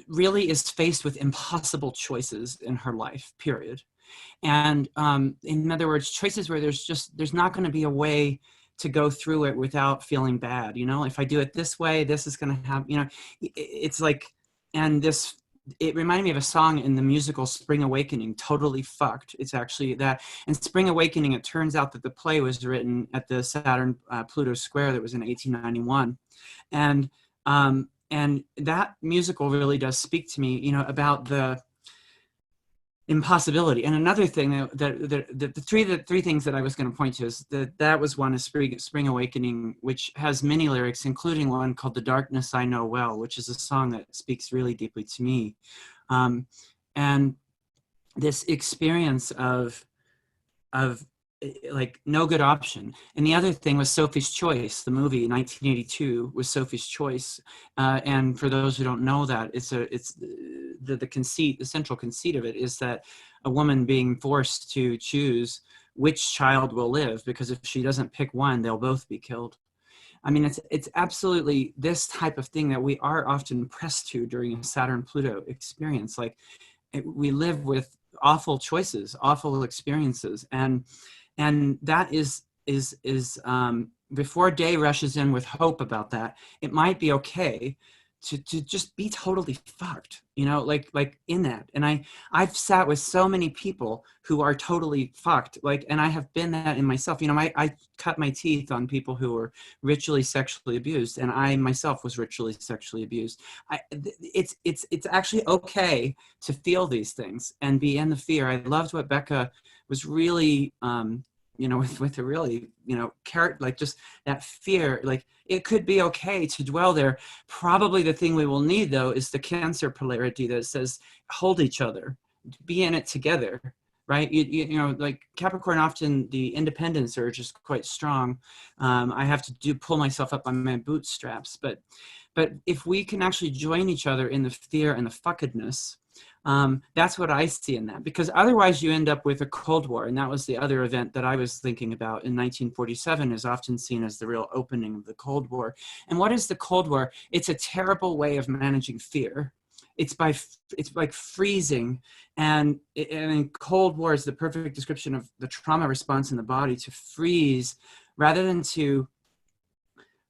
really is faced with impossible choices in her life, period. And in other words, choices where there's not going to be a way to go through it without feeling bad. You know, if I do it this way, this is going to happen. You know, it's like, and this, it reminded me of a song in the musical Spring Awakening, Totally Fucked. It's actually that. And Spring Awakening, it turns out that the play was written at the Saturn-Pluto square that was in 1891. And that musical really does speak to me, you know, about the impossibility. And another thing the three things that I was going to point to is that was one is Spring Awakening, which has many lyrics, including one called The Darkness I Know Well, which is a song that speaks really deeply to me. And this experience of like no good option. And the other thing was Sophie's Choice, the movie 1982 was Sophie's Choice. And for those who don't know that, it's the conceit, the central conceit of it is that a woman being forced to choose which child will live, because if she doesn't pick one, they'll both be killed. I mean, it's absolutely this type of thing that we are often pressed to during a Saturn-Pluto experience. Like we live with awful choices, awful experiences, and that is before day rushes in with hope about that, it might be okay to just be totally fucked, you know, like in that. And I've sat with so many people who are totally fucked, like, and I have been that in myself. You know, I cut my teeth on people who were ritually sexually abused, and I myself was ritually sexually abused. It's actually okay to feel these things and be in the fear. I loved what Becca was really, you know, with a really, you know, like just that fear, like it could be okay to dwell there. Probably the thing we will need, though, is the Cancer polarity that says hold each other, be in it together, right? You know, like Capricorn, often the independence urge is quite strong. I have to pull myself up on my bootstraps, but if we can actually join each other in the fear and the fuckedness, that's what I see in that, because otherwise you end up with a Cold War. And that was the other event that I was thinking about in 1947, is often seen as the real opening of the Cold War. And what is the Cold War? It's a terrible way of managing fear. It's like freezing, and Cold War is the perfect description of the trauma response in the body, to freeze rather than to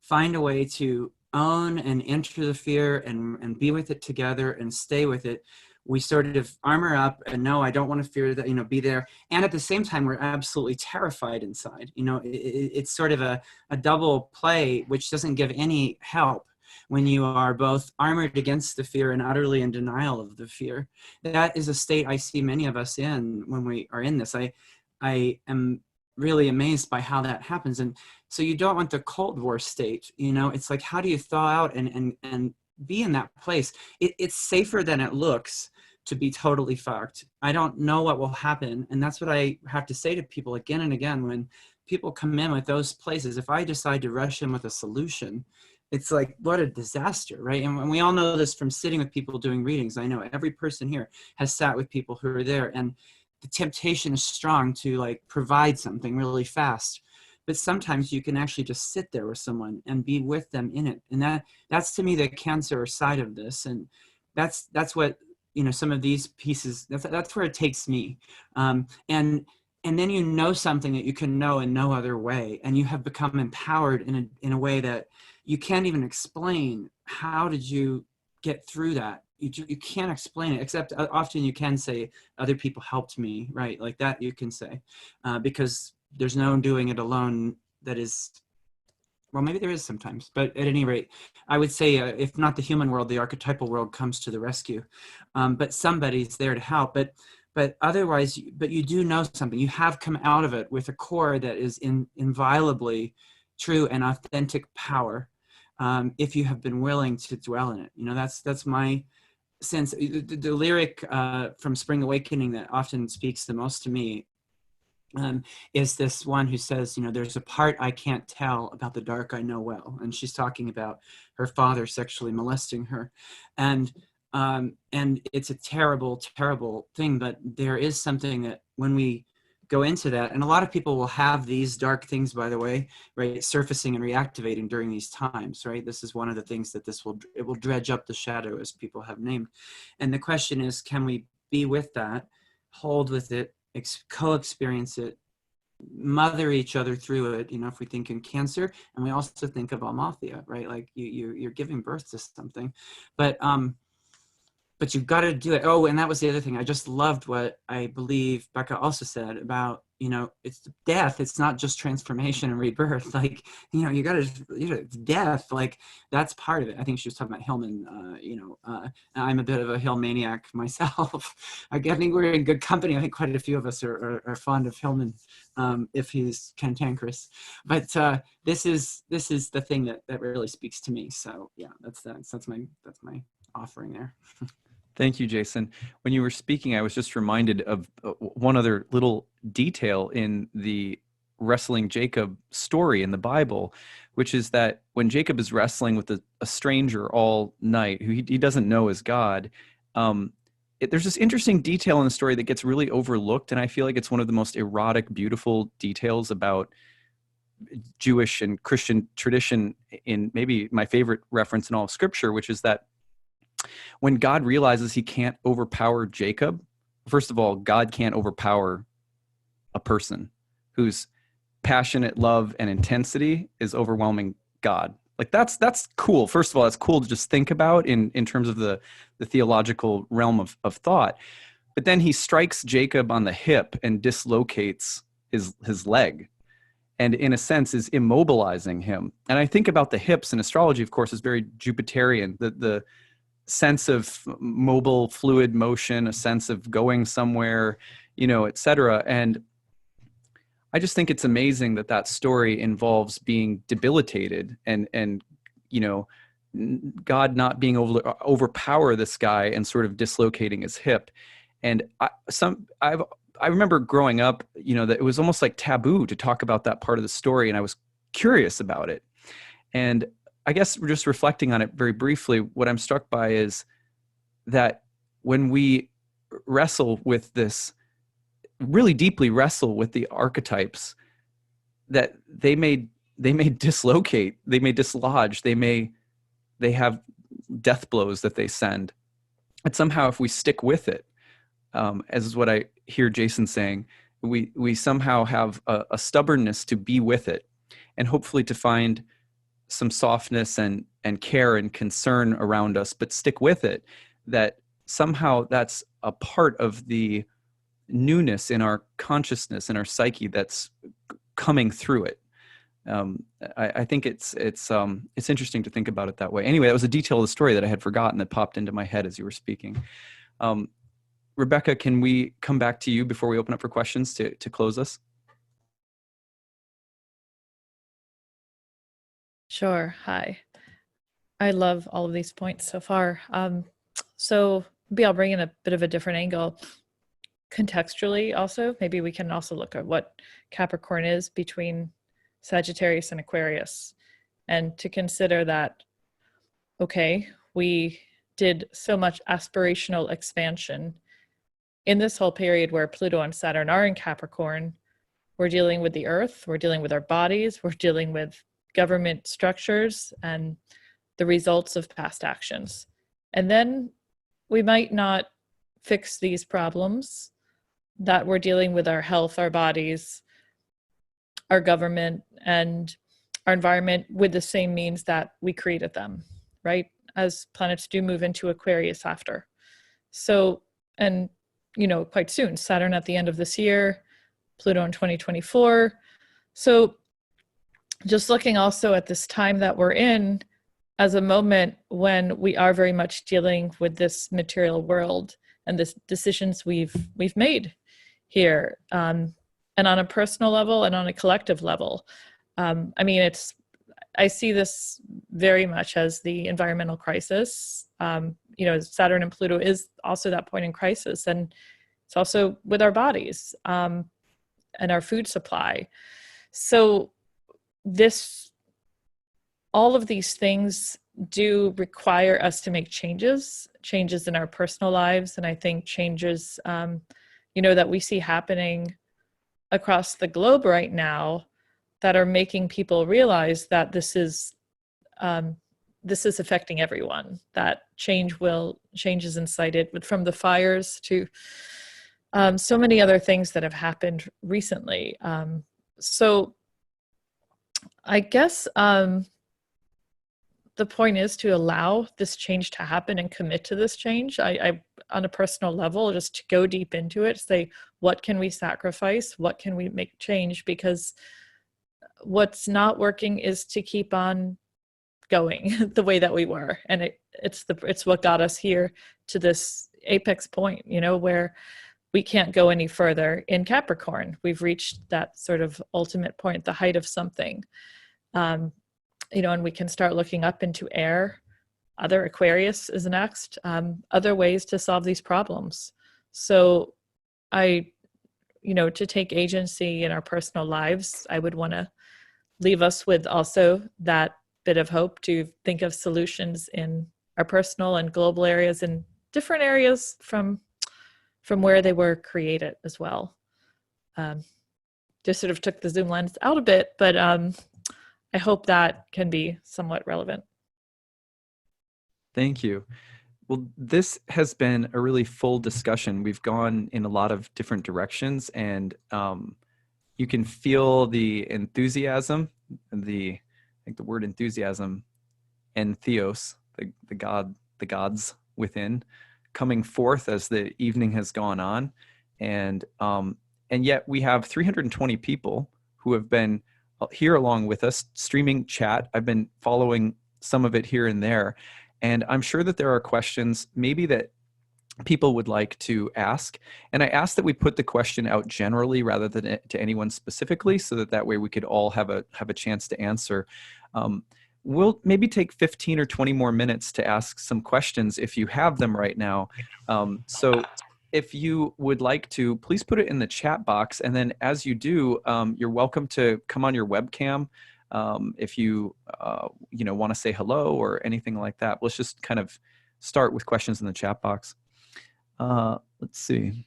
find a way to own and enter the fear and be with it together and stay with it. We sort of armor up and no, I don't want to fear that, you know, be there. And at the same time, we're absolutely terrified inside. You know, it's sort of a double play, which doesn't give any help when you are both armored against the fear and utterly in denial of the fear. That is a state I see many of us in when we are in this. I am really amazed by how that happens. And so you don't want the Cold War state, you know, it's like, how do you thaw out and be in that place? It's safer than it looks to be totally fucked. I don't know what will happen. And that's what I have to say to people again and again when people come in with those places. If I decide to rush in with a solution, it's like, what a disaster, right? And we all know this from sitting with people doing readings. I know every person here has sat with people who are there, and the temptation is strong to like provide something really fast. But sometimes you can actually just sit there with someone and be with them in it. And that's to me the Cancer side of this. And that's what, you know, some of these pieces, that's where it takes me. And then you know something that you can know in no other way. And you have become empowered in a way that you can't even explain. How did you get through that? You can't explain it, except often you can say other people helped me, right? Like that you can say, because there's no doing it alone. That is, well, maybe there is sometimes, but at any rate, I would say if not the human world, the archetypal world comes to the rescue. But somebody's there to help. But otherwise, but you do know something. You have come out of it with a core that is inviolably true and authentic power. If you have been willing to dwell in it, you know, that's my sense. The lyric from Spring Awakening that often speaks the most to me is this one who says, you know, there's a part I can't tell about the dark I know well. And she's talking about her father sexually molesting her. And it's a terrible, terrible thing, but there is something that when we go into that, and a lot of people will have these dark things, by the way, right, surfacing and reactivating during these times, right? This is one of the things that it will dredge up the shadow, as people have named. And the question is, can we be with that, hold with it, co-experience it, mother each other through it? You know, if we think in Cancer, and we also think of Almathia, right? Like you're giving birth to something, but you've got to do it. Oh, and that was the other thing. I just loved what I believe Becca also said about, you know, it's death. It's not just transformation and rebirth. Like, you know, you got to, you know, death, like that's part of it. I think she was talking about Hillman, you know, I'm a bit of a Hill maniac myself. I think we're in good company. I think quite a few of us are fond of Hillman, if he's cantankerous. But this is the thing that really speaks to me. So yeah, that's my offering there. Thank you, Jason. When you were speaking, I was just reminded of one other little detail in the wrestling Jacob story in the Bible, which is that when Jacob is wrestling with a stranger all night, who he doesn't know is God, there's this interesting detail in the story that gets really overlooked, and I feel like it's one of the most erotic, beautiful details about Jewish and Christian tradition, in maybe my favorite reference in all of Scripture, which is that when God realizes he can't overpower Jacob, first of all, God can't overpower a person whose passionate love and intensity is overwhelming God. Like that's cool. First of all, that's cool to just think about in terms of the theological realm of thought. But then he strikes Jacob on the hip and dislocates his leg, and in a sense is immobilizing him. And I think about the hips, and astrology, of course, is very Jupiterian. The sense of mobile fluid motion, a sense of going somewhere, you know, et cetera. And I just think it's amazing that story involves being debilitated and you know, God not being able to overpower this guy and sort of dislocating his hip. And I remember growing up, you know, that it was almost like taboo to talk about that part of the story, and I was curious about it. And I guess we're just reflecting on it very briefly. What I'm struck by is that when we wrestle with this, really deeply wrestle with the archetypes, that they may dislocate, they may dislodge, they have death blows that they send. And somehow if we stick with it, as is what I hear Jason saying, we somehow have a stubbornness to be with it, and hopefully to find some softness and care and concern around us, but stick with it, that somehow that's a part of the newness in our consciousness and our psyche that's coming through it. I think it's interesting to think about it that way. Anyway, that was a detail of the story that I had forgotten that popped into my head as you were speaking. Rebecca, can we come back to you before we open up for questions to close us? Sure. Hi. I love all of these points so far. So maybe I'll bring in a bit of a different angle contextually also. Maybe we can also look at what Capricorn is between Sagittarius and Aquarius, and to consider that, okay, we did so much aspirational expansion in this whole period where Pluto and Saturn are in Capricorn. We're dealing with the earth, we're dealing with our bodies, we're dealing with government structures and the results of past actions. And then we might not fix these problems that we're dealing with, our health, our bodies, our government, and our environment with the same means that we created them, right? As planets do move into Aquarius after. So, and, you know, quite soon, Saturn at the end of this year, Pluto in 2024. So just looking also at this time that we're in as a moment when we are very much dealing with this material world and the decisions we've made here, and on a personal level and on a collective level. I mean, I see this very much as the environmental crisis. You know, Saturn and Pluto is also that point in crisis, and it's also with our bodies and our food supply. So all of these things do require us to make changes in our personal lives, and I think changes, you know, that we see happening across the globe right now that are making people realize that this is affecting everyone, that change is incited, from the fires to so many other things that have happened recently. So I guess the point is to allow this change to happen and commit to this change. I on a personal level, just to go deep into it, say, what can we sacrifice? What can we make change? Because what's not working is to keep on going the way that we were. And it's what got us here to this apex point, you know, where we can't go any further in Capricorn. We've reached that sort of ultimate point, the height of something. You know, and we can start looking up into air. Other Aquarius is next, other ways to solve these problems. So you know, to take agency in our personal lives, I would want to leave us with also that bit of hope to think of solutions in our personal and global areas, and different areas from where they were created as well. Just sort of took the zoom lens out a bit, but I hope that can be somewhat relevant. Thank you. Well, this has been a really full discussion. We've gone in a lot of different directions, and you can feel the enthusiasm, I think the word enthusiasm, and theos, the gods within, coming forth as the evening has gone on. And yet we have 320 people who have been here along with us, streaming chat. I've been following some of it here and there. And I'm sure that there are questions maybe that people would like to ask. And I ask that we put the question out generally rather than to anyone specifically, so that way we could all have a chance to answer. We'll maybe take 15 or 20 more minutes to ask some questions if you have them right now. So if you would like to, please put it in the chat box. And then as you do, you're welcome to come on your webcam if you you know, want to say hello or anything like that. Let's just kind of start with questions in the chat box. Let's see.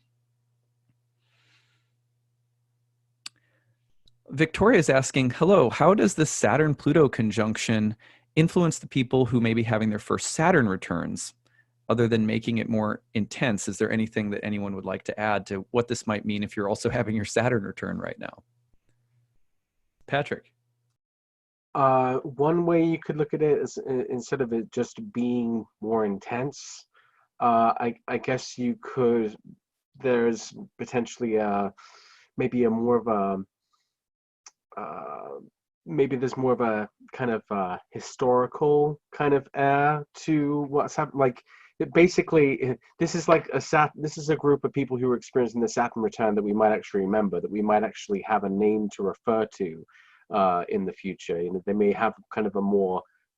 Victoria is asking, hello, how does the Saturn-Pluto conjunction influence the people who may be having their first Saturn returns? Other than making it more intense, is there anything that anyone would like to add to what this might mean if you're also having your Saturn return right now? Patrick. One way you could look at it is, instead of it just being more intense, I guess you could, there's potentially maybe there's more of a kind of historical kind of air to what's happened. Like, basically, this is like this is a group of people who are experiencing the Saturn return that we might actually remember, that we might actually have a name to refer to in the future. You know, they may have kind of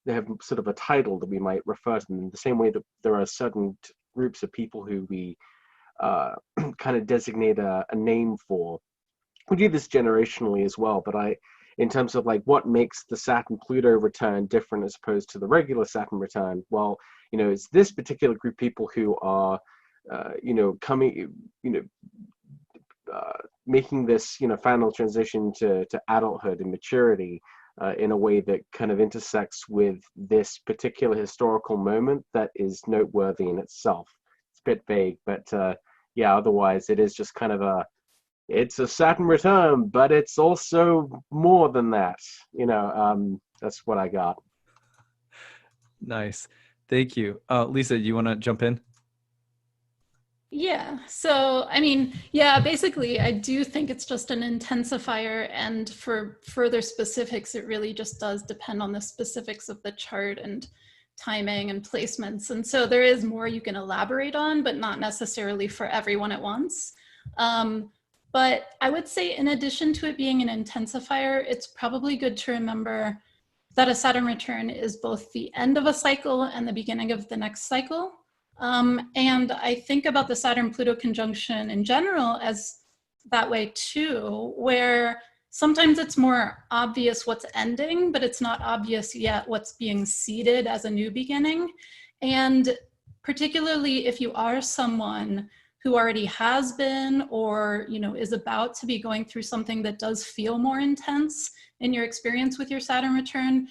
they have sort of a title that we might refer to them in the same way that there are certain groups of people who we kind of designate a name for. We do this generationally as well, but in terms of like what makes the Saturn-Pluto return different as opposed to the regular Saturn return, well, it's this particular group of people who are, coming, making this, final transition to adulthood and maturity in a way that kind of intersects with this particular historical moment that is noteworthy in itself. It's a bit vague, but yeah, otherwise it is just kind of it's a Saturn return, but it's also more than that. That's what I got. Nice. Thank you. Lisa, you want to jump in? Yeah, so I mean, yeah, basically I do think it's just an intensifier, and for further specifics, it really just does depend on the specifics of the chart and timing and placements. And so there is more you can elaborate on, but not necessarily for everyone at once. But I would say in addition to it being an intensifier, it's probably good to remember that a Saturn return is both the end of a cycle and the beginning of the next cycle. And I think about the Saturn-Pluto conjunction in general as that way too, where sometimes it's more obvious what's ending, but it's not obvious yet what's being seeded as a new beginning. And particularly if you are someone who already has been or is about to be going through something that does feel more intense in your experience with your Saturn return,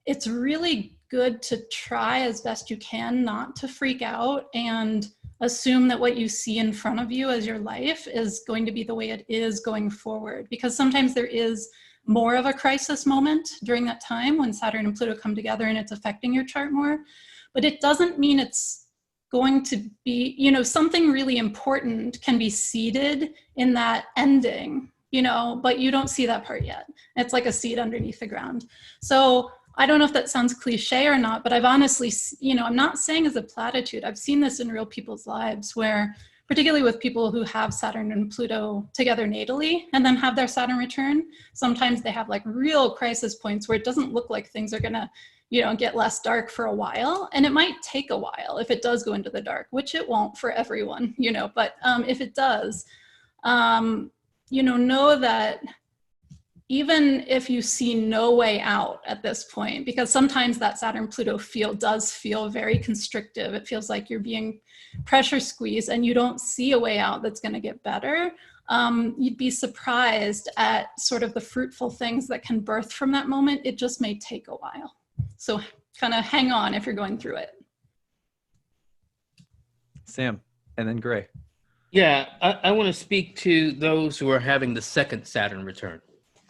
it's really good to try as best you can not to freak out and assume that what you see in front of you as your life is going to be the way it is going forward. Because sometimes there is more of a crisis moment during that time when Saturn and Pluto come together and it's affecting your chart more. But it doesn't mean it's going to be, something really important can be seeded in that ending, but you don't see that part yet. It's like a seed underneath the ground. So I don't know if that sounds cliche or not, but I've honestly, I'm not saying as a platitude, I've seen this in real people's lives where, particularly with people who have Saturn and Pluto together natally and then have their Saturn return, sometimes they have like real crisis points where it doesn't look like things are gonna, get less dark for a while. And it might take a while if it does go into the dark, which it won't for everyone, but if it does, know that even if you see no way out at this point, because sometimes that Saturn-Pluto does feel very constrictive. It feels like you're being pressure squeezed and you don't see a way out that's gonna get better. You'd be surprised at sort of the fruitful things that can birth from that moment. It just may take a while. So kind of hang on if you're going through it. Sam, and then Gray. Yeah, I want to speak to those who are having the second Saturn return.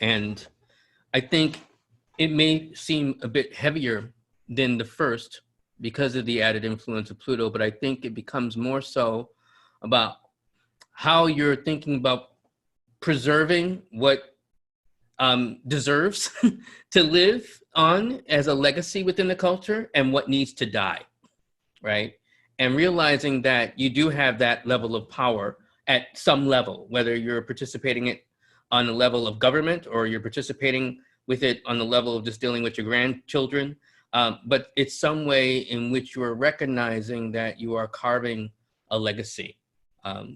And I think it may seem a bit heavier than the first because of the added influence of Pluto, but I think it becomes more so about how you're thinking about preserving what deserves to live on as a legacy within the culture and what needs to die, right? And realizing that you do have that level of power at some level, whether you're participating it on the level of government or you're participating with it on the level of just dealing with your grandchildren. But it's some way in which you are recognizing that you are carving a legacy,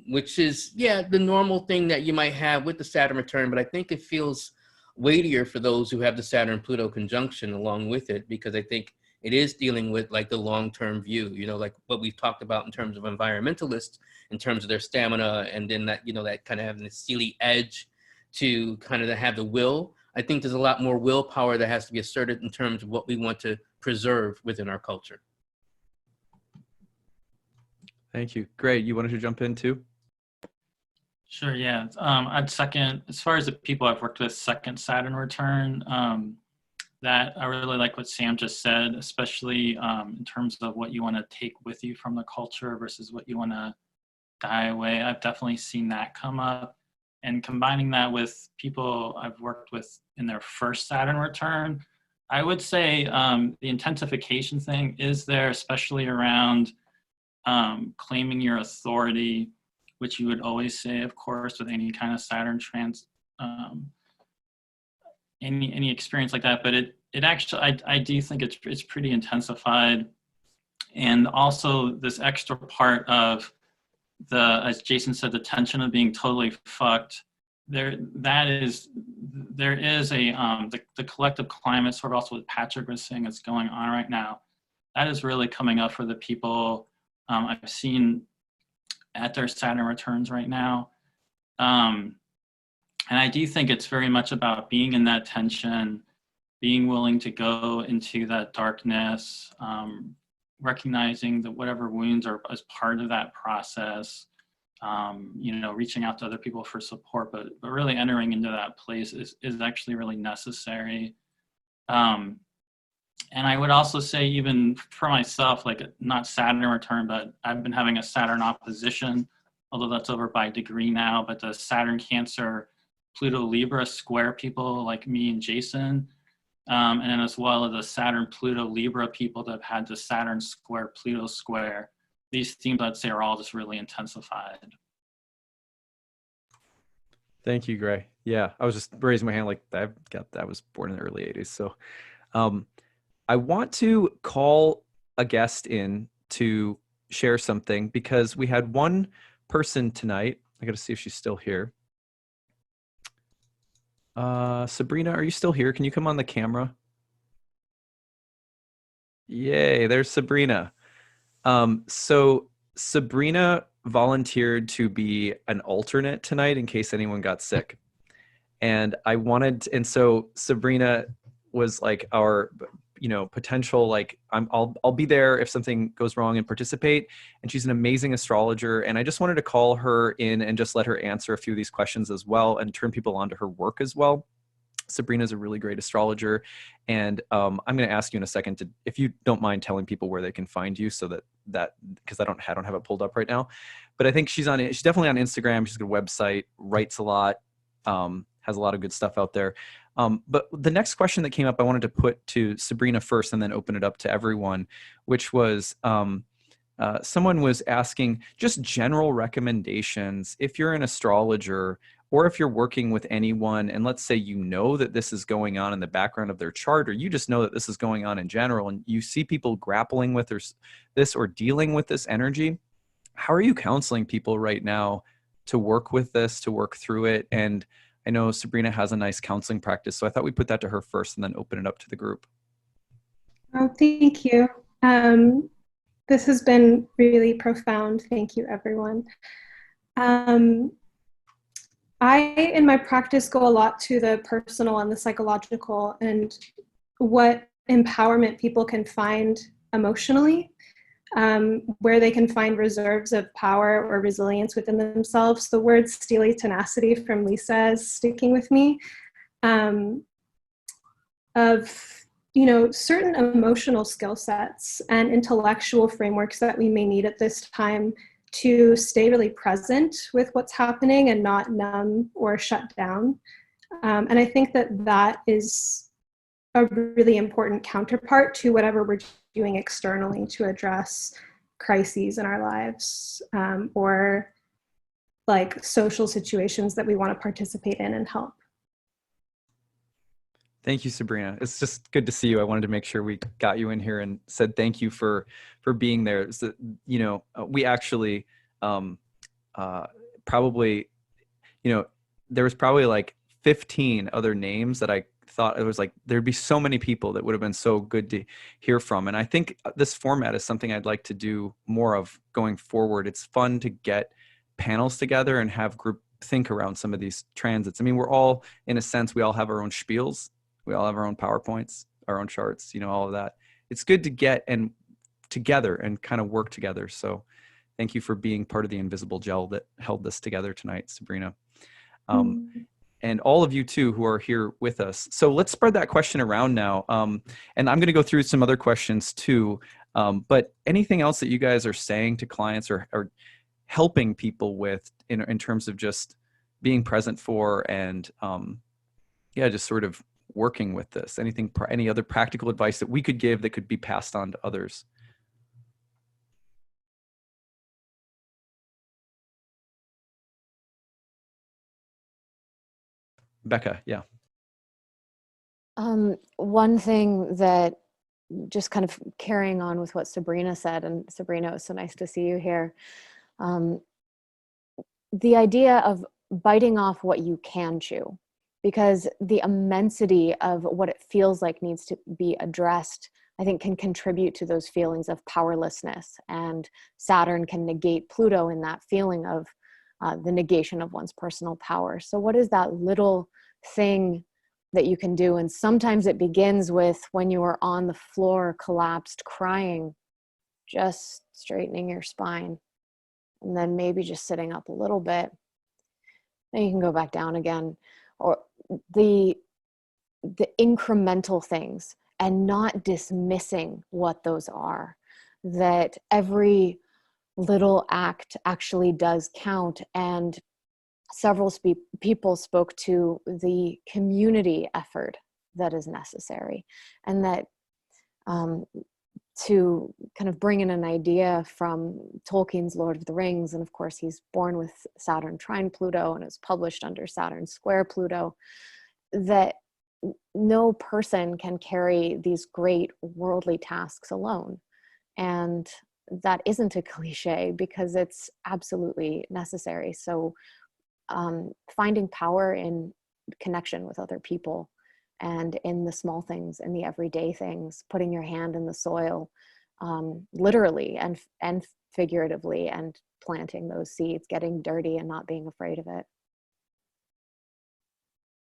which is, the normal thing that you might have with the Saturn return, but I think it feels weightier for those who have the Saturn-Pluto conjunction along with it, because I think it is dealing with like the long-term view, like what we've talked about in terms of environmentalists, in terms of their stamina, and then that, that kind of having the steely edge to kind of have the will. I think there's a lot more willpower that has to be asserted in terms of what we want to preserve within our culture. Thank you. Gray, you wanted to jump in too? Sure, yeah. I'd second, as far as the people I've worked with, second Saturn return, that I really like what Sam just said, especially in terms of what you want to take with you from the culture versus what you want to die away. I've definitely seen that come up. And combining that with people I've worked with in their first Saturn return, I would say the intensification thing is there, especially around claiming your authority, which you would always say, of course, with any kind of Saturn any experience like that. But it actually, I do think it's pretty intensified And also this extra part of as Jason said, the tension of being totally fucked. There is a the collective climate, sort of also what Patrick was saying, is going on right now. That is really coming up for the people I've seen at their Saturn returns right now. And I do think it's very much about being in that tension, being willing to go into that darkness, recognizing that whatever wounds are as part of that process, reaching out to other people for support, but really entering into that place is actually really necessary. And I would also say, even for myself, like not Saturn return, but I've been having a Saturn opposition, although that's over by degree now, but the Saturn Cancer Pluto Libra square people like me and Jason, and then as well as the Saturn Pluto Libra people that have had the Saturn square Pluto square. These themes, I'd say, are all just really intensified. Thank you, Gray. Yeah, I was just raising my hand like I was born in the early 80s. So I want to call a guest in to share something, because we had one person tonight. I got to see if she's still here. Sabrina, are you still here? Can you come on the camera? Yay, there's Sabrina. So Sabrina volunteered to be an alternate tonight in case anyone got sick. And so Sabrina was like our, potential, like I'll be there if something goes wrong and participate. And she's an amazing astrologer. And I just wanted to call her in and just let her answer a few of these questions as well, and turn people onto her work as well. Sabrina's a really great astrologer. And I'm going to ask you in a second if you don't mind telling people where they can find you, so that because I don't have it pulled up right now, but I think she's definitely on Instagram. She's got a website, writes a lot, has a lot of good stuff out there. But the next question that came up, I wanted to put to Sabrina first and then open it up to everyone, which was someone was asking just general recommendations if you're an astrologer, or if you're working with anyone, and let's say that this is going on in the background of their chart, or you just know that this is going on in general, and you see people grappling with this or dealing with this energy. How are you counseling people right now to work with this, to work through it? And I know Sabrina has a nice counseling practice, so I thought we'd put that to her first and then open it up to the group. Oh, thank you. This has been really profound. Thank you, everyone. I, in my practice, go a lot to the personal and the psychological, and what empowerment people can find emotionally, where they can find reserves of power or resilience within themselves. The word steely tenacity from Lisa is sticking with me, of certain emotional skill sets and intellectual frameworks that we may need at this time to stay really present with what's happening and not numb or shut down. And I think that is a really important counterpart to whatever we're doing externally to address crises in our lives, or like social situations that we want to participate in and help. Thank you, Sabrina. It's just good to see you. I wanted to make sure we got you in here and said thank you for being there. So, we actually probably, there was probably like 15 other names that I thought it was like there'd be so many people that would have been so good to hear from. And I think this format is something I'd like to do more of going forward. It's fun to get panels together and have group think around some of these transits. I mean, we're all, in a sense, we all have our own spiels. We all have our own PowerPoints, our own charts, all of that. It's good to get together and kind of work together. So thank you for being part of the invisible gel that held this together tonight, Sabrina. And all of you too who are here with us. So let's spread that question around now. And I'm going to go through some other questions too. But anything else that you guys are saying to clients or helping people with in terms of just being present for and just sort of working with this? Any other practical advice that we could give that could be passed on to others? Becca, yeah. One thing that just kind of carrying on with what Sabrina said, and Sabrina, it was so nice to see you here. The idea of biting off what you can chew, because the immensity of what it feels like needs to be addressed, I think, can contribute to those feelings of powerlessness. And Saturn can negate Pluto in that feeling of the negation of one's personal power. So what is that little thing that you can do? And sometimes it begins with when you are on the floor, collapsed, crying, just straightening your spine. And then maybe just sitting up a little bit. Then you can go back down again. Or the incremental things, and not dismissing what those are. That every little act actually does count. And several people spoke to the community effort that is necessary, and that to kind of bring in an idea from Tolkien's Lord of the Rings, and of course he's born with Saturn trine Pluto and is published under Saturn square Pluto, that no person can carry these great worldly tasks alone. And that isn't a cliche, because it's absolutely necessary. So finding power in connection with other people, and in the small things, in the everyday things, putting your hand in the soil, literally and figuratively, and planting those seeds, getting dirty and not being afraid of it.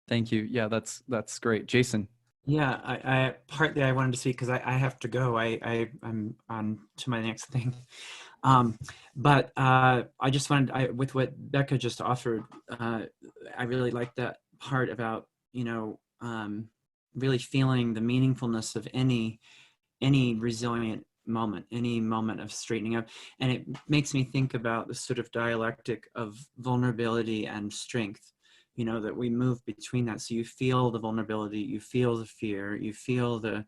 Thank you. Yeah, that's great. Jason. Yeah, I partly I wanted to speak because I have to go. I'm on to my next thing. But I just wanted, with what Becca just offered, I really like that part about, really feeling the meaningfulness of any resilient moment, any moment of straightening up. And it makes me think about the sort of dialectic of vulnerability and strength, that we move between that. So you feel the vulnerability, you feel the fear, you feel the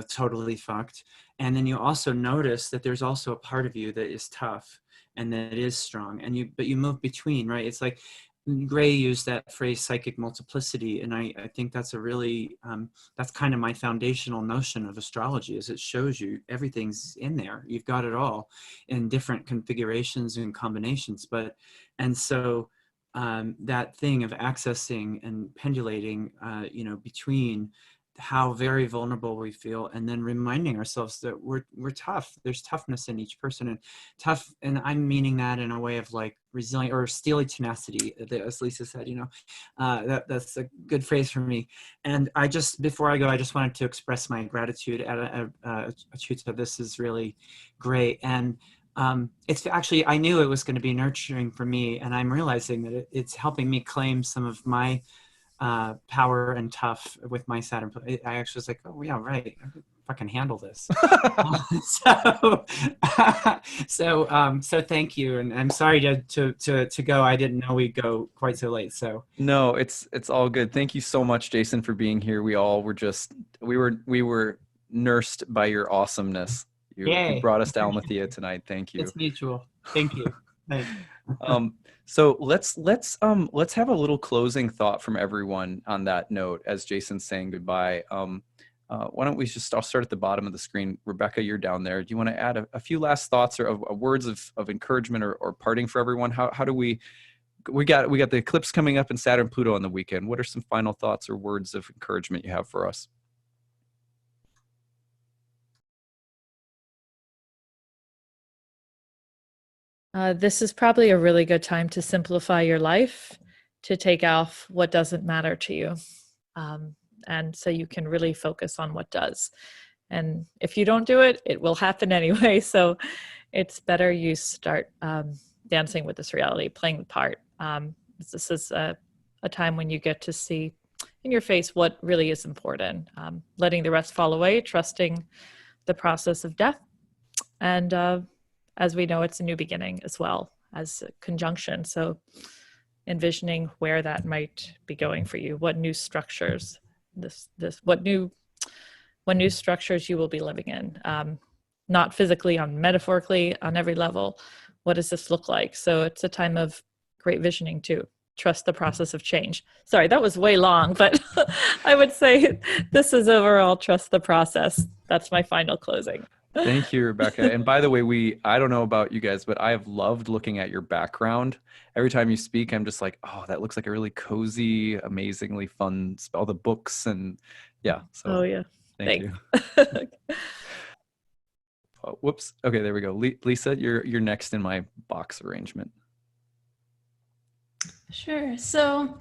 totally fucked. And then you also notice that there's also a part of you that is tough and that is strong. But you move between, right? It's like Gray used that phrase psychic multiplicity. And I think that's a really, that's kind of my foundational notion of astrology, is it shows you everything's in there. You've got it all in different configurations and combinations. And so that thing of accessing and pendulating, between how very vulnerable we feel, and then reminding ourselves that we're tough. There's toughness in each person, and tough, and I'm meaning that in a way of like resilient or steely tenacity, as Lisa said. That's a good phrase for me. And before I go, I just wanted to express my gratitude at Acyuta. This is really great, and it's actually, I knew it was going to be nurturing for me, and I'm realizing that it's helping me claim some of my power and tough with my Saturn. I actually was like, oh yeah, right, I can fucking handle this. So thank you, and I'm sorry to go. I didn't know we'd go quite so late. So no, it's all good. Thank you so much, Jason, for being here. We all were we were nursed by your awesomeness. You brought us down with you tonight. Thank you. It's mutual. Thank you. Thanks. So let's have a little closing thought from everyone on that note, as Jason's saying goodbye. Why don't we I'll start at the bottom of the screen. Rebecca, you're down there. Do you want to add a few last thoughts or words of encouragement or parting for everyone? How do we got the eclipse coming up in Saturn Pluto on the weekend. What are some final thoughts or words of encouragement you have for us? This is probably a really good time to simplify your life, to take off what doesn't matter to you. And so you can really focus on what does. And if you don't do it, it will happen anyway. So it's better you start dancing with this reality, playing the part. This is a time when you get to see in your face what really is important, letting the rest fall away, trusting the process of death. And as we know, it's a new beginning as well as a conjunction. So envisioning where that might be going for you, what new structures, what new structures you will be living in, not physically, metaphorically, on every level. What does this look like? So it's a time of great visioning too. trust the process of change. Sorry, that was way long, but I would say this is overall trust the process. That's my final closing. Thank you, Rebecca. And by the way, I don't know about you guys, but I have loved looking at your background. Every time you speak, I'm just like, oh, that looks like a really cozy, amazingly fun, all the books and yeah. So oh yeah. thank you. Oh, whoops. Okay, there we go. Lisa, you're next in my box arrangement. Sure. So,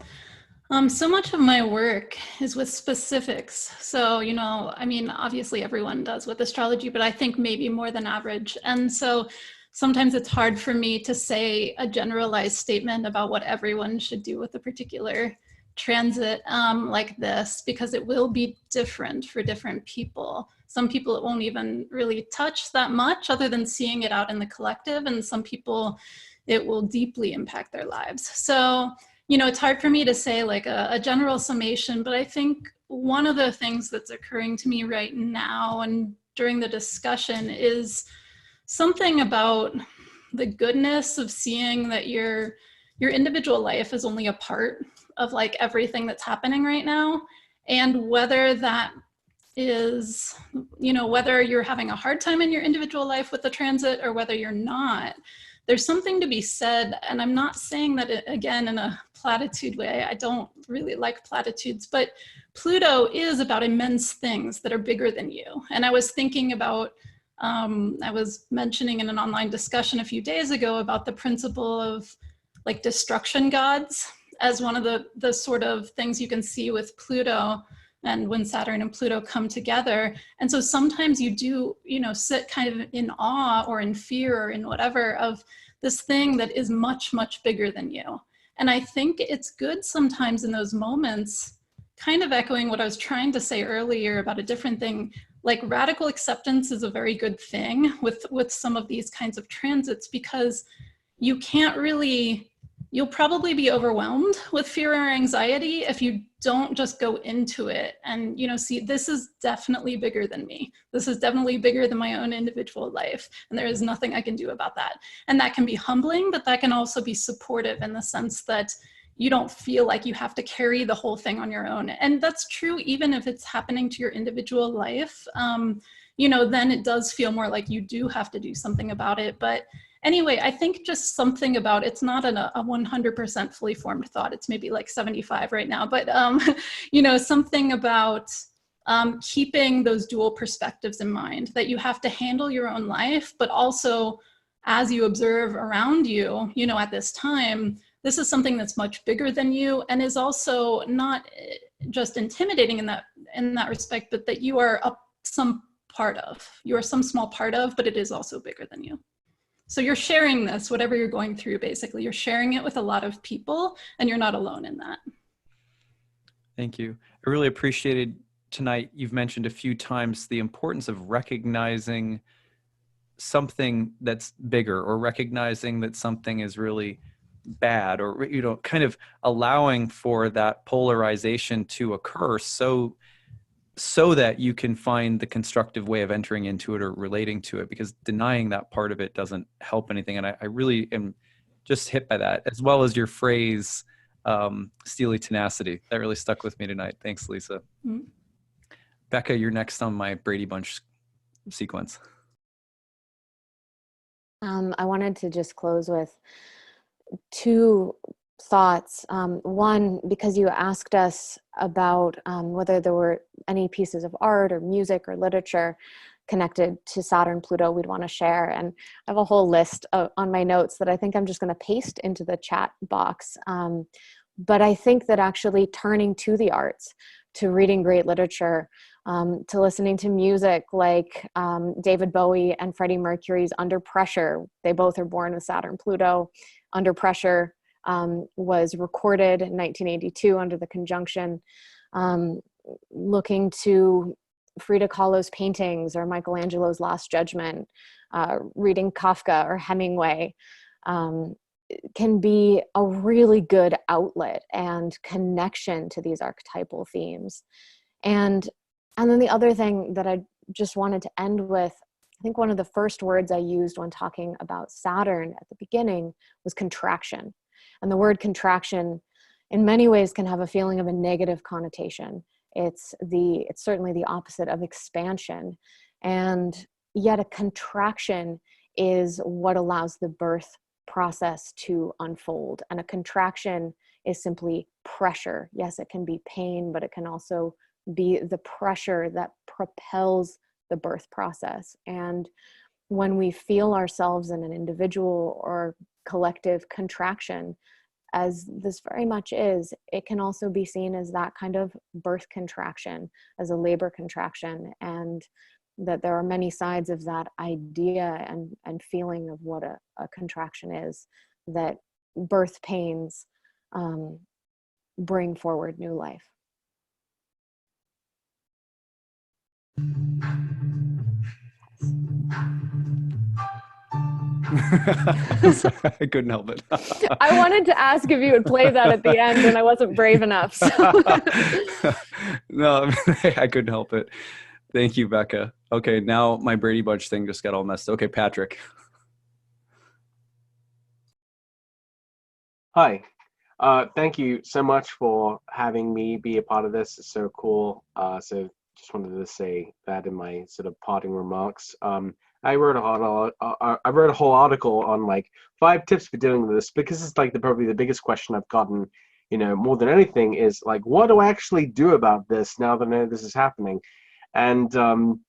so much of my work is with specifics. So, I mean, obviously everyone does with astrology, but I think maybe more than average. And so sometimes it's hard for me to say a generalized statement about what everyone should do with a particular transit like this, because it will be different for different people. Some people it won't even really touch that much other than seeing it out in the collective, and some people it will deeply impact their lives. So, it's hard for me to say like a general summation, but I think one of the things that's occurring to me right now and during the discussion is something about the goodness of seeing that your individual life is only a part of like everything that's happening right now. And whether that is, whether you're having a hard time in your individual life with the transit or whether you're not, there's something to be said. And I'm not saying that it, again, in a platitude way. I don't really like platitudes, but Pluto is about immense things that are bigger than you. And I was thinking about, I was mentioning in an online discussion a few days ago about the principle of like destruction gods as one of the sort of things you can see with Pluto and when Saturn and Pluto come together. And so sometimes you do, sit kind of in awe or in fear or in whatever of this thing that is much, much bigger than you. And I think it's good sometimes in those moments, kind of echoing what I was trying to say earlier about a different thing, like radical acceptance is a very good thing with some of these kinds of transits, because you can't really, you'll probably be overwhelmed with fear or anxiety if you don't just go into it and, see, this is definitely bigger than me. This is definitely bigger than my own individual life. And there is nothing I can do about that. And that can be humbling, but that can also be supportive in the sense that you don't feel like you have to carry the whole thing on your own. And that's true even if it's happening to your individual life. Then it does feel more like you do have to do something about it. But anyway, I think just something about, it's not a 100% fully formed thought. It's maybe like 75 right now, but something about keeping those dual perspectives in mind, that you have to handle your own life, but also as you observe around you, at this time, this is something that's much bigger than you and is also not just intimidating in that respect, but that you are some small part of, but it is also bigger than you. So you're sharing this, whatever you're going through, basically, you're sharing it with a lot of people and you're not alone in that. Thank you. I really appreciated tonight. You've mentioned a few times the importance of recognizing something that's bigger, or recognizing that something is really bad, or, kind of allowing for that polarization to occur so that you can find the constructive way of entering into it or relating to it, because denying that part of it doesn't help anything. And I really am just hit by that, as well as your phrase, steely tenacity. That really stuck with me tonight. Thanks, Lisa. Mm-hmm. Becca, you're next on my Brady Bunch sequence. I wanted to just close with two thoughts. One, because you asked us about whether there were any pieces of art or music or literature connected to Saturn-Pluto we'd want to share. And I have a whole list on my notes that I think I'm just going to paste into the chat box. But I think that actually turning to the arts, to reading great literature, to listening to music like David Bowie and Freddie Mercury's Under Pressure. They both are born with Saturn-Pluto. Under Pressure was recorded in 1982 under the conjunction. Looking to Frida Kahlo's paintings or Michelangelo's Last Judgment, reading Kafka or Hemingway can be a really good outlet and connection to these archetypal themes. And then the other thing that I just wanted to end with, I think one of the first words I used when talking about Saturn at the beginning was contraction. And the word contraction in many ways can have a feeling of a negative connotation. It's certainly the opposite of expansion. And yet a contraction is what allows the birth process to unfold. And a contraction is simply pressure. Yes, it can be pain, but it can also be the pressure that propels the birth process. And when we feel ourselves in an individual or collective contraction, as this very much is, it can also be seen as that kind of birth contraction, as a labor contraction, and that there are many sides of that idea and feeling of what a contraction is, that birth pains bring forward new life. I couldn't help it. I wanted to ask if you would play that at the end, and I wasn't brave enough. So. No, I couldn't help it. Thank you, Becca. Okay, now my Brady Bunch thing just got all messed up. Okay, Patrick. Hi. Thank you so much for having me be a part of this. It's so cool. So just wanted to say that in my sort of parting remarks. I wrote a whole article on like 5 tips for dealing with this, because it's like probably the biggest question I've gotten, more than anything, is like, what do I actually do about this now that I know this is happening? And I'm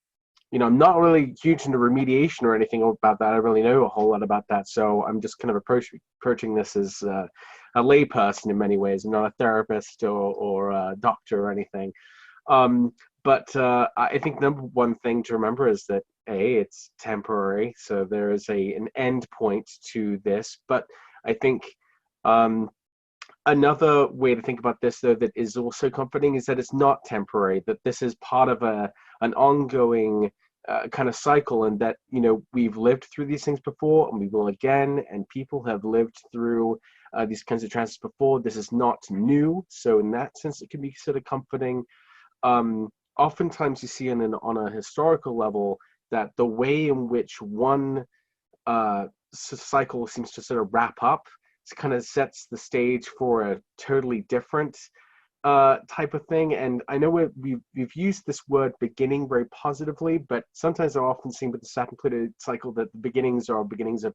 not really huge into remediation or anything about that. I don't really know a whole lot about that, so I'm just kind of approaching this as a layperson in many ways. I'm not a therapist or a doctor or anything. But I think number one thing to remember is that it's temporary, so there is an end point to this. But I think another way to think about this, though, that is also comforting, is that it's not temporary, that this is part of an ongoing kind of cycle, and that we've lived through these things before, and we will again, and people have lived through these kinds of transits before. This is not new, so in that sense it can be sort of comforting. Oftentimes you see on a historical level that the way in which one cycle seems to sort of wrap up, it kind of sets the stage for a totally different type of thing. And I know we've used this word beginning very positively, but sometimes I've often seen with the Saturn-Pluto cycle that the beginnings are beginnings of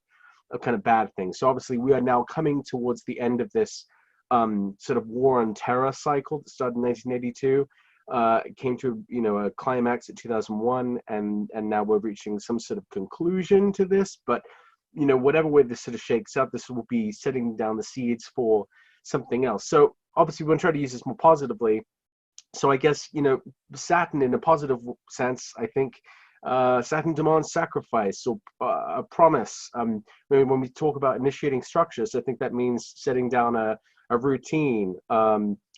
kind of bad things. So obviously we are now coming towards the end of this sort of war on terror cycle that started in 1982. It came to a climax at 2001, and now we're reaching some sort of conclusion to this. But whatever way this sort of shakes up, this will be setting down the seeds for something else. So obviously we want to try to use this more positively. So I guess Saturn, in a positive sense, I think Saturn demands sacrifice or a promise. When we talk about initiating structures, I think that means setting down a routine,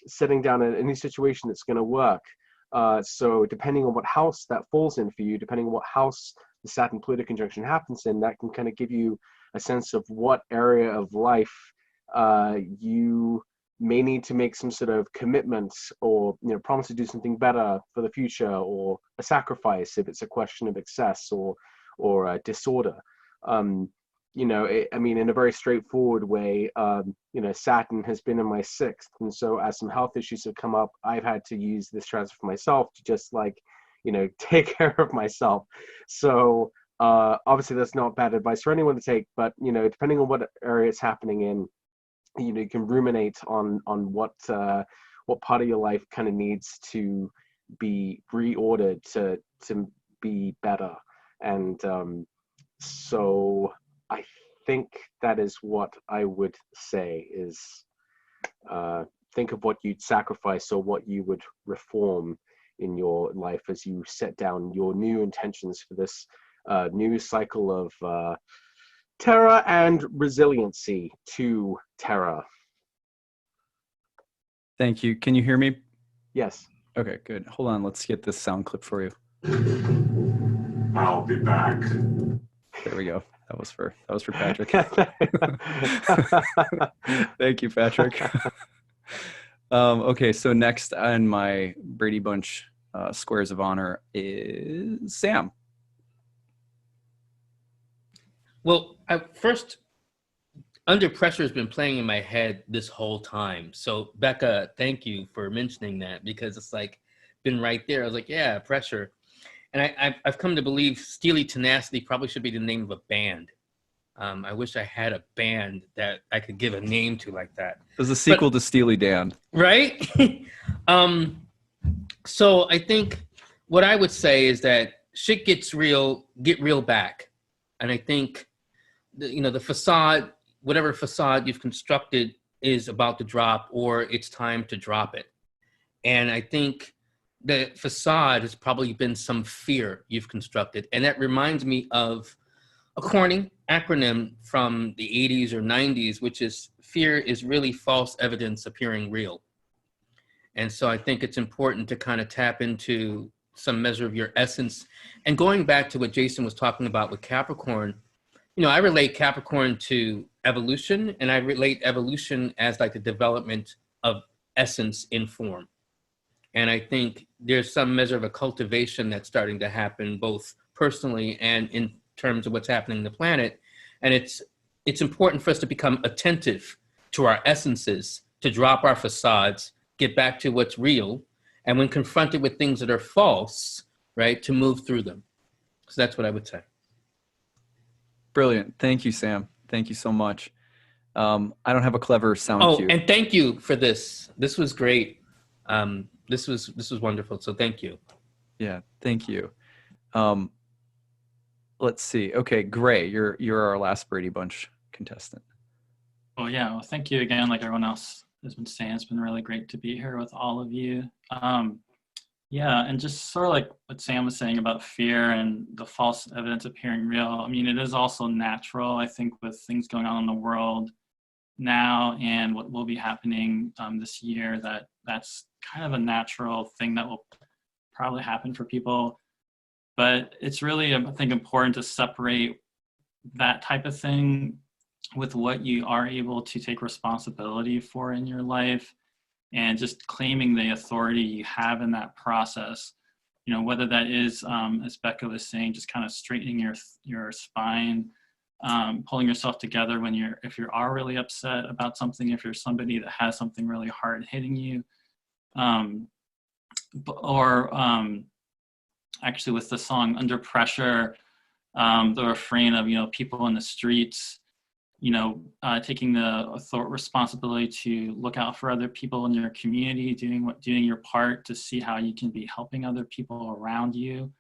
setting down a new situation that's going to work. So depending on what house that falls in for you, depending on what house the Saturn-Pluto conjunction happens in, that can kind of give you a sense of what area of life you may need to make some sort of commitments, or promise to do something better for the future, or a sacrifice if it's a question of excess or a disorder. In a very straightforward way, Saturn has been in my 6th, and so as some health issues have come up, I've had to use this transit for myself to just take care of myself. So obviously that's not bad advice for anyone to take, but depending on what area it's happening in, you can ruminate on what part of your life kind of needs to be reordered to be better. And so I think that is what I would say is think of what you'd sacrifice or what you would reform in your life as you set down your new intentions for this new cycle of terror and resiliency to terror. Thank you. Can you hear me? Yes. Okay, good. Hold on. Let's get this sound clip for you. I'll be back. There we go. That was for Patrick. Thank you, Patrick. Okay, so next on my Brady Bunch squares of honor is Sam. Well, first, Under Pressure has been playing in my head this whole time. So Becca, thank you for mentioning that, because it's like been right there. I was like, yeah, Pressure. And I've come to believe Steely Tenacity probably should be the name of a band. I wish I had a band that I could give a name to like that. There's a sequel to Steely Dan. Right? So I think what I would say is that shit gets real, get real back. And I think, the facade, whatever facade you've constructed is about to drop, or it's time to drop it. And I think the facade has probably been some fear you've constructed. And that reminds me of a corny acronym from the 80s or 90s, which is fear is really false evidence appearing real. And so I think it's important to kind of tap into some measure of your essence. And going back to what Jason was talking about with Capricorn, I relate Capricorn to evolution, and I relate evolution as like the development of essence in form. And I think there's some measure of a cultivation that's starting to happen, both personally and in terms of what's happening in the planet. And it's important for us to become attentive to our essences, to drop our facades, get back to what's real, and when confronted with things that are false, right, to move through them. So that's what I would say. Brilliant. Thank you, Sam. Thank you so much. I don't have a clever sound cue. And thank you for this. This was great. This was wonderful. So thank you. Yeah, thank you. Let's see. Okay, Gray, you're our last Brady Bunch contestant. Oh yeah, well, thank you again. Like everyone else has been saying, it's been really great to be here with all of you. Yeah, and just sort of like what Sam was saying about fear and the false evidence appearing real. I mean, it is also natural, I think, with things going on in the world now and what will be happening this year, that's kind of a natural thing that will probably happen for people. But it's really, I think, important to separate that type of thing with what you are able to take responsibility for in your life, and just claiming the authority you have in that process. Whether that is, as Becca was saying, just kind of straightening your spine, pulling yourself together if you are really upset about something, if you're somebody that has something really hard hitting you, actually with the song Under Pressure, the refrain of, people in the streets, taking the responsibility to look out for other people in your community, doing your part to see how you can be helping other people around you,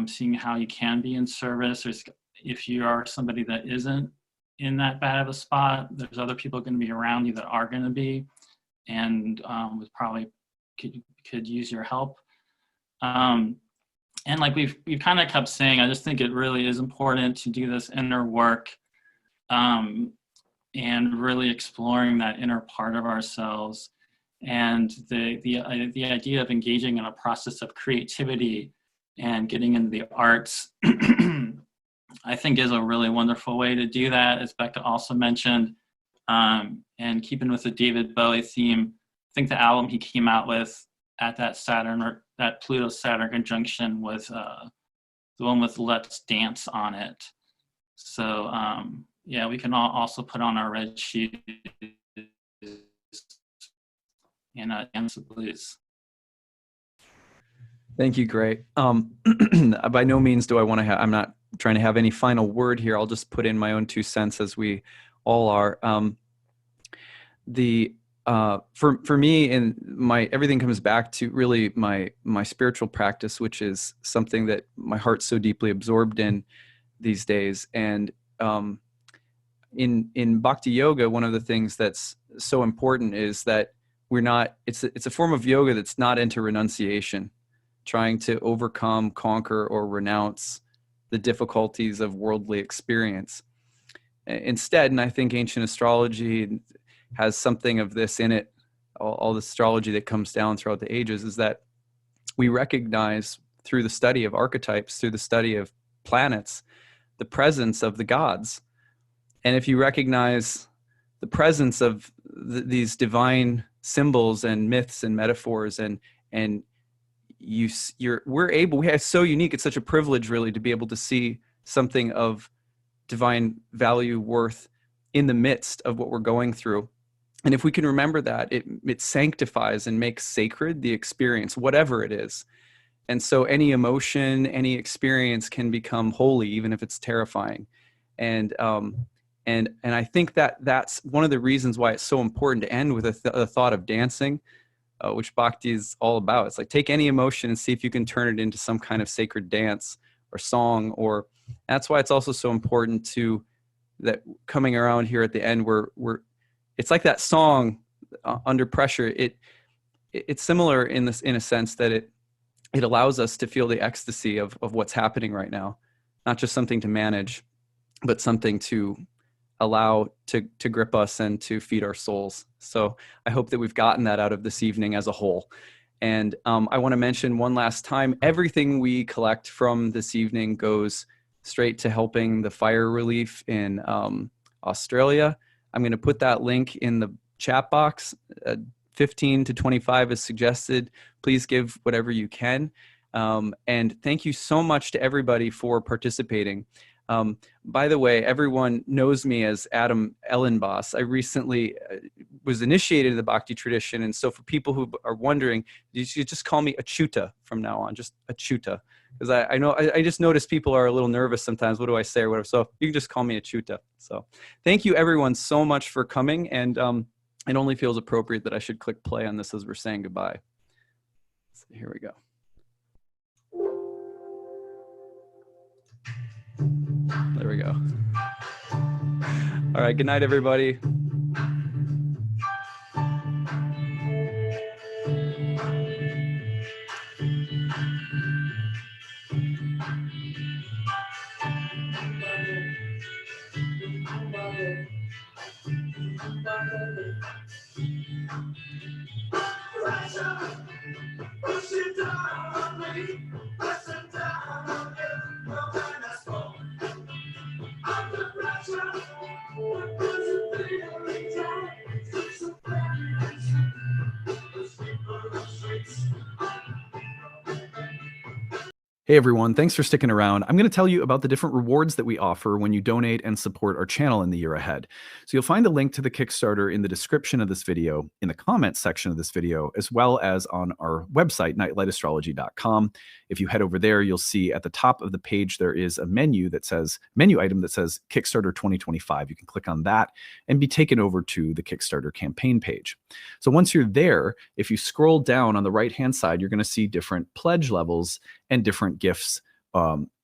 seeing how you can be in service. If you are somebody that isn't in that bad of a spot, there's other people going to be around you that are going to be, and would probably could use your help. And like we've kind of kept saying, I just think it really is important to do this inner work, and really exploring that inner part of ourselves. And the idea of engaging in a process of creativity and getting into the arts, I think is a really wonderful way to do that, as Becca also mentioned. And keeping with the David Bowie theme, I think the album he came out with at that that Pluto-Saturn conjunction was the one with Let's Dance on it. So yeah, we can also put on our red shoes and dance the blues. Thank you, Gray. By no means do I want to I'm not trying to have any final word here. I'll just put in my own 2 cents, as we all are. For me, and everything comes back to really my spiritual practice, which is something that my heart's so deeply absorbed in these days. And in Bhakti Yoga, one of the things that's so important is that it's a form of yoga that's not into renunciation, trying to overcome, conquer, or renounce the difficulties of worldly experience. Instead, and I think ancient astrology has something of this in it, all the astrology that comes down throughout the ages, is that we recognize through the study of archetypes, through the study of planets, the presence of the gods. And if you recognize the presence of these divine symbols and myths and metaphors, and it's so unique, it's such a privilege really to be able to see something of divine value, worth, in the midst of what we're going through. And if we can remember that, it sanctifies and makes sacred the experience, whatever it is. And so any emotion, any experience can become holy, even if it's terrifying. And I think that that's one of the reasons why it's so important to end with a thought of dancing, which Bhakti is all about. It's like, take any emotion and see if you can turn it into some kind of sacred dance or song. Or that's why it's also so important to that coming around here at the end, it's like that song, Under Pressure. It's similar in a sense that it allows us to feel the ecstasy of what's happening right now, not just something to manage, but something to allow to grip us and to feed our souls. So I hope that we've gotten that out of this evening as a whole. And I want to mention one last time, everything we collect from this evening goes straight to helping the fire relief in Australia. I'm going to put that link in the chat box. 15 to 25 is suggested. Please give whatever you can. And thank you so much to everybody for participating. By the way, everyone knows me as Adam Elenbaas. I recently was initiated in the Bhakti tradition. And so for people who are wondering, you should just call me Achyuta from now on, just Achyuta. Because I just notice people are a little nervous sometimes. What do I say or whatever? So you can just call me Achyuta. So thank you everyone so much for coming. And it only feels appropriate that I should click play on this as we're saying goodbye. So here we go. There we go. All right, good night, everybody. Hey everyone, thanks for sticking around. I'm going to tell you about the different rewards that we offer when you donate and support our channel in the year ahead. So you'll find a link to the Kickstarter in the description of this video, in the comments section of this video, as well as on our website, nightlightastrology.com. If you head over there, you'll see at the top of the page there is a menu item that says Kickstarter 2025. You can click on that and be taken over to the Kickstarter campaign page. So once you're there, if you scroll down on the right-hand side, you're going to see different pledge levels and different gifts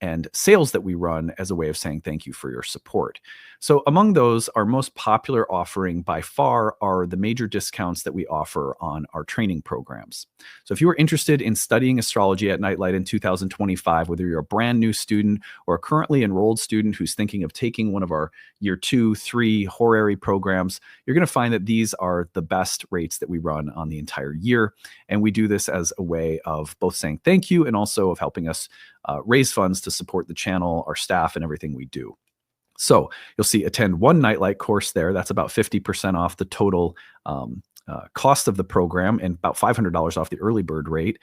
and sales that we run as a way of saying thank you for your support. So among those, our most popular offering by far are the major discounts that we offer on our training programs. So if you are interested in studying astrology at Nightlight in 2025, whether you're a brand new student or a currently enrolled student who's thinking of taking one of our year 2, 3 horary programs, you're going to find that these are the best rates that we run on the entire year. And we do this as a way of both saying thank you and also of helping us raise funds to support the channel, our staff, and everything we do. So you'll see attend one Nightlight course there. That's about 50% off the total cost of the program and about $500 off the early bird rate.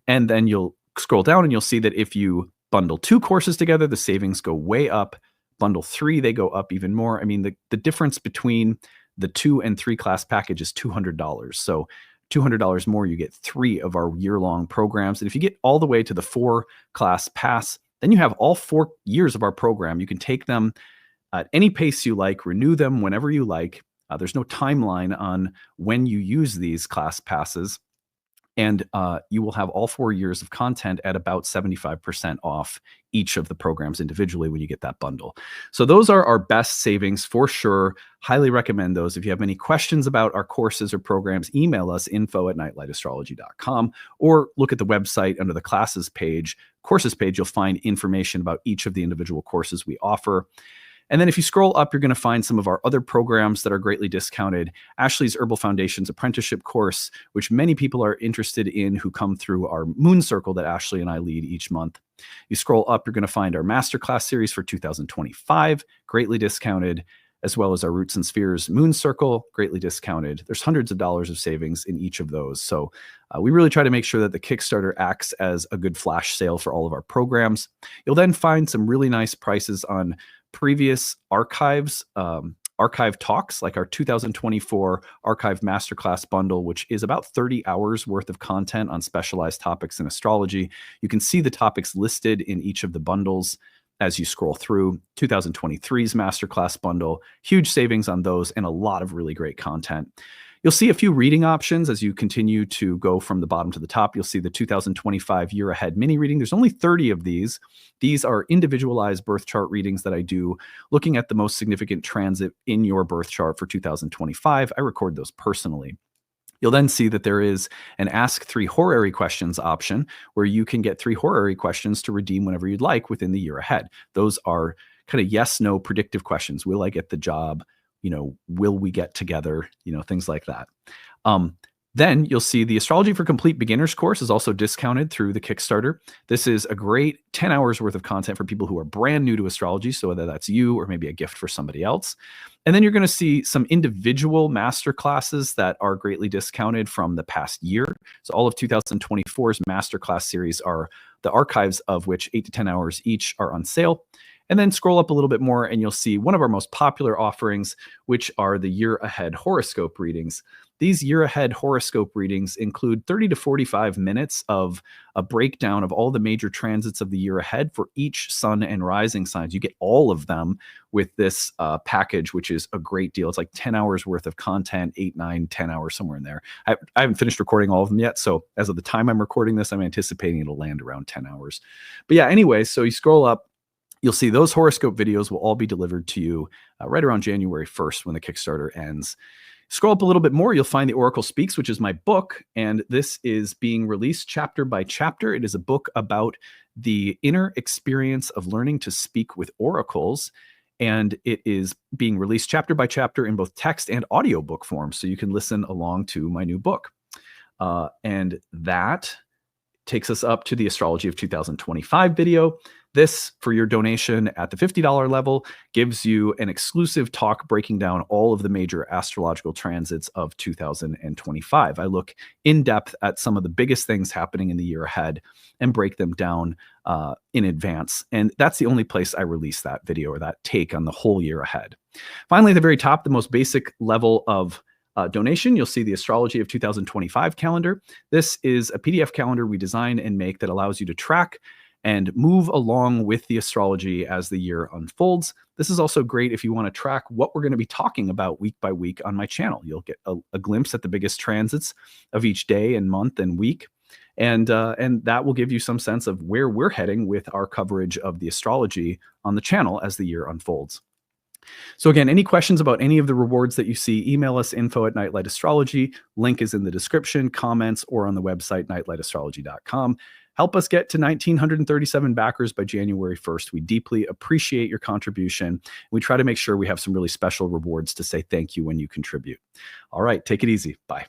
And then you'll scroll down and you'll see that if you bundle 2 courses together, the savings go way up. Bundle 3, they go up even more. I mean, the difference between the 2 and 3 class package is $200. So $200 more, you get 3 of our year-long programs. And if you get all the way to the 4 class pass, then you have all 4 years of our program. You can take them at any pace you like, renew them whenever you like. There's no timeline on when you use these class passes. And you will have all 4 years of content at about 75% off each of the programs individually when you get that bundle. So those are our best savings for sure. Highly recommend those. If you have any questions about our courses or programs, email us info@nightlightastrology.com or look at the website under the classes page, courses page. You'll find information about each of the individual courses we offer. And then if you scroll up, you're going to find some of our other programs that are greatly discounted. Ashley's Herbal Foundations apprenticeship course, which many people are interested in who come through our Moon Circle that Ashley and I lead each month. You scroll up, you're going to find our Masterclass series for 2025, greatly discounted, as well as our Roots and Spheres Moon Circle, greatly discounted. There's hundreds of dollars of savings in each of those. So we really try to make sure that the Kickstarter acts as a good flash sale for all of our programs. You'll then find some really nice prices on previous archives, archive talks, like our 2024 archive masterclass bundle, which is about 30 hours worth of content on specialized topics in astrology. You can see the topics listed in each of the bundles as you scroll through. 2023's masterclass bundle, huge savings on those and a lot of really great content. You'll see a few reading options as you continue to go from the bottom to the top. You'll see the 2025 year ahead mini reading. There's only 30 of these. These are individualized birth chart readings that I do looking at the most significant transit in your birth chart for 2025. I record those personally. You'll then see that there is an Ask 3 Horary Questions option where you can get 3 horary questions to redeem whenever you'd like within the year ahead. Those are kind of yes, no predictive questions. Will I get the job? Will we get together? Things like that. Then you'll see the Astrology for Complete Beginners course is also discounted through the Kickstarter. This is a great 10 hours worth of content for people who are brand new to astrology. So whether that's you or maybe a gift for somebody else. And then you're going to see some individual master classes that are greatly discounted from the past year. So all of 2024's masterclass series are the archives of which 8 to 10 hours each are on sale. And then scroll up a little bit more and you'll see one of our most popular offerings, which are the year ahead horoscope readings. These year ahead horoscope readings include 30 to 45 minutes of a breakdown of all the major transits of the year ahead for each sun and rising signs. You get all of them with this package, which is a great deal. It's like 10 hours worth of content, 8, 9, 10 hours, somewhere in there. I haven't finished recording all of them yet. So as of the time I'm recording this, I'm anticipating it'll land around 10 hours. But yeah, anyway, so you scroll up. You'll see those horoscope videos will all be delivered to you right around January 1st when the Kickstarter ends. Scroll up a little bit more, you'll find The Oracle Speaks, which is my book, and this is being released chapter by chapter. It is a book about the inner experience of learning to speak with oracles, and it is being released chapter by chapter in both text and audiobook form, so you can listen along to my new book. And that takes us up to the Astrology of 2025 video. This, for your donation at the $50 level, gives you an exclusive talk breaking down all of the major astrological transits of 2025. I look in depth at some of the biggest things happening in the year ahead and break them down in advance. And that's the only place I release that video or that take on the whole year ahead. Finally, at the very top, the most basic level of donation, you'll see the Astrology of 2025 calendar. This is a PDF calendar we design and make that allows you to track and move along with the astrology as the year unfolds. This is also great if you want to track what we're going to be talking about week by week on my channel. You'll get a glimpse at the biggest transits of each day and month and week. And that will give you some sense of where we're heading with our coverage of the astrology on the channel as the year unfolds. So again, any questions about any of the rewards that you see, email us info@nightlightastrology. Link is in the description, comments, or on the website, nightlightastrology.com. Help us get to 1,937 backers by January 1st. We deeply appreciate your contribution. We try to make sure we have some really special rewards to say thank you when you contribute. All right, take it easy. Bye.